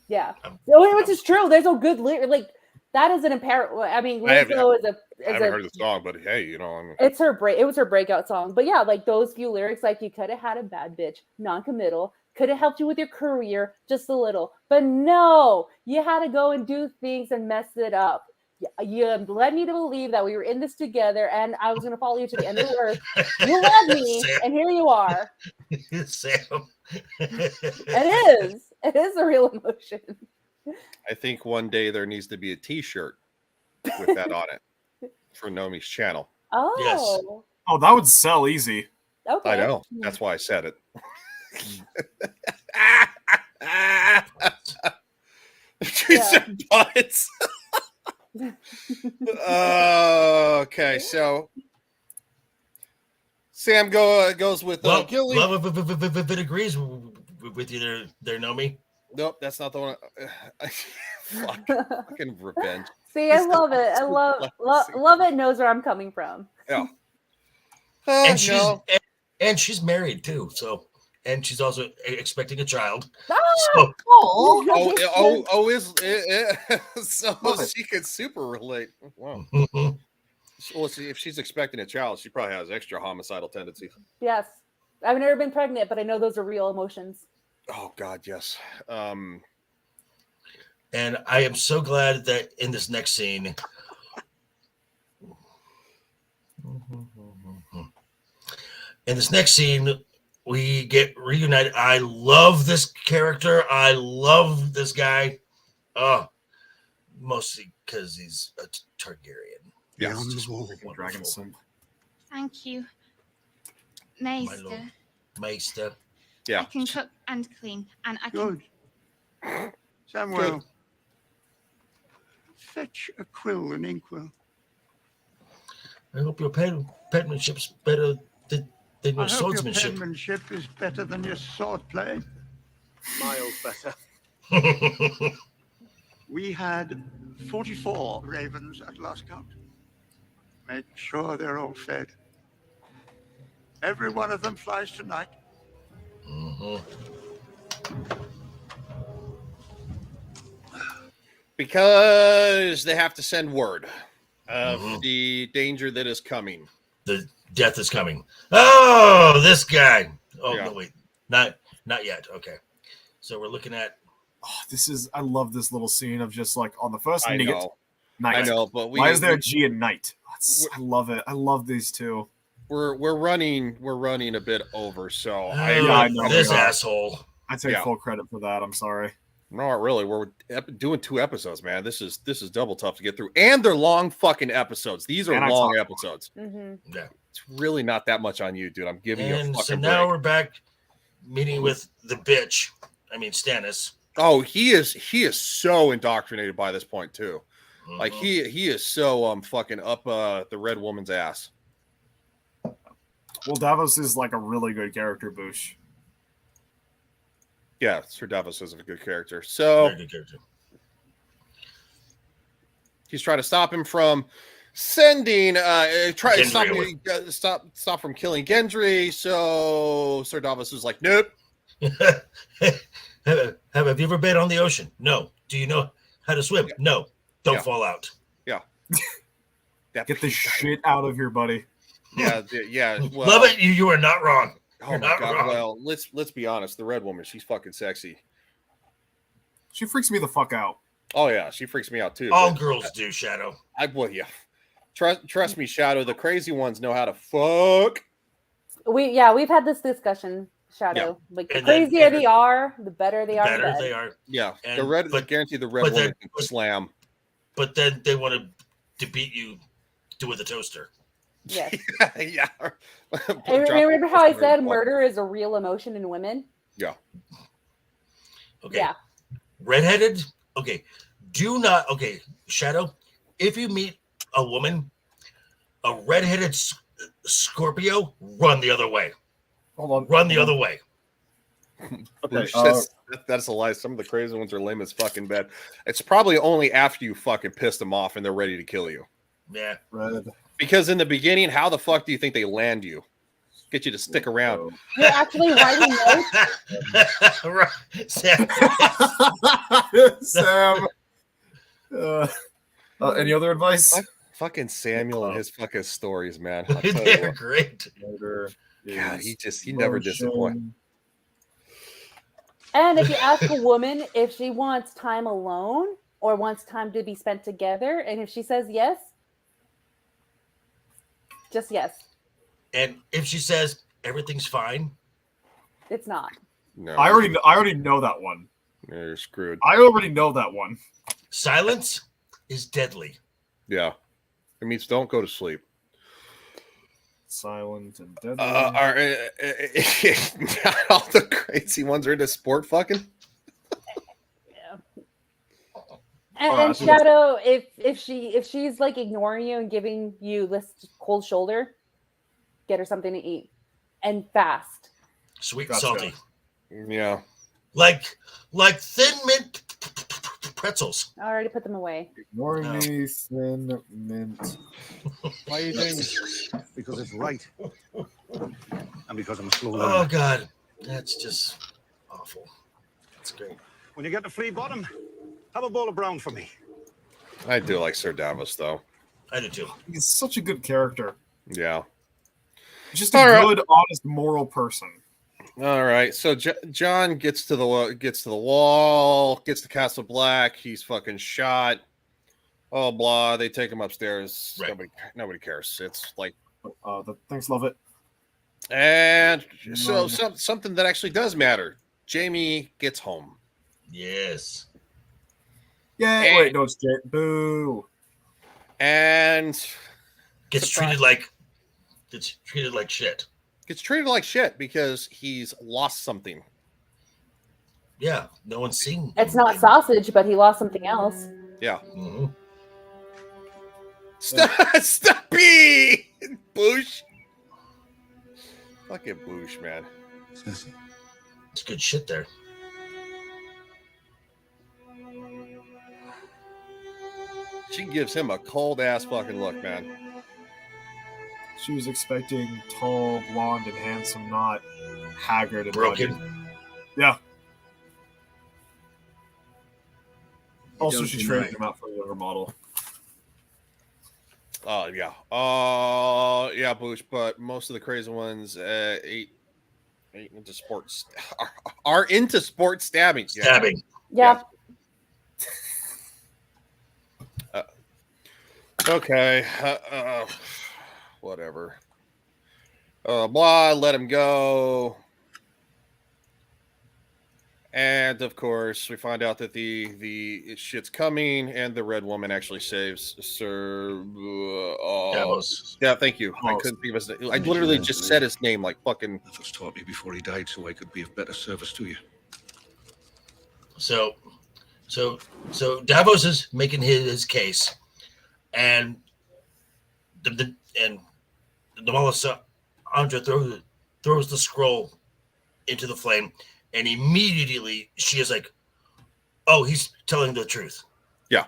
yeah. Which is true. There's a good lyric. Like, that is an apparent. I mean, I haven't Lizzo is heard the song, but hey, you know, I mean, it's her break. It was her breakout song. But yeah, like those few lyrics, like you could have had a bad bitch, non-committal, could have helped you with your career just a little. But no, you had to go and do things and mess it up. You led me to believe that we were in this together, and I was going to follow you to the end of the earth. You led me, and here you are. Sam. It is a real emotion. I think one day there needs to be a T-shirt with that on it for Nomi's channel. Oh, Yes. Oh, that would sell easy. Okay. I know. That's why I said it. She said butts. Okay, so Sam goes with Gilly. Love if it agrees with you there, Nomi. Nope, that's not the one. Fucking revenge. See, I love it. I love it. Knows where I'm coming from. Yeah. And she's married too, so and she's also expecting a child. Oh, so she could super relate. Wow. Well, see, if she's expecting a child, she probably has extra homicidal tendencies. Yes, I've never been pregnant, but I know those are real emotions. Oh God, yes. And I am so glad that in this next scene, we get reunited. I love this character. I love this guy. Mostly because he's a Targaryen. Yeah, dragon son. Thank you, Maester. Maester. Yeah. I can cook and clean, and I can. Good. Samuel, fetch a quill and inkwell. I hope your penmanship's better than your I hope your swordsmanship. penmanship is better than your swordplay. Miles better. We had 44 ravens at last count. Make sure they're all fed. Every one of them flies tonight. Because they have to send word of the danger that is coming. The death is coming. Oh, this guy. Oh, Yeah. no, wait. Not yet. Okay. So we're looking at. Oh, I love this little scene of just like on the first I night. know. I know, but why is there a G in night? I love it. I love these two. We're running a bit over, so I know this asshole. I take full credit for that. I'm sorry. No, really, we're doing 2 episodes, man. This is double tough to get through, and they're long fucking episodes. These are long episodes. Yeah, it's really not that much on you, dude. I'm giving you a fucking so now break. we're back meeting with the bitch. I mean Stannis. Oh, he is so indoctrinated by this point too. Like he is so fucking up the red woman's ass. Well, Davos is like a really good character, Boosh. Yeah, Sir Davos is a good character. So Very good character. He's trying to stop him from sending stop from killing Gendry. So Sir Davos is like, nope. Have you ever been on the ocean? No. Do you know how to swim? No. Don't fall out. Yeah. Get the shit out of here, buddy. Yeah, yeah. Well, love it. You are not wrong. Oh You're my not God. wrong. Well, let's be honest. The red woman, she's fucking sexy. She freaks me the fuck out. Oh yeah, she freaks me out too. All girls do, Shadow. Yeah. Trust me, Shadow. The crazy ones know how to fuck. We've had this discussion, Shadow. Yeah. Like the crazier they are, the better they are. Better they are. Yeah. And, I guarantee the red woman can slam. But then they want to beat you with a toaster. Yes. Yeah. Remember how I said murder is a real emotion in women? Yeah. Okay. Yeah. Redheaded. Okay. Shadow. If you meet a woman, a redheaded Scorpio, run the other way. Hold on. Run the other way. Okay. That's a lie. Some of the crazy ones are lame as fucking bad. It's probably only after you fucking piss them off and they're ready to kill you. Yeah. Red. Because in the beginning, how the fuck do you think they land you? Get you to stick around. You're actually writing notes. Sam. Sam. Any other advice? Fucking Samuel and his fucking stories, man. They're great. God, he never disappoints. And if you ask a woman if she wants time alone or wants time to be spent together, and if she says yes, just yes. And if she says everything's fine, it's not. No, I already know that one. Yeah, you're screwed. I already know that one. Silence is deadly. Yeah, it means don't go to sleep. Silent and deadly. Not all the crazy ones are into sport fucking. And Shadow, if she's like ignoring you and giving you this cold shoulder, get her something to eat and fast. Sweet and salty. Yeah. Like thin mint pretzels. I already put them away. Ignoring me, thin mint. Why are you doing this? Because it's right. And because I'm a slow learner. Oh, God. That's just awful. That's great. When you get to Flea Bottom, have a bowl of brown for me. I do like Sir Davos, though. I do, too. He's such a good character. Yeah. Just a good, honest, moral person. All right, so John gets to the wall, gets to Castle Black. He's fucking shot. Oh, blah. They take him upstairs. Right. Nobody cares. It's like, thanks, love it. And so something that actually does matter. Jamie gets home. Yes. Yeah. Wait, no, it's Jay. Boo. And gets treated like shit. Gets treated like shit because he's lost something. Yeah, no one's seen. It's not sausage, but he lost something else. Yeah. Mm-hmm. Stumpy! Boosh. Fucking Boosh, man. It's good shit there. She gives him a cold ass fucking look, man. She was expecting tall, blonde, and handsome, not haggard and broken. rugged. Yeah. Also, she traded him out for a younger model. Oh, yeah. Yeah, Boosh, but most of the crazy ones ain't into sports. Are into sports stabbing. Stabbing. Yeah. Okay. Whatever. Blah, let him go. And of course, we find out that the shit's coming, and the red woman actually saves Sir. Davos. Yeah, thank you. I couldn't think of his name. I literally just said his name like fucking. Davos taught me before he died, so I could be of better service to you. So Davos is making his case, and the Melisandre throws the scroll into the flame, and immediately she is like, "Oh, he's telling the truth." Yeah.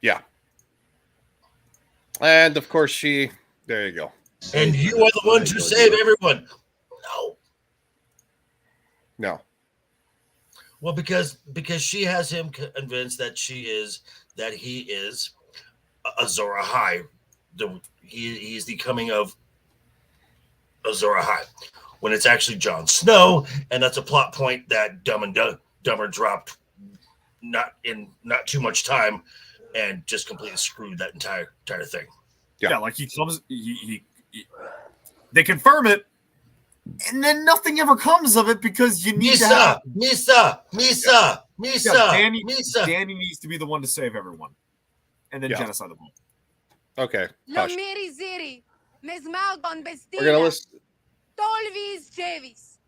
Yeah. And of course there you go. And you are the one to save everyone. No. Well, because she has him convinced that he is Azor Ahai. He is the coming of Azor Ahai, when it's actually Jon Snow, and that's a plot point that Dumb and Dumber dropped not too much time, and just completely screwed that entire thing. Yeah, like he comes, they confirm it, and then nothing ever comes of it because you need to have Misa. Danny needs to be the one to save everyone, and then genocide them all. Okay. Lo Hush. miri ziri, mesmalgon We're gonna bestina, listen. tolvis chevis.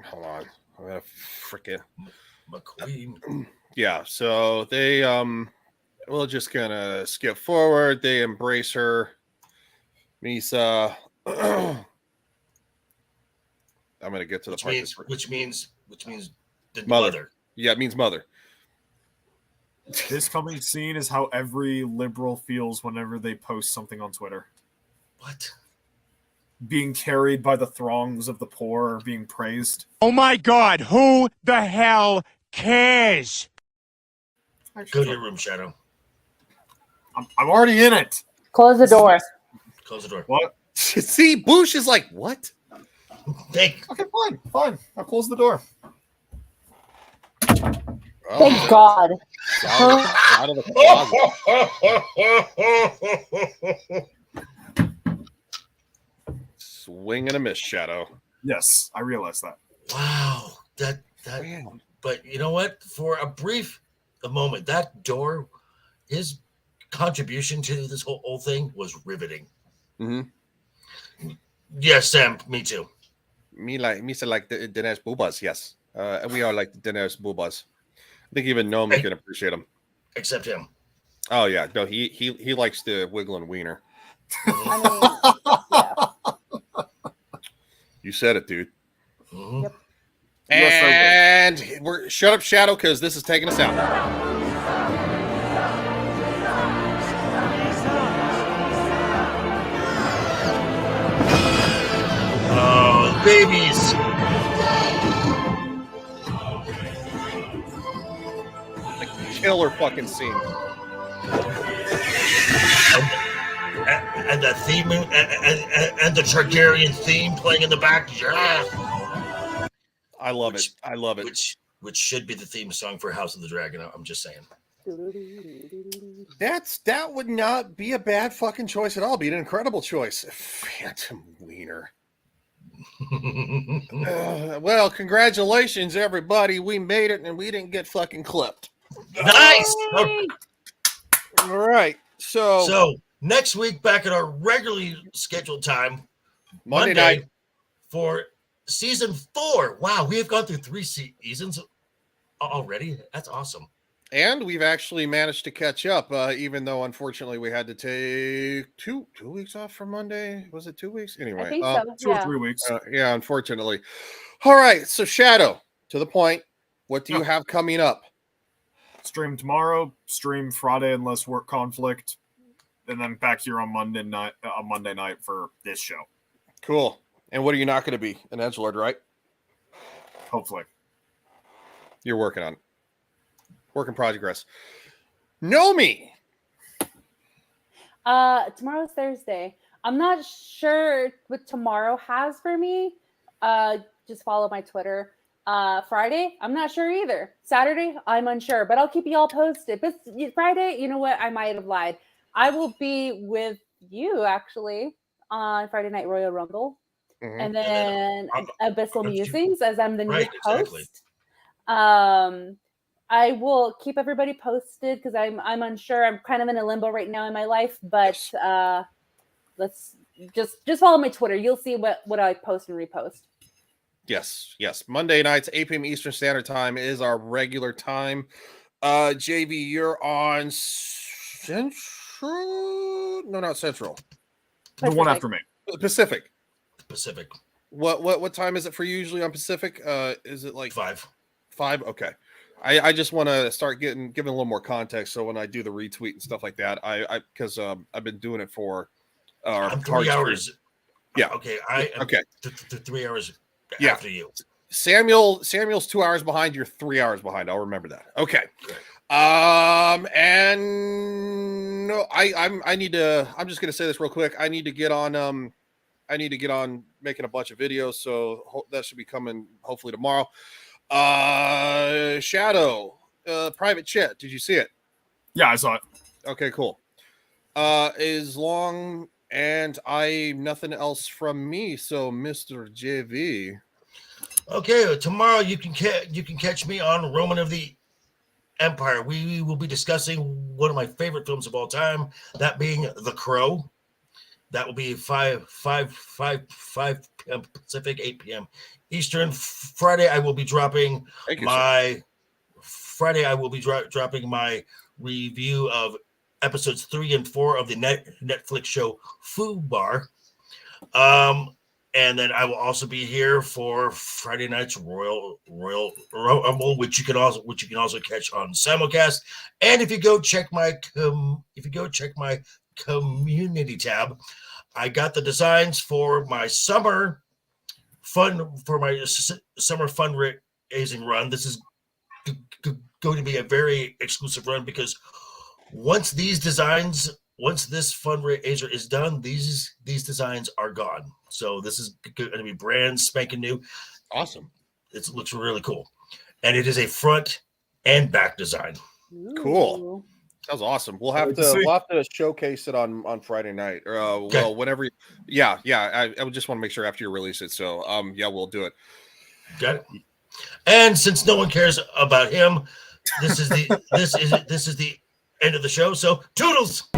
Hold on. I'm gonna frickin' McQueen. Yeah, so they we're just gonna skip forward. They embrace her. Misa. I'm gonna get to the part which means the mother. Yeah, it means mother. This coming scene is how every liberal feels whenever they post something on Twitter. What? being carried by the throngs of the poor, being praised. Oh my God, who the hell cares? Go to your room, Shadow. I'm already in it. Close the door. Close the door. What? See, Boosh is like, what? Okay, fine. I'll close the door. Oh, Thank God. Out of the closet. Swing and a miss, Shadow. Yes, I realize that. Wow, that. But you know what? For a moment, that door, his contribution to this whole thing was riveting. Mm-hmm. Yes, Sam. Me too. Me say like the Dinesh Boobas. Yes, we are like the Dinesh Boobas. I think even Nomi can appreciate him. Except him. Oh yeah, no, he likes the wiggling wiener. I mean, yeah. You said it, dude. Mm-hmm. Yep. And we're shut up, Shadow, because this is taking us out. Oh, babies. Killer fucking scene. And the theme and the Targaryen theme playing in the back. Yeah. I love it. I love it. Which should be the theme song for House of the Dragon. I'm just saying. That would not be a bad fucking choice at all. Be an incredible choice. Phantom Wiener. Well, congratulations, everybody. We made it, and we didn't get fucking clipped. Nice. All right. So next week, back at our regularly scheduled time, Monday night for season 4. Wow, we have gone through 3 seasons already. That's awesome. And we've actually managed to catch up, even though unfortunately we had to take two weeks off from Monday. Was it 2 weeks? Anyway, I think so. 2 or 3 weeks. Yeah, unfortunately. All right. So Shadow, to the point. What do you have coming up? Stream tomorrow. Stream Friday unless work conflict, and then back here on Monday night for this show. Cool. And what are you not going to be? An edgelord, right? Hopefully. You're working on it. Work in progress. Nomi. Tomorrow's Thursday. I'm not sure what tomorrow has for me. Just follow my Twitter. Friday, I'm not sure either. Saturday, I'm unsure, but I'll keep you all posted. But Friday, you know what? I might have lied. I will be with you actually on Friday Night Royal Rumble. Mm-hmm. And then Abyssal Musings, as I'm the new host. Exactly. I will keep everybody posted because I'm unsure. I'm kind of in a limbo right now in my life, but let's just follow my Twitter. You'll see what I post and repost. Yes. Monday nights, 8 p.m. Eastern Standard Time is our regular time. JV, you're on Central? No, not Central. Pacific. The one after me. Pacific. What time is it for you usually on Pacific? Is it like 5? 5? Okay. I just want to start giving a little more context, so when I do the retweet and stuff like that, because I've been doing it for 3 hours. Stream. Yeah. Okay. I am 3 hours after you. Samuel's 2 hours behind. You're 3 hours behind. I'll remember that. Okay. Great. And no, I need to. I'm just gonna say this real quick. I need to get on. Making a bunch of videos, so that should be coming hopefully tomorrow. Shadow, private chat. Did you see it? Yeah, I saw it. Okay, cool. As long and nothing else from me. So, Mr. JV. Okay, tomorrow you can catch me on Roman of the Empire. We will be discussing one of my favorite films of all time, that being The Crow. That will be 5 p.m. Pacific, 8 p.m. Eastern. Friday, I will be dropping my review of episodes 3 and 4 of the Netflix show Fubar. And then I will also be here for Friday night's Royal Rumble, which you can also catch on simulcast. And if you go check my community tab, I got the designs for my summer summer fundraising run. This is going to be a very exclusive run because once this fundraiser is done, these designs are gone. So this is going to be brand spanking new. Awesome. It looks really cool. And it is a front and back design. Cool. That was awesome. We'll have to showcase it on Friday night or well, whenever. I would just want to make sure after you release it. So we'll do it. Got it. And since no one cares about him, this is the end of the show. So toodles.